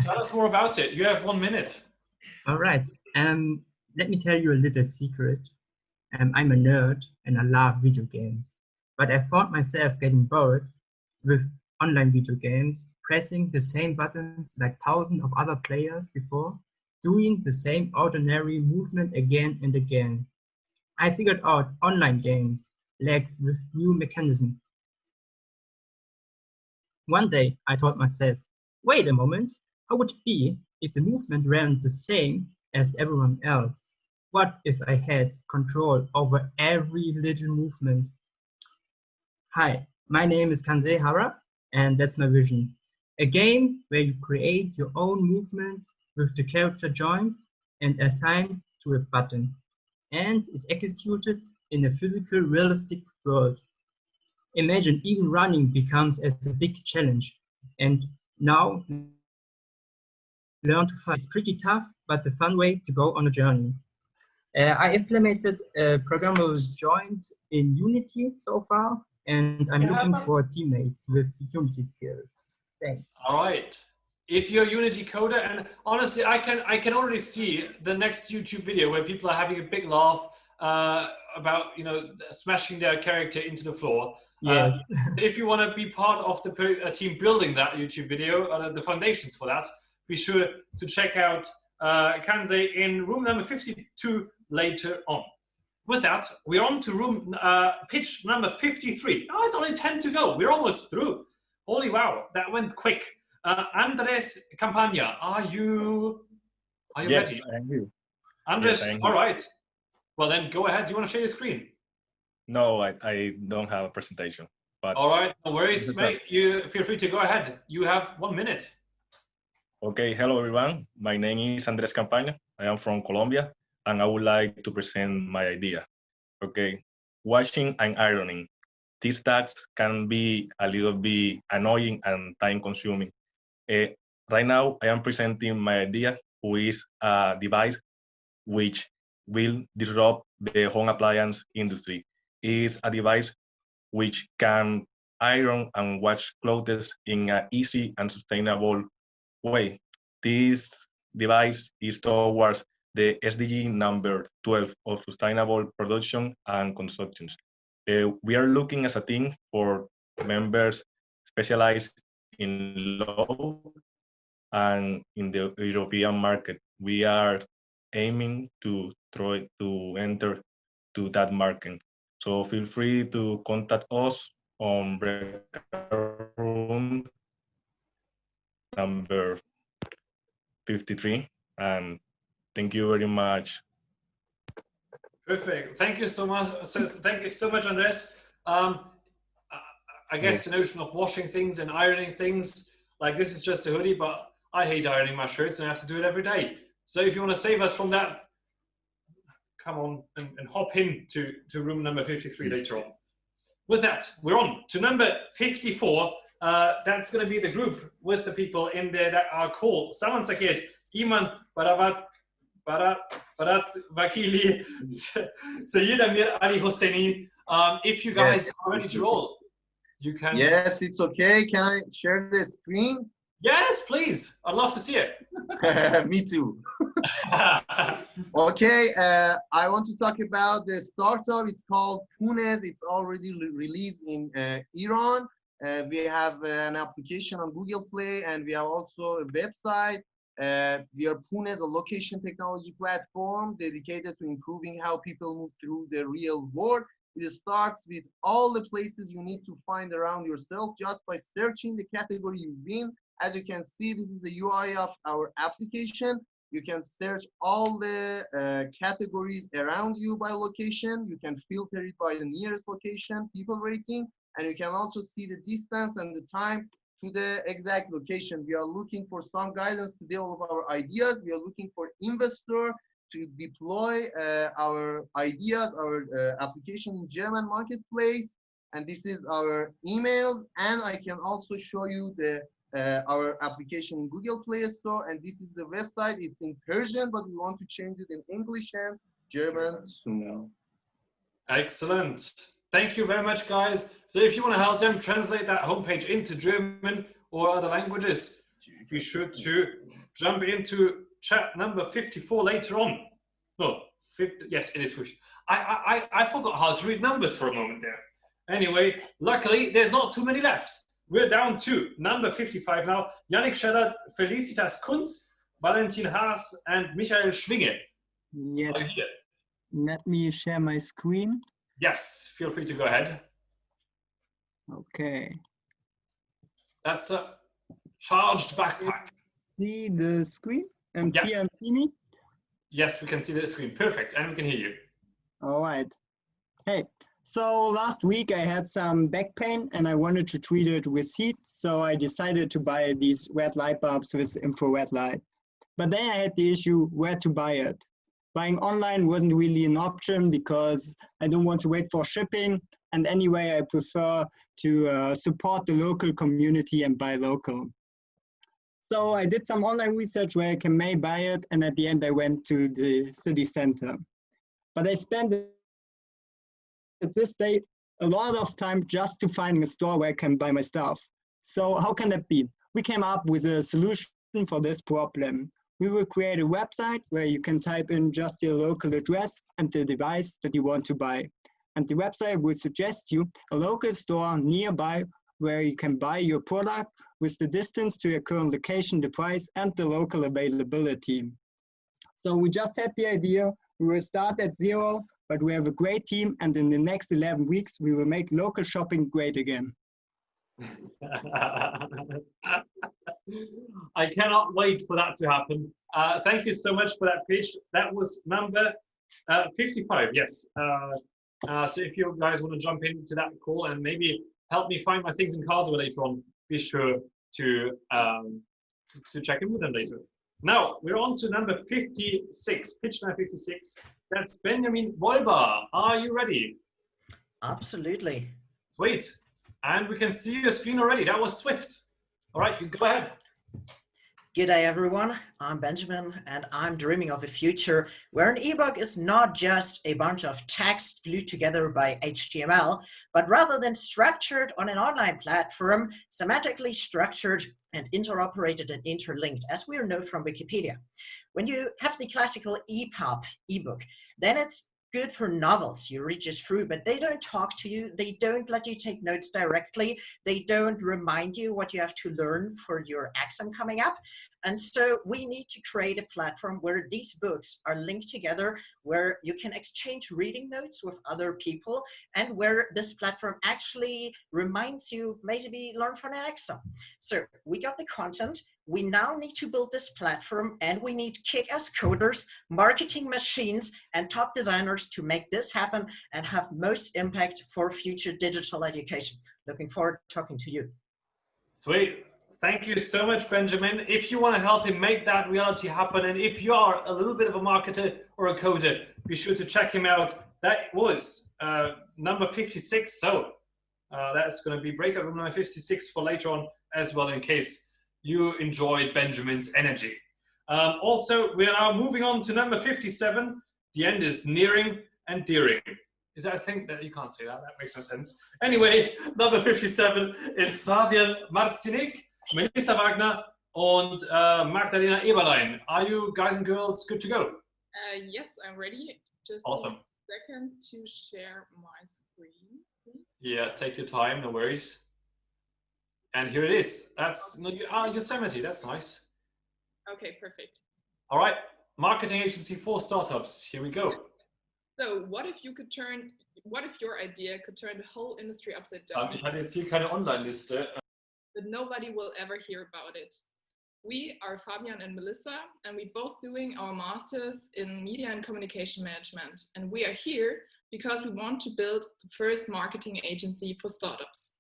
Tell us more about it. You have 1 minute. All right. Let me tell you a little secret. I'm a nerd and I love video games, but I found myself getting bored with online video games, pressing the same buttons like thousands of other players before, doing the same ordinary movement again and again. I figured out online games lacks with new mechanism. One day I told myself, wait a moment, how would it be if the movement ran the same as everyone else? What if I had control over every little movement? Hi, my name is Kansei Hara, and that's my vision. A game where you create your own movement with the character joined and assigned to a button, and is executed in a physical, realistic world. Imagine even running becomes as a big challenge, and now learn to fight. It's pretty tough, but a fun way to go on a journey. I implemented a programmable joint in Unity so far, and I'm looking for teammates with Unity skills. Thanks. All right. If you're a Unity coder, and honestly, I can already see the next YouTube video where people are having a big laugh about smashing their character into the floor. Yes. If you want to be part of the team building that YouTube video, the foundations for that, be sure to check out Kansei in room number 52 later on. With that, we're on to room pitch number 53. Oh, it's only 10 to go. We're almost through. Holy wow, that went quick. Andres Campagna, are you yes, ready? I am here. Andres, yes, all right. Well then, go ahead. Do you want to share your screen? No, I don't have a presentation. But all right, no worries, mate. You feel free to go ahead. You have 1 minute. Okay, hello everyone. My name is Andres Campagna. I am from Colombia, and I would like to present my idea. Okay, washing and ironing. These tasks can be a little bit annoying and time-consuming. Right now, I am presenting my idea, which is a device which will disrupt the home appliance industry. It is a device which can iron and wash clothes in an easy and sustainable way. This device is towards the SDG number 12 of sustainable production and consumption. We are looking as a team for members specialized in law and in the European market. We are aiming to try to enter to that market. So feel free to contact us on breakout room number 53, and thank you very much. Perfect. Thank you so much. Thank you so much, Andres. I guess the notion of washing things and ironing things, like this is just a hoodie, but I hate ironing my shirts and I have to do it every day. So if you want to save us from that, come on and hop in to room number 53 later on. With that, we're on to number 54. That's going to be the group with the people in there that are called Saman Sakit, Iman Baravat Vakili, Sayyid Amir Ali Hosseini. If you guys are ready to roll, you can. Yes, it's okay. Can I share the screen? Yes, please. I'd love to see it. Me too. Okay, I want to talk about the startup. It's called Punes. It's already released in Iran. We have an application on Google Play, and we have also a website. We are Punes, a location technology platform dedicated to improving how people move through the real world. It starts with all the places you need to find around yourself just by searching the category you've been. As you can see, this is the UI of our application. You can search all the categories around you by location. You can filter it by the nearest location, people rating, and you can also see the distance and the time to the exact location. We are looking for some guidance to develop our ideas. We are looking for investor to deploy our ideas, our application in German marketplace. And this is our emails. And I can also show you the our application in Google Play Store. And this is the website. It's in Persian, but we want to change it in English and German soon. Excellent. Thank you very much, guys. So if you want to help them translate that homepage into German or other languages, be sure to jump into chat number 54 later on. No, 50, yes, it is 50. I forgot how to read numbers for a moment there. Anyway, luckily, there's not too many left. We're down to number 55 now. Yannick Scheddert, Felicitas Kunz, Valentin Haas, and Michael Schwinge. Yes. Let me share my screen. Yes, feel free to go ahead. Okay. That's a charged backpack. See the screen and yeah. See and see me? Yes, we can see the screen. Perfect, and we can hear you. All right. Hey, so last week I had some back pain and I wanted to treat it with heat, so I decided to buy these red light bulbs with infrared light. But then I had the issue where to buy it. Buying online wasn't really an option because I don't want to wait for shipping. And anyway, I prefer to support the local community and buy local. So I did some online research where I may buy it. And at the end, I went to the city center. But I spent at this day a lot of time just to find a store where I can buy my stuff. So how can that be? We came up with a solution for this problem. We will create a website where you can type in just your local address and the device that you want to buy. And the website will suggest you a local store nearby where you can buy your product with the distance to your current location, the price, and the local availability. So we just had the idea. We will start at zero, but we have a great team. And in the next 11 weeks, we will make local shopping great again. I cannot wait for that to happen. Thank you so much for that pitch. That was number 55, yes. So if you guys want to jump into that call and maybe help me find my things in Karlsruhe later on, be sure to check in with them later. Now, we're on to number 56, pitch number 56. That's Benjamin Wolber. Are you ready? Absolutely. Sweet. And we can see your screen already. That was swift. All right, you go ahead. Good day, everyone. I'm Benjamin, and I'm dreaming of a future where an ebook is not just a bunch of text glued together by HTML, but rather than structured on an online platform, semantically structured and interoperated and interlinked, as we know from Wikipedia. When you have the classical EPUB ebook, then it's good for novels. You read just through, but they don't talk to you. They don't let you take notes directly. They don't remind you what you have to learn for your exam coming up. And so we need to create a platform where these books are linked together, where you can exchange reading notes with other people, and where this platform actually reminds you, maybe learn for an exam. So we got the content. We now need to build this platform, and we need kick-ass coders, marketing machines, and top designers to make this happen and have most impact for future digital education. Looking forward to talking to you. Sweet. Thank you so much, Benjamin. If you want to help him make that reality happen, and if you are a little bit of a marketer or a coder, be sure to check him out. That was number 56. So that's going to be breakout room number 56 for later on as well, in case you enjoyed Benjamin's energy. Also, we are now moving on to number 57. The end is nearing and dearing. Is that a thing? You can't say that. That makes no sense. Anyway, number 57 is Fabian Marcinek, Melissa Wagner, and Magdalena Eberlein. Are you guys and girls good to go? Yes, I'm ready. Just awesome. A second to share my screen, please. Yeah, take your time, no worries. And here it is. That's Yosemite. That's nice. Okay, perfect. All right, marketing agency for startups. Here we go. So, what if your idea could turn the whole industry upside down? Ich hatte jetzt hier keine Online-Liste. But nobody will ever hear about it. We are Fabian and Melissa, and we both doing our masters in media and communication management. And we are here because we want to build the first marketing agency for startups.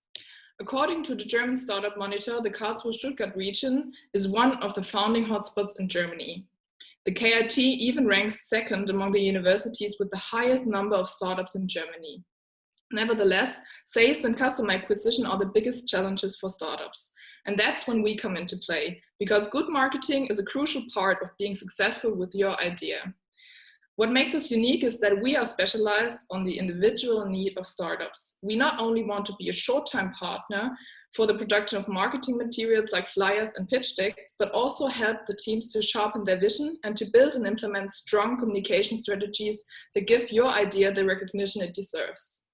According to the German Startup Monitor, the Karlsruhe-Stuttgart region is one of the founding hotspots in Germany. The KIT even ranks second among the universities with the highest number of startups in Germany. Nevertheless, sales and customer acquisition are the biggest challenges for startups. And that's when we come into play, because good marketing is a crucial part of being successful with your idea. What makes us unique is that we are specialized on the individual need of startups. We not only want to be a short-time partner for the production of marketing materials like flyers and pitch decks, but also help the teams to sharpen their vision and to build and implement strong communication strategies that give your idea the recognition it deserves.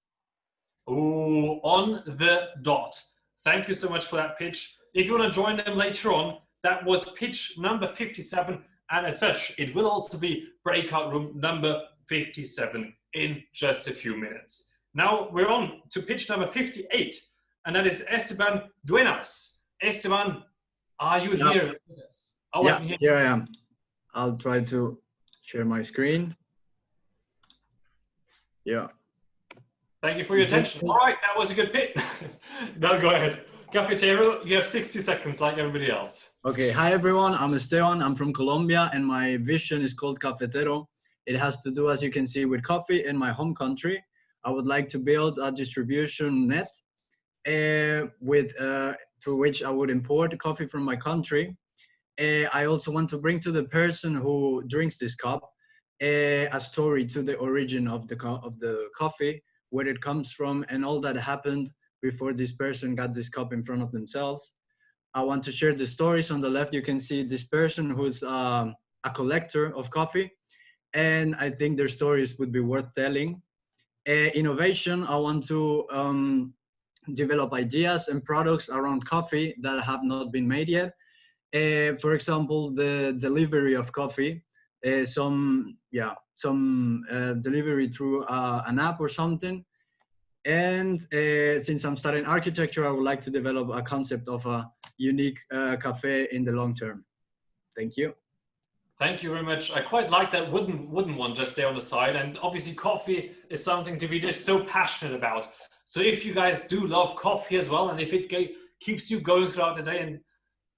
Ooh, on the dot. Thank you so much for that pitch. If you want to join them later on, that was pitch number 57. And as such, it will also be breakout room number 57 in just a few minutes. Now we're on to pitch number 58, and that is Esteban Duenas. Esteban, are you here with us? Oh, yeah, here I am. I'll try to share my screen. Yeah. Thank you for your attention. All right, that was a good pitch. Now go ahead. Cafetero, you have 60 seconds like everybody else. Okay, hi everyone, I'm Esteban, I'm from Colombia, and my vision is called Cafetero. It has to do, as you can see, with coffee in my home country. I would like to build a distribution net through which I would import coffee from my country. I also want to bring to the person who drinks this cup a story to the origin of the coffee, where it comes from, and all that happened before this person got this cup in front of themselves. I want to share the stories. On the left, you can see this person who's a collector of coffee, and I think their stories would be worth telling. Innovation, I want to develop ideas and products around coffee that have not been made yet. For example, the delivery of coffee, some delivery through an app or something. And since I'm studying architecture, I would like to develop a concept of a unique cafe in the long term. Thank you. Thank you very much. I quite like that wooden one just there on the side. And obviously coffee is something to be just so passionate about. So if you guys do love coffee as well, and if it keeps you going throughout the day and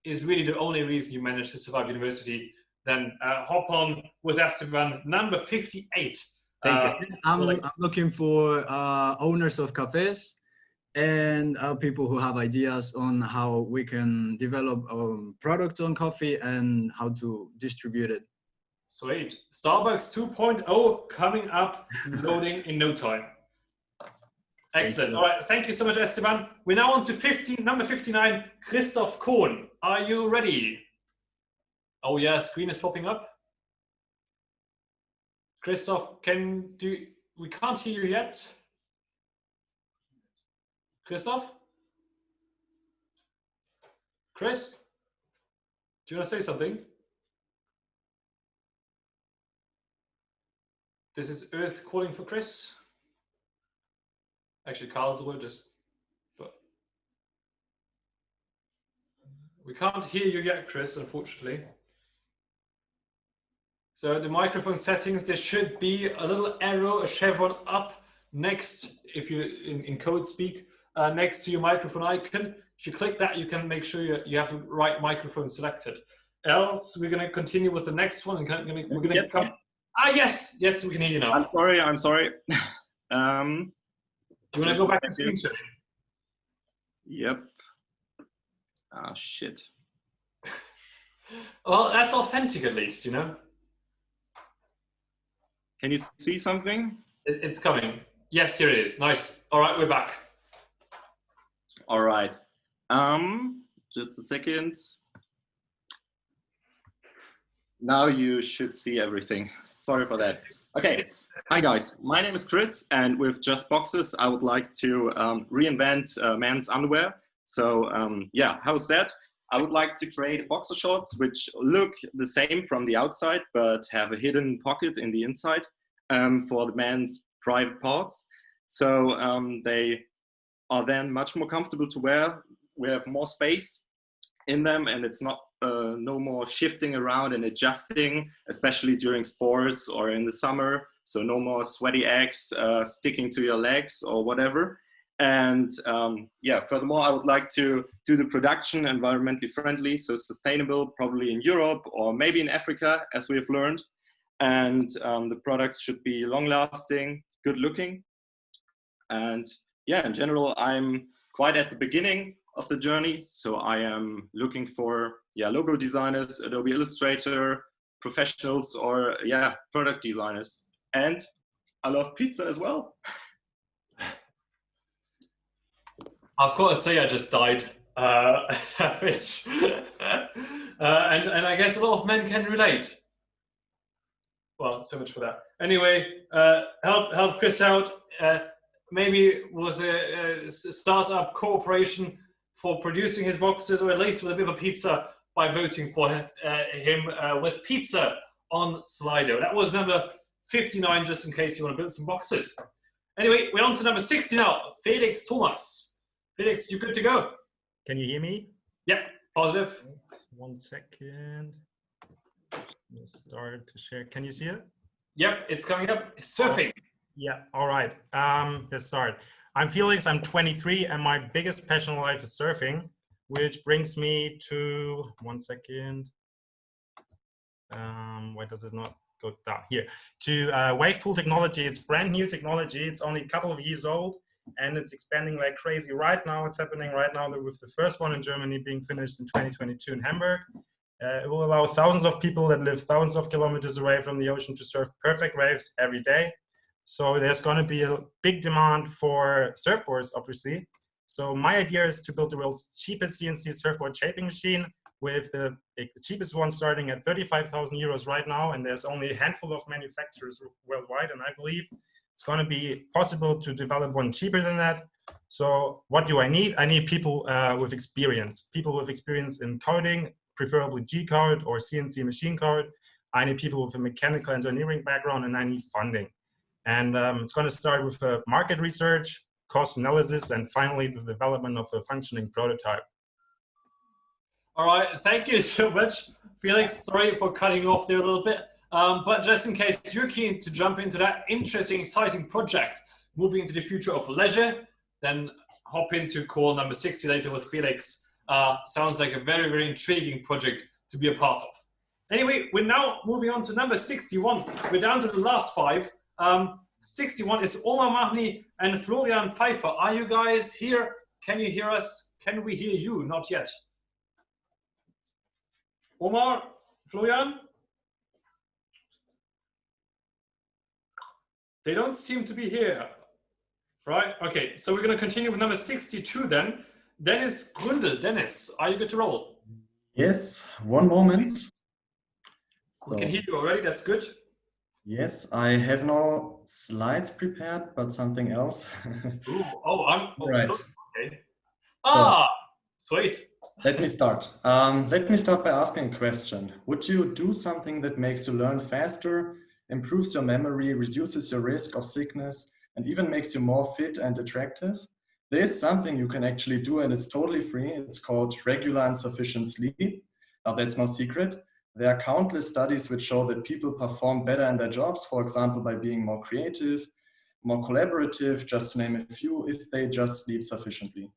is really the only reason you managed to survive university, then hop on with Esteban, number 58. Thank you. I'm looking for owners of cafes and people who have ideas on how we can develop products on coffee and how to distribute it. Sweet. Starbucks 2.0 coming up, loading in no time. Excellent. All right. Thank you so much, Esteban. We're now on to number 59, Christoph Kohn. Are you ready? Oh yeah, screen is popping up. Christoph, we can't hear you yet. Christoph? Chris? Do you want to say something? This is Earth calling for Chris. Actually, Karlsruhe but we can't hear you yet, Chris, unfortunately. So the microphone settings, there should be a little arrow, a chevron up next, if you in code speak, next to your microphone icon. If you click that, you can make sure you have the right microphone selected. Else, we're going to continue with the next one. We're going to come. Ah, yes, we can hear you now. I'm sorry. Do you want to go back to screen sharing? Yep. Ah, shit. Well, that's authentic at least, you know. Can you see something? It's coming. Yes, here it is. Nice. All right, we're back. All right. Just a second. Now you should see everything. Sorry for that. Okay. Hi guys. My name is Chris, and with Just Boxes, I would like to reinvent men's underwear. So yeah, how's that? I would like to create boxer shorts which look the same from the outside, but have a hidden pocket in the inside for the man's private parts. So they are then much more comfortable to wear. We have more space in them, and it's not no more shifting around and adjusting, especially during sports or in the summer. So no more sweaty eggs sticking to your legs or whatever. And yeah, furthermore, I would like to do the production environmentally friendly, so sustainable, probably in Europe or maybe in Africa, as we have learned. And the products should be long lasting, good looking. And yeah, in general, I'm quite at the beginning of the journey. So I am looking for logo designers, Adobe Illustrator, professionals, or product designers. And I love pizza as well. I've got to say, I just died. Which, and I guess a lot of men can relate. Well, so much for that. Anyway, help Chris out. Maybe with a startup cooperation for producing his boxes, or at least with a bit of a pizza by voting for him with pizza on Slido. That was number 59, just in case you want to build some boxes. Anyway, we're on to number 60 now. Felix Thomas. Felix, you good to go? Can you hear me? Yep, positive. 1 second. Just start to share. Can you see it? Yep, it's coming up. Surfing. Yeah, all right. Let's start. I'm Felix, I'm 23, and my biggest passion in life is surfing, which brings me to, 1 second. Why does it not go down? Here. To wave pool technology. It's brand new technology. It's only a couple of years old, and it's expanding like crazy right now. It's happening right now with the first one in Germany being finished in 2022 in Hamburg. It will allow thousands of people that live thousands of kilometers away from the ocean to surf perfect waves every day. So there's going to be a big demand for surfboards, obviously. So my idea is to build the world's cheapest CNC surfboard shaping machine, with the cheapest one starting at 35,000 euros right now. And there's only a handful of manufacturers worldwide. And I believe it's going to be possible to develop one cheaper than that. So what do I need? I need people with experience in coding, preferably G-code or CNC machine code. I need people with a mechanical engineering background, and I need funding. And it's going to start with market research, cost analysis, and finally the development of a functioning prototype. All right, thank you so much, Felix. Sorry for cutting you off there a little bit. But just in case you're keen to jump into that interesting, exciting project, moving into the future of leisure, then hop into call number 60 later with Felix. Sounds like a very, very intriguing project to be a part of. Anyway, we're now moving on to number 61. We're down to the last 5. 61 is Omar Mahni and Florian Pfeiffer. Are you guys here? Can you hear us? Can we hear you? Not yet. Omar, Florian? They don't seem to be here. Right? Okay, so we're going to continue with number 62 then. Dennis Gründel. Dennis, are you good to roll? Yes, one moment. We can hear you already, that's good. Yes, I have no slides prepared, but something else. Ooh, I'm right. Okay. Ah, so, sweet. Let me start. Let me start by asking a question. Would you do something that makes you learn faster, improves your memory, reduces your risk of sickness, and even makes you more fit and attractive? There is something you can actually do, and it's totally free. It's called regular and sufficient sleep. Now, that's no secret. There are countless studies which show that people perform better in their jobs, for example, by being more creative, more collaborative, just to name a few, if they just sleep sufficiently.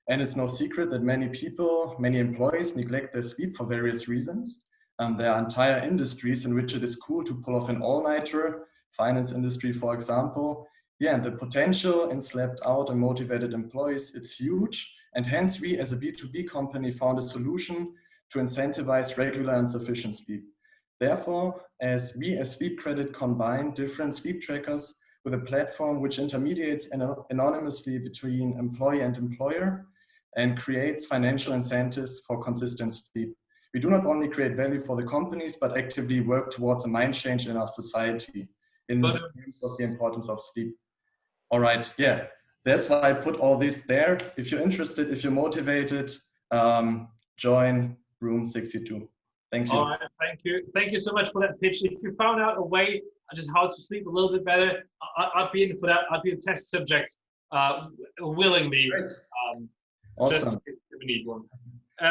And it's no secret that many people, many employees neglect their sleep for various reasons. There are entire industries in which it is cool to pull off an all-nighter, finance industry, for example. Yeah, and the potential in slept out and motivated employees, it's huge. And hence we as a B2B company found a solution to incentivize regular and sufficient sleep. Therefore, as we as Sleep Credit combine different sleep trackers with a platform which intermediates anonymously between employee and employer and creates financial incentives for consistent sleep. We do not only create value for the companies, but actively work towards a mind change in our society in terms of the importance of sleep. All right, yeah, that's why I put all this there. If you're interested, if you're motivated, join Room 62. Thank you. All right, thank you. Thank you so much for that pitch. If you found out a way just how to sleep a little bit better, I'd be in for that. I'd be a test subject willingly. Awesome. Just if we need one.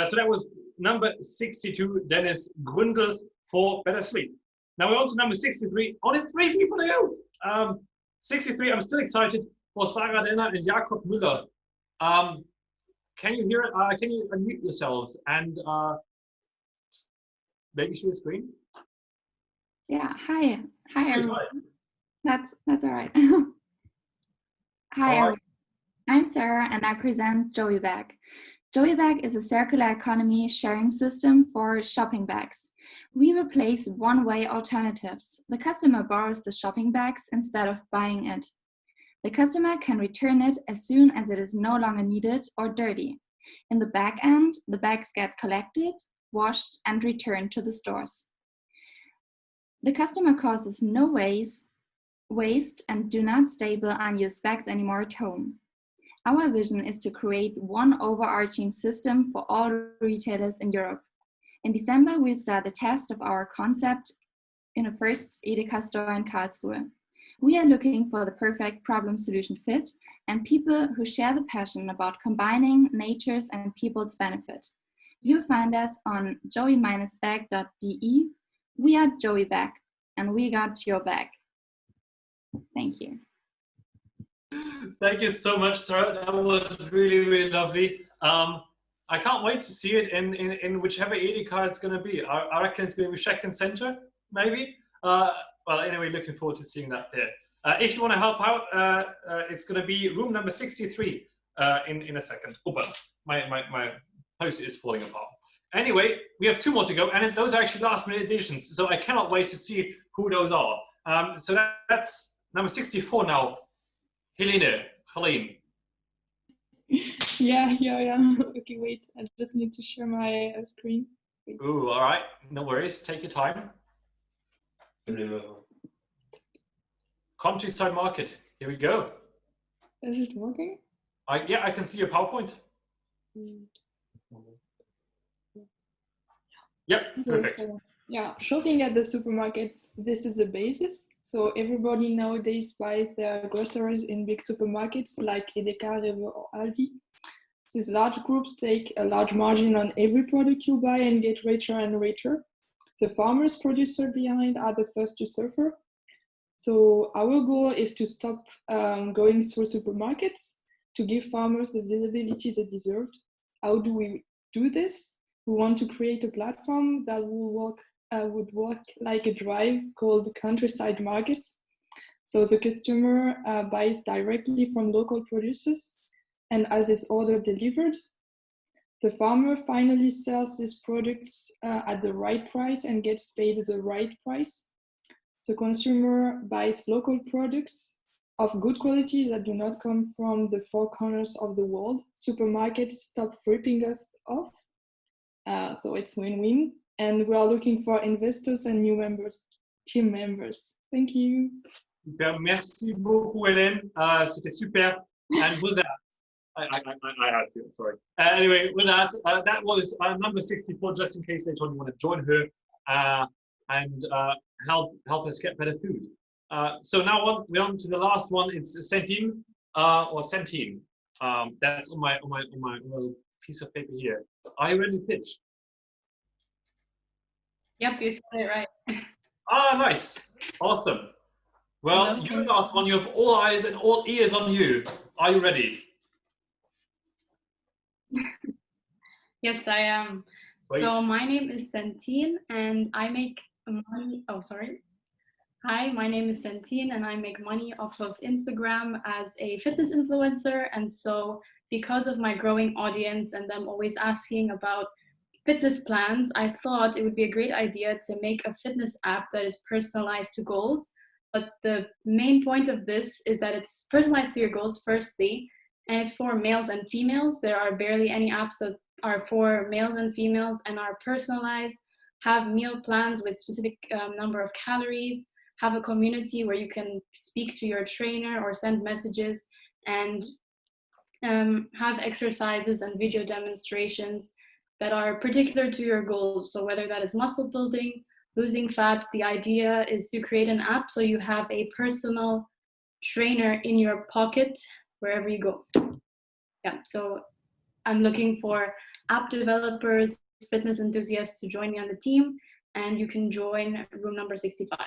So that was number 62, Dennis Gründel for better sleep. Now we're on to number 63. Only 3 people to go. 63, I'm still excited for Sarah Denner and Jakob Müller. Can you hear it? Can you unmute yourselves and maybe share the screen? Yeah, hi everyone. That's all right. Hi everyone. I'm Sarah and I present Goodie Bag. Goodie Bag is a circular economy sharing system for shopping bags. We replace one-way alternatives. The customer borrows the shopping bags instead of buying it. The customer can return it as soon as it is no longer needed or dirty. In the back end, the bags get collected, washed, and returned to the stores. The customer causes no waste and do not staple unused bags anymore at home. Our vision is to create one overarching system for all retailers in Europe. In December, we'll start a test of our concept in a first Edeka store in Karlsruhe. We are looking for the perfect problem-solution fit and people who share the passion about combining nature's and people's benefit. You'll find us on joey-bag.de. We are Goodie Bag, and we got your bag. Thank you. Thank you so much, Sarah. That was really, really lovely. I can't wait to see it in whichever Edeka it's going to be. I reckon it's going to be Shecken Center, maybe. Well, anyway, looking forward to seeing that there. If you want to help out, it's going to be room number 63 in a second. Opa, my post is falling apart. Anyway, we have 2 more to go, and those are actually last-minute additions, so I cannot wait to see who those are. So that's number 64 now. Helene. Yeah. Okay, wait. I just need to share my screen. Wait. Ooh, all right. No worries. Take your time. Countryside Market. Here we go. Is it working? Yeah, I can see your PowerPoint. Yep, perfect. So, yeah, shopping at the supermarket, this is the basis. So everybody nowadays buys their groceries in big supermarkets like Edeka, Rewe, or Aldi. These large groups take a large margin on every product you buy and get richer and richer. The farmers, producers behind are the first to suffer. So our goal is to stop going through supermarkets to give farmers the visibility they deserve. How do we do this? We want to create a platform that would work like a drive called Countryside Market. So the customer buys directly from local producers and has his order delivered. The farmer finally sells these products at the right price and gets paid the right price. The consumer buys local products of good quality that do not come from the 4 corners of the world. Supermarkets stop ripping us off. So it's win-win. And we are looking for investors and new members, team members. Thank you. Super. Merci beaucoup, Hélène. C'était super. And with that, I had to, sorry. Anyway, with that, that was number 64, just in case later on you want to join her and help us get better food. So now we're on to the last one. It's Centime or Centime. That's on my little piece of paper here. Are you ready to pitch? Yep, you said it right. Nice. Awesome. Well, Hello. you're the last one. You have all eyes and all ears on you. Are you ready? Yes, I am. Sweet. So my name is Santine and I make money. Oh, sorry. Hi, my name is Santine and I make money off of Instagram as a fitness influencer. And so because of my growing audience and them always asking about fitness plans, I thought it would be a great idea to make a fitness app that is personalized to goals. But the main point of this is that it's personalized to your goals, firstly, and it's for males and females. There are barely any apps that are for males and females and are personalized, have meal plans with specific number of calories, have a community where you can speak to your trainer or send messages, and have exercises and video demonstrations that are particular to your goals. So whether that is muscle building, losing fat, the idea is to create an app so you have a personal trainer in your pocket wherever you go. Yeah, so I'm looking for app developers, fitness enthusiasts to join me on the team, and you can join room number 65.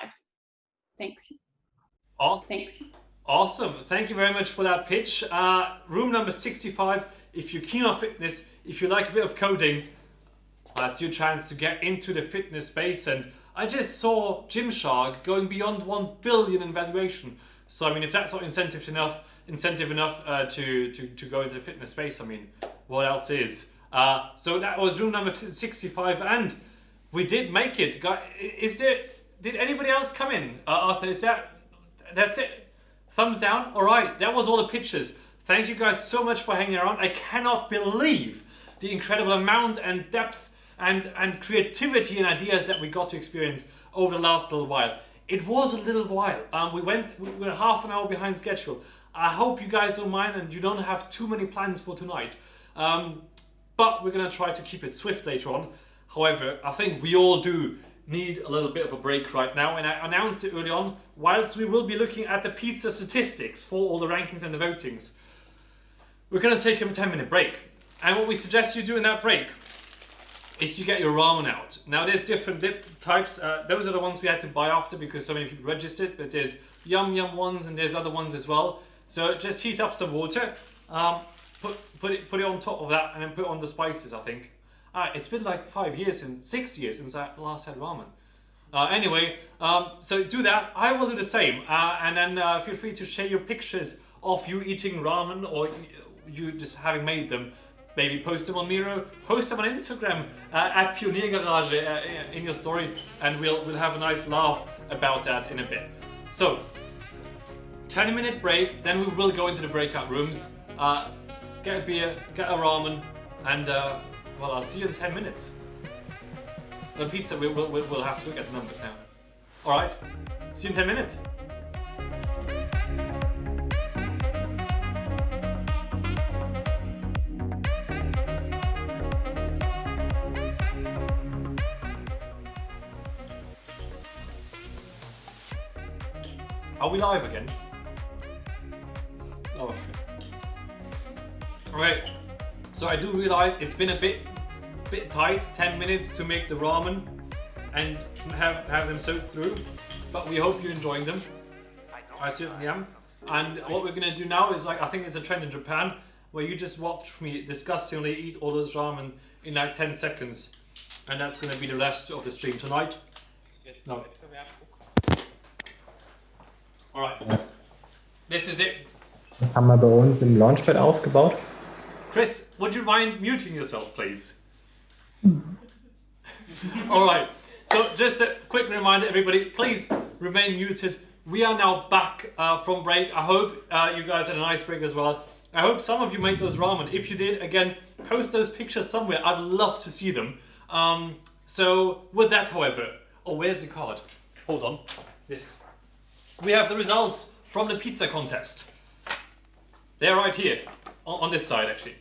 Thanks. Awesome. Thanks. Awesome. Thank you very much for that pitch. Room number 65, if you're keen on fitness, if you like a bit of coding, that's your chance to get into the fitness space. And I just saw Gymshark going beyond 1 billion in valuation. So, I mean, if that's not incentive enough to go into the fitness space, I mean, what else is? So that was room number 65, and we did make it. Did anybody else come in? Arthur, that's it? Thumbs down? All right, that was all the pictures. Thank you guys so much for hanging around. I cannot believe the incredible amount and depth and creativity and ideas that we got to experience over the last little while. It was a little while. We were half an hour behind schedule. I hope you guys don't mind and you don't have too many plans for tonight. But we're gonna try to keep it swift later on. However, I think we all do need a little bit of a break right now, and I announced it early on, whilst we will be looking at the pizza statistics for all the rankings and the votings. We're gonna take a 10-minute break. And what we suggest you do in that break is you get your ramen out. Now there's different dip types. Those are the ones we had to buy after because so many people registered, but there's yum yum ones and there's other ones as well. So just heat up some water, put it on top of that, and then put on the spices, I think. It's been like 6 years since I last had ramen. Anyway, so do that. I will do the same. And then feel free to share your pictures of you eating ramen or you just having made them. Maybe post them on Miro, post them on Instagram at PionierGarage in your story, and we'll have a nice laugh about that in a bit. So, 10-minute break, then we will go into the breakout rooms, get a beer, get a ramen, and well, I'll see you in 10 minutes. The pizza, we'll have to look at the numbers now. All right, see you in 10 minutes. Are we live again? Oh shit. Okay, so I do realize it's been a bit tight, 10 minutes to make the ramen and have them soaked through, but we hope you're enjoying them. I certainly am. And what we're gonna do now is, like, I think it's a trend in Japan where you just watch me disgustingly eat all those ramen in like 10 seconds, and that's gonna be the rest of the stream tonight. No. Alright, this is it. Das haben wir bei uns im Launchpad aufgebaut. Chris, would you mind muting yourself, please? Alright, so just a quick reminder, everybody, please remain muted. We are now back from break. I hope you guys had a nice break as well. I hope some of you made those ramen. If you did, again, post those pictures somewhere. I'd love to see them. So with that, however, oh, where's the card? Hold on, this. We have the results from the pizza contest. They're right here, on this side actually.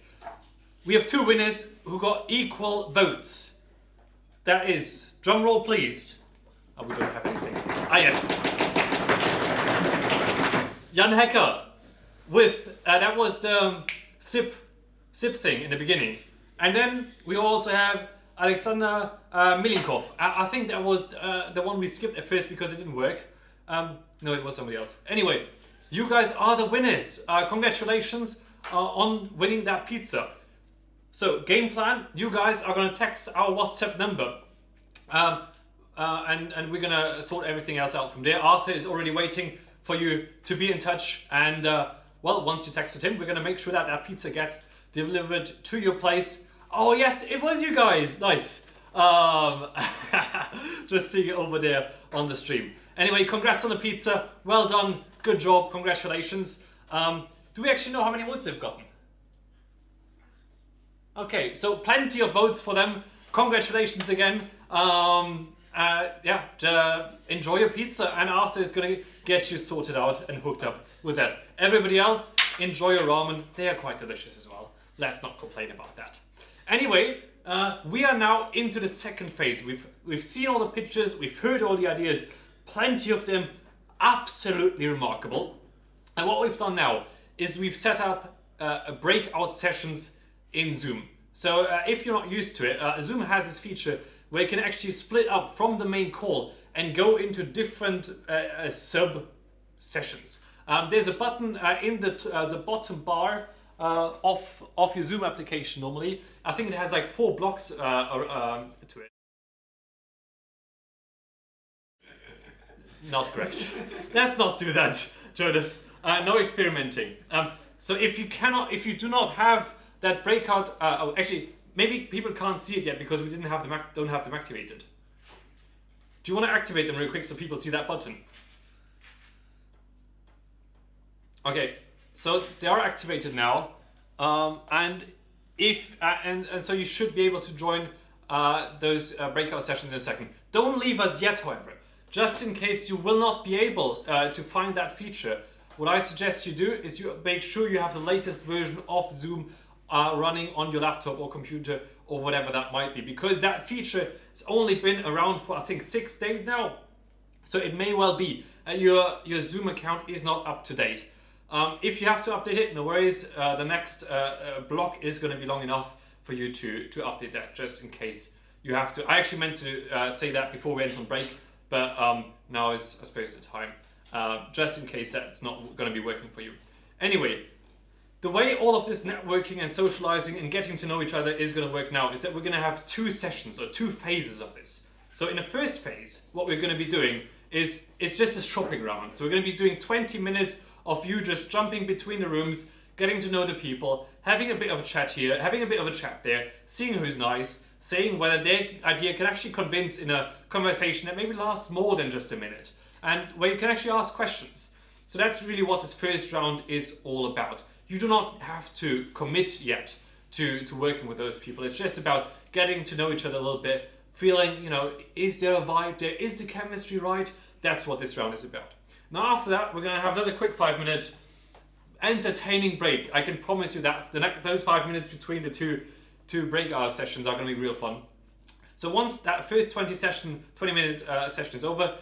We have two winners who got equal votes. That is, drum roll please. Oh, we don't have anything. Ah, yes. Jan Hecker with, that was the sip thing in the beginning. And then we also have Alexander Milinkov. I think that was the one we skipped at first because it didn't work. No, it was somebody else. Anyway, you guys are the winners. Congratulations on winning that pizza. So, game plan, you guys are going to text our WhatsApp number. And we're going to sort everything else out from there. Arthur is already waiting for you to be in touch. And, well, once you texted him, we're going to make sure that that pizza gets delivered to your place. Oh, yes, it was you guys. Nice. Just seeing it over there on the stream. Anyway, congrats on the pizza. Well done. Good job. Congratulations. Do we actually know how many votes they've gotten? Okay, so plenty of votes for them. Congratulations again. Enjoy your pizza, and Arthur is going to get you sorted out and hooked up with that. Everybody else, enjoy your ramen. They are quite delicious as well. Let's not complain about that. Anyway, we are now into the second phase. We've seen all the pictures, we've heard all the ideas, plenty of them absolutely remarkable. And what we've done now is we've set up breakout sessions in Zoom. So if you're not used to it, Zoom has this feature where you can actually split up from the main call and go into different sub sessions. There's a button in the bottom bar of your Zoom application normally. I think it has like 4 blocks to it. Not great. Let's not do that, Jonas. No experimenting. So if you do not have that breakout, actually, maybe people can't see it yet because we don't have them activated. Do you want to activate them real quick so people see that button? Okay, so they are activated now, and so you should be able to join those breakout sessions in a second. Don't leave us yet, however. Just in case you will not be able to find that feature, what I suggest you do is you make sure you have the latest version of Zoom running on your laptop or computer or whatever that might be, because that feature has only been around for I think 6 days now. So it may well be your Zoom account is not up to date. If you have to update it, no worries. The next block is going to be long enough for you to update that, just in case you have to. I actually meant to say that before we went on break, but now is, I suppose, the time. Just in case that's not going to be working for you. Anyway, the way all of this networking and socializing and getting to know each other is going to work now is that we're going to have 2 sessions or 2 phases of this. So in the first phase, what we're going to be doing is it's just a shopping round. So we're going to be doing 20 minutes of you just jumping between the rooms, getting to know the people, having a bit of a chat here, having a bit of a chat there, seeing who's nice, saying whether their idea can actually convince in a conversation that maybe lasts more than just a minute, and where you can actually ask questions. So that's really what this first round is all about. You do not have to commit yet to working with those people. It's just about getting to know each other a little bit, feeling, is there a vibe there? Is the chemistry right? That's what this round is about. Now after that, we're going to have another quick 5-minute entertaining break. I can promise you that those 5 minutes between the two breakout sessions are going to be real fun. So once that first 20-minute session is over,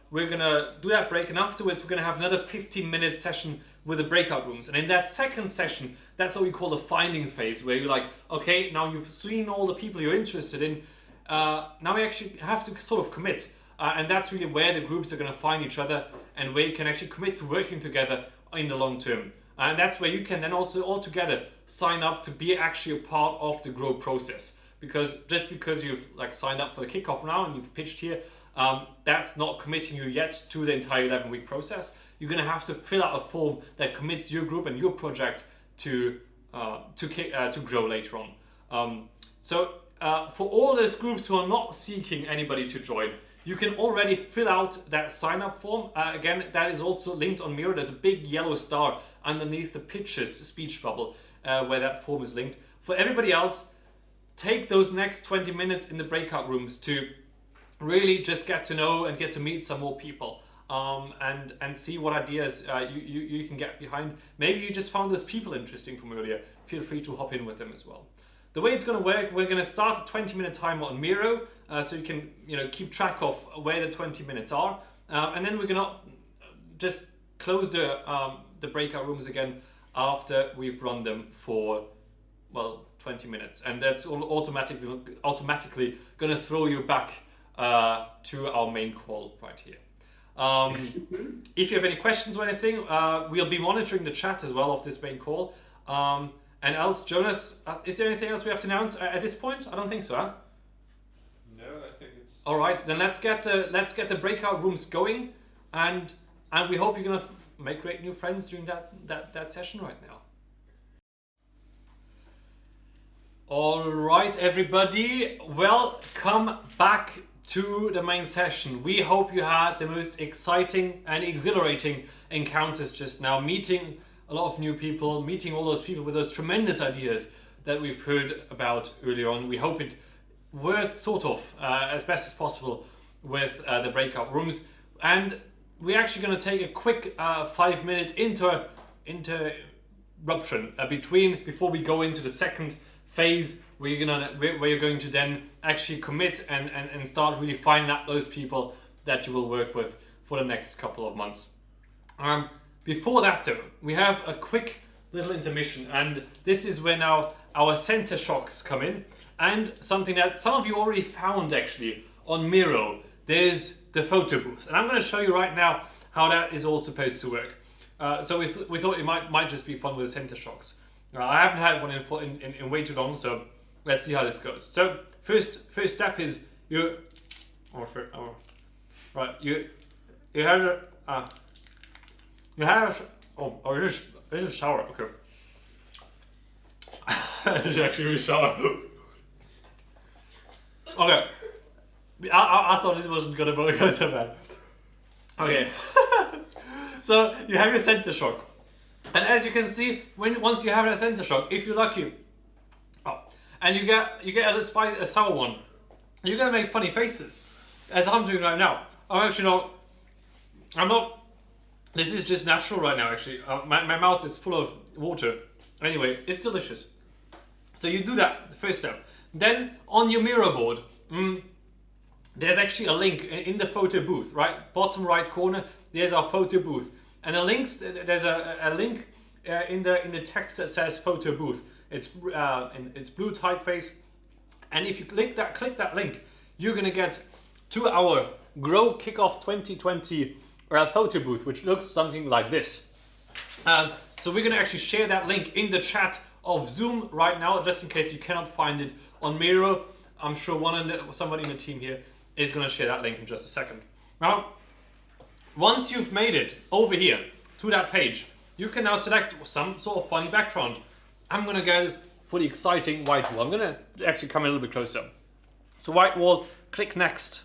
we're going to do that break, and afterwards we're going to have another 15-minute session with the breakout rooms. And in that second session, that's what we call the finding phase, where you're like, okay, now you've seen all the people you're interested in, now we actually have to sort of commit. And that's really where the groups are going to find each other and where you can actually commit to working together in the long term. And that's where you can then also all together sign up to be actually a part of the grow process. Because just because you've signed up for the kickoff now and you've pitched here, that's not committing you yet to the entire 11-week process. You're going to have to fill out a form that commits your group and your project to grow later on. For all those groups who are not seeking anybody to join, you can already fill out that sign-up form. Again, that is also linked on Miro. There's a big yellow star underneath the pitches speech bubble where that form is linked. For everybody else, take those next 20 minutes in the breakout rooms to really just get to know and get to meet some more people and see what ideas you can get behind. Maybe you just found those people interesting from earlier. Feel free to hop in with them as well. The way it's going to work, we're going to start a 20-minute timer on Miro, so you can keep track of where the 20 minutes are, and then we're going to just close the breakout rooms again after we've run them for 20 minutes, and that's automatically going to throw you back to our main call right here. If you have any questions or anything, we'll be monitoring the chat as well of this main call. And else, Jonas, is there anything else we have to announce at this point? I don't think so, huh? No, I think it's... All right, then let's get the breakout rooms going, and we hope you're gonna make great new friends during that session right now. All right, everybody, welcome back to the main session. We hope you had the most exciting and exhilarating encounters just now, meeting a lot of new people, meeting all those people with those tremendous ideas that we've heard about earlier on. We hope it worked sort of as best as possible with the breakout rooms. And we're actually going to take a quick 5-minute interruption before we go into the second phase where you're going to then actually commit and start really finding out those people that you will work with for the next couple of months. Before that though, we have a quick little intermission, and this is where now our center shocks come in, and something that some of you already found actually on Miro. There's the photo booth, and I'm going to show you right now how that is all supposed to work. So we thought it might just be fun with the center shocks. I haven't had one in way too long, so let's see how this goes. So first step is you have this is a shower. Okay. It's actually a shower. Okay. I thought this wasn't gonna go so bad. Okay. So you have your center shock, and as you can see, once you have that center shock, if you're lucky, and you get a sour one, you're gonna make funny faces, as I'm doing right now. I'm not. This is just natural right now. Actually, my mouth is full of water. Anyway, it's delicious. So you do that, the first step. Then on your Miro board, there's actually a link in the photo booth, right? Bottom right corner, there's our photo booth. And there's a link in the text that says photo booth. It's blue typeface. And if you click that link, you're gonna get to our Grow Kickoff 2020 photo booth, which looks something like this. So we're gonna actually share that link in the chat of Zoom right now, just in case you cannot find it on Miro. I'm sure somebody in the team here is gonna share that link in just a second. Now, once you've made it over here to that page, you can now select some sort of funny background. I'm gonna go for the exciting white wall. I'm gonna actually come a little bit closer. So white wall, click next.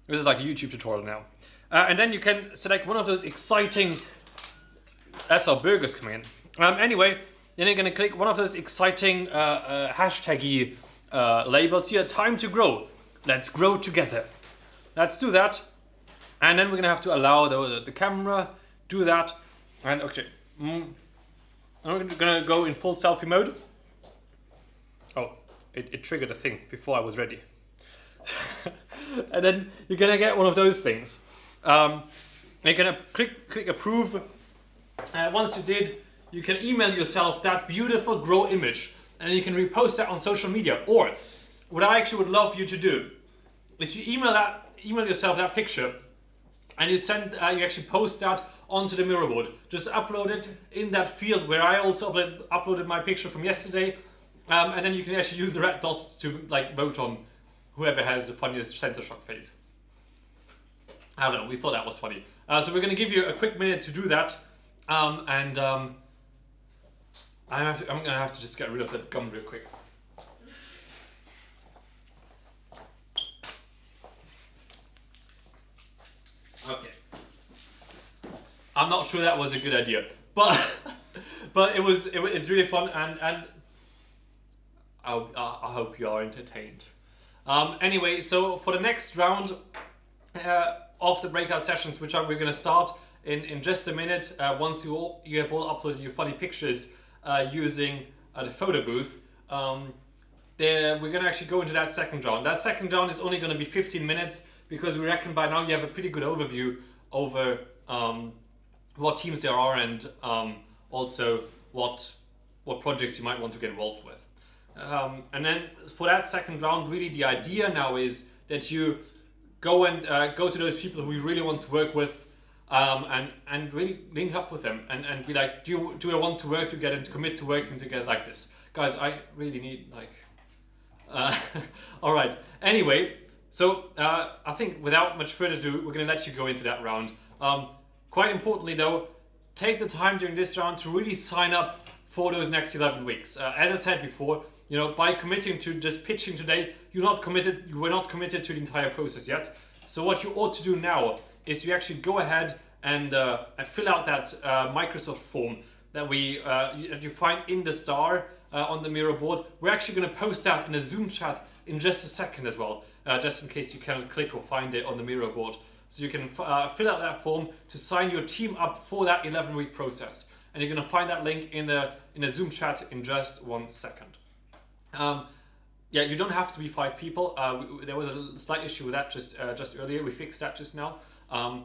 This is like a YouTube tutorial now. And then you can select one of those exciting, that's our burgers coming in. Anyway, then you're gonna click one of those exciting hashtaggy labels here, time to grow. Let's grow together. Let's do that. And then we're gonna have to allow the camera do that. And okay, I'm gonna go in full selfie mode. Oh, it triggered a thing before I was ready. And then you're gonna get one of those things. You're gonna click approve. Once you did, you can email yourself that beautiful grow image, and you can repost that on social media. Or what I actually would love you to do is you email yourself that picture, and you actually post that onto the Miro board. Just upload it in that field where I also uploaded my picture from yesterday, and then you can actually use the red dots to vote on whoever has the funniest center shock face. I don't know, we thought that was funny. So we're gonna give you a quick minute to do that, and I'm gonna have to just get rid of that gum real quick. Okay. I'm not sure that was a good idea, but it's really fun, and I hope you are entertained. Anyway, so for the next round of the breakout sessions, which we're going to start in just a minute, once you have all uploaded your funny pictures using the photo booth, we're going to actually go into that second round. That second round is only going to be 15 minutes because we reckon by now you have a pretty good overview over what teams there are and also what projects you might want to get involved with. And then for that second round, really the idea now is that you go to those people who you really want to work with, and really link up with them and be like, do I want to work together and to commit to working together like this? Guys, I really need all right. Anyway, so I think without much further ado, we're going to let you go into that round. Quite importantly though, take the time during this round to really sign up for those next 11 weeks. As I said before, by committing to just pitching today, you were not committed to the entire process yet. So what you ought to do now is you actually go ahead and fill out that Microsoft form that you find in the star on the Miro board. We're actually going to post that in a Zoom chat in just a second as well, just in case you cannot click or find it on the Miro board. So you can fill out that form to sign your team up for that 11-week process. And you're going to find that link in a Zoom chat in just 1 second. Yeah, you don't have to be 5 people. There was a slight issue with that just earlier. We fixed that just now. And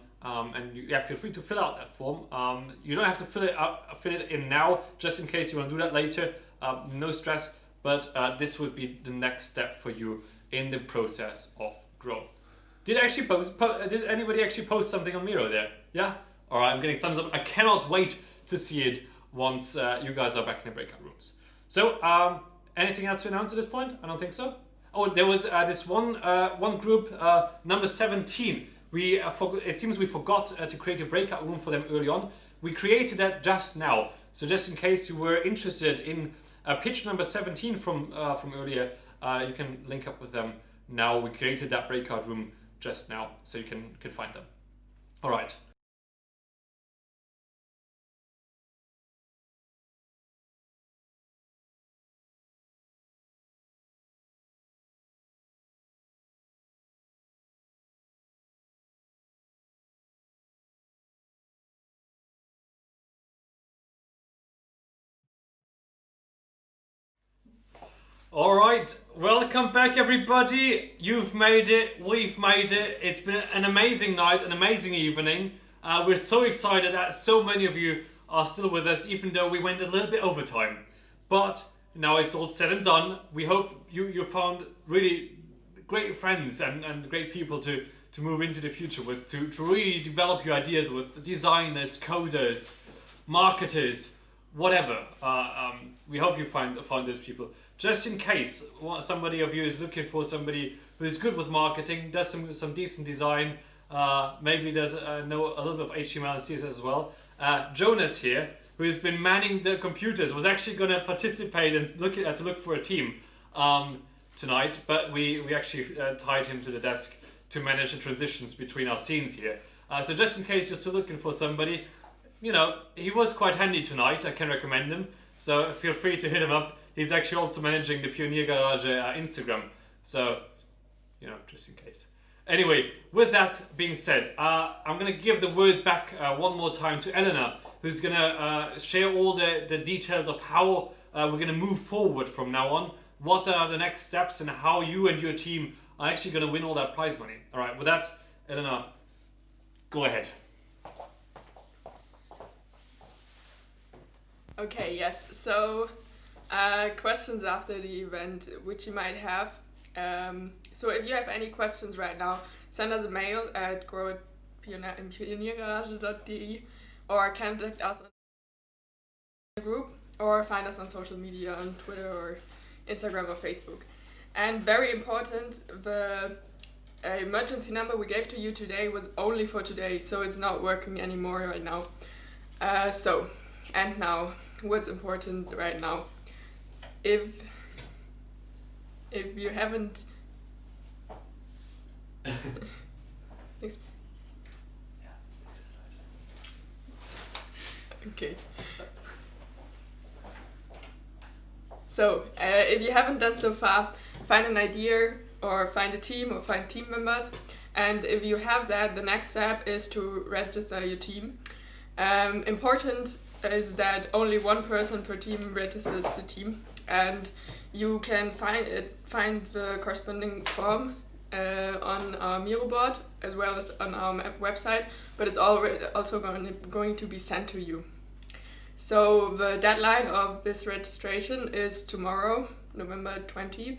feel free to fill out that form. You don't have to fill it in now, just in case you want to do that later. No stress, but this would be the next step for you in the process of growth. Did anybody actually post something on Miro there? Yeah? All right, I'm getting thumbs up. I cannot wait to see it once you guys are back in the breakout rooms. So, anything else to announce at this point? I don't think so. Oh, there was this one group, number 17. It seems we forgot to create a breakout room for them early on. We created that just now. So just in case you were interested in pitch number 17 from earlier, you can link up with them now. We created that breakout room just now, so you can find them. All right. All right, welcome back everybody. You've made it, we've made it. It's been an amazing night, an amazing evening. We're so excited that so many of you are still with us, even though we went a little bit over time. But now it's all said and done. We hope you found really great friends and great people to move into the future with, to really develop your ideas with designers, coders, marketers, whatever. We hope you find those people. Just in case somebody of you is looking for somebody who is good with marketing, does some decent design, maybe does know a little bit of HTML and CSS as well. Jonas here, who has been manning the computers, was actually going to participate and look for a team tonight, but we actually tied him to the desk to manage the transitions between our scenes here. So just in case you're still looking for somebody, he was quite handy tonight. I can recommend him. So feel free to hit him up. He's actually also managing the PionierGarage Instagram. So, just in case. Anyway, with that being said, I'm going to give the word back one more time to Elena, who's going to share all the details of how we're going to move forward from now on. What are the next steps and how you and your team are actually going to win all that prize money. All right, with that, Elena, go ahead. Okay, yes. So, questions after the event, which you might have. So if you have any questions right now, send us a mail at grow@pioniergarage.de or contact us on the group or find us on social media on Twitter or Instagram or Facebook. And very important, the emergency number we gave to you today was only for today, so it's not working anymore right now. And now, what's important right now? If you haven't okay. So, if you haven't done so far, find an idea or find a team or find team members. And if you have that, the next step is to register your team. Important is that only one person per team registers the team, and you can find the corresponding form on our Miro board as well as on our website, but it's also going to be sent to you. So the deadline of this registration is tomorrow, November 20th,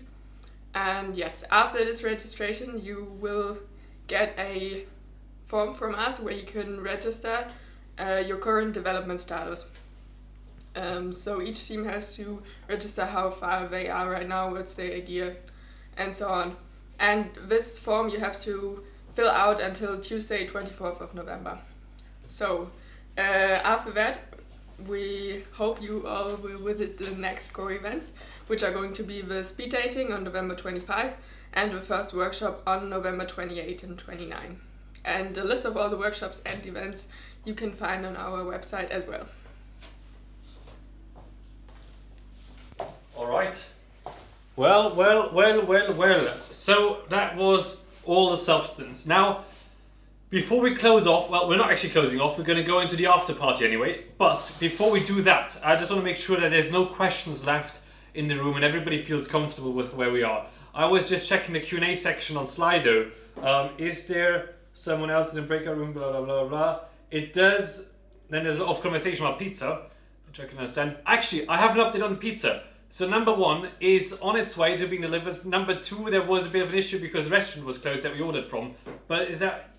and yes, after this registration you will get a form from us where you can register your current development status. So each team has to register how far they are right now, what's their idea, and so on. And this form you have to fill out until Tuesday, 24th of November. So after that, we hope you all will visit the next core events, which are going to be the speed dating on November 25 and the first workshop on November 28 and 29. And the list of all the workshops and events you can find on our website as well. All right. Well. So that was all the substance. Now, before we close off, well, we're not actually closing off, we're going to go into the after party anyway. But before we do that, I just want to make sure that there's no questions left in the room and everybody feels comfortable with where we are. I was just checking the Q&A section on Slido. Is there someone else in the breakout room, blah, blah, blah, blah. It does, then there's a lot of conversation about pizza, which I can understand. Actually, I have an update on pizza. So number 1 is on its way to being delivered. Number 2, there was a bit of an issue because the restaurant was closed that we ordered from. But is that...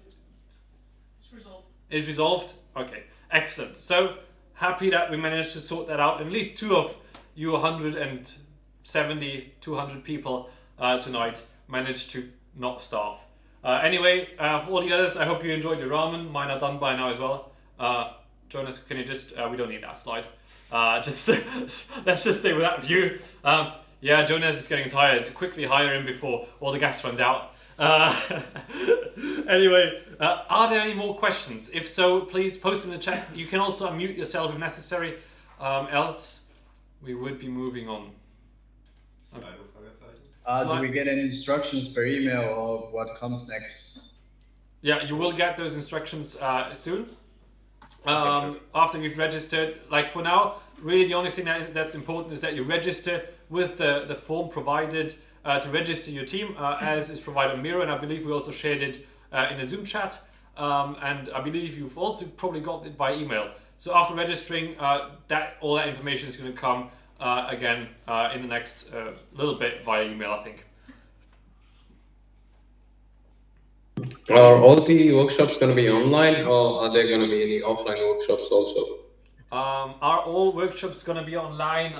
It's resolved. Is resolved? Okay, excellent. So happy that we managed to sort that out. At least 2 of you 170, 200 people tonight managed to not starve. Anyway, for all the others, I hope you enjoyed your ramen. Mine are done by now as well. Jonas, can you just... we don't need that slide. Let's just stay with that view. Yeah, Jonas is getting tired. Quickly hire him before all the gas runs out. Anyway, are there any more questions? If so, please post them in the chat. You can also unmute yourself if necessary. Else, we would be moving on. Do we get any instructions per email of what comes next? Yeah, you will get those instructions soon. After you've registered. Like for now, really the only thing that's important is that you register with the form provided to register your team, as is provided on Miro, and I believe we also shared it in a Zoom chat, and I believe you've also probably got it by email. So after registering, all that information is going to come again in the next little bit via email, I think. Are all the workshops going to be online, or are there going to be any offline workshops also? Are all workshops going to be online?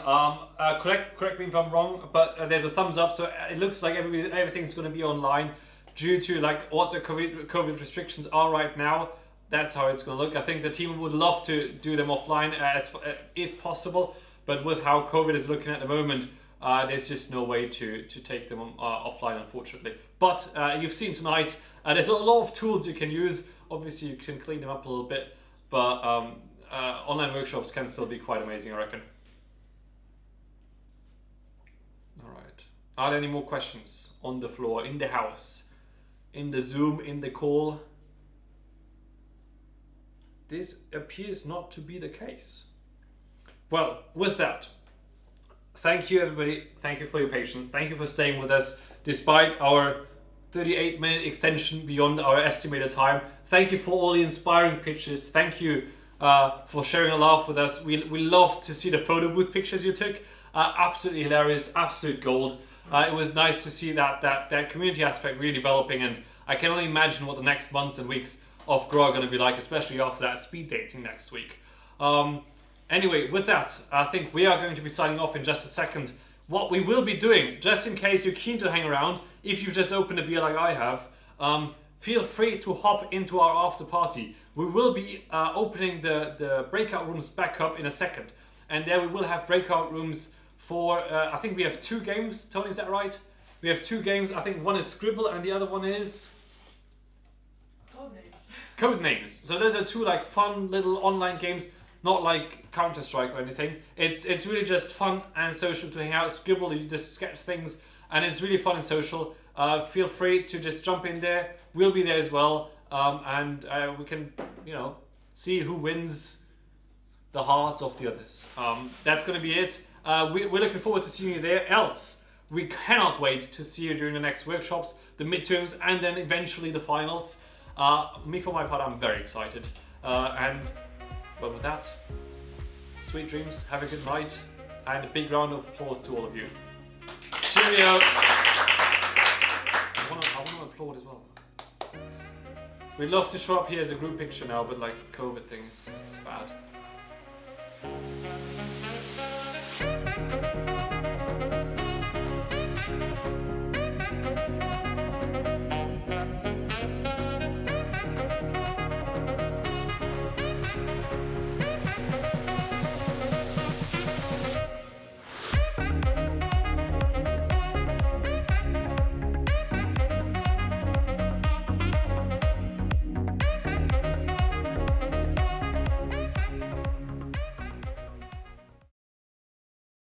Correct me if I'm wrong, but there's a thumbs up, so it looks like everything's going to be online due to like what the COVID restrictions are right now. That's how it's going to look. I think the team would love to do them offline if possible, but with how COVID is looking at the moment, there's just no way to take them offline, unfortunately. But you've seen tonight, there's a lot of tools you can use. Obviously, you can clean them up a little bit, but online workshops can still be quite amazing, I reckon. All right. Are there any more questions on the floor, in the house, in the Zoom, in the call? This appears not to be the case. Well, with that, thank you, everybody. Thank you for your patience. Thank you for staying with us despite our 38-minute extension beyond our estimated time. Thank you for all the inspiring pictures. Thank you for sharing a laugh with us. We love to see the photo booth pictures you took. Absolutely hilarious, absolute gold. It was nice to see that community aspect really developing, and I can only imagine what the next months and weeks of Grow are going to be like, especially after that speed dating next week. Anyway, with that, I think we are going to be signing off in just a second. What we will be doing, just in case you're keen to hang around, if you've just opened a beer like I have, feel free to hop into our after party. We will be opening the breakout rooms back up in a second. And there we will have breakout rooms for, I think we have 2 games. Tony, is that right? We have 2 games. I think one is Scribble and the other one is... Codenames. So those are 2 like fun little online games. Not like Counter-Strike or anything. It's really just fun and social to hang out. Scribble, you just sketch things, and it's really fun and social. Feel free to just jump in there. We'll be there as well, and we can, see who wins the hearts of the others. That's going to be it. We're looking forward to seeing you there. Else, we cannot wait to see you during the next workshops, the midterms, and then eventually the finals. Me, for my part, I'm very excited. Well, with that, sweet dreams, have a good night, and a big round of applause to all of you. Cheerio! I want to applaud as well. We'd love to show up here as a group picture now, but like COVID thing is bad.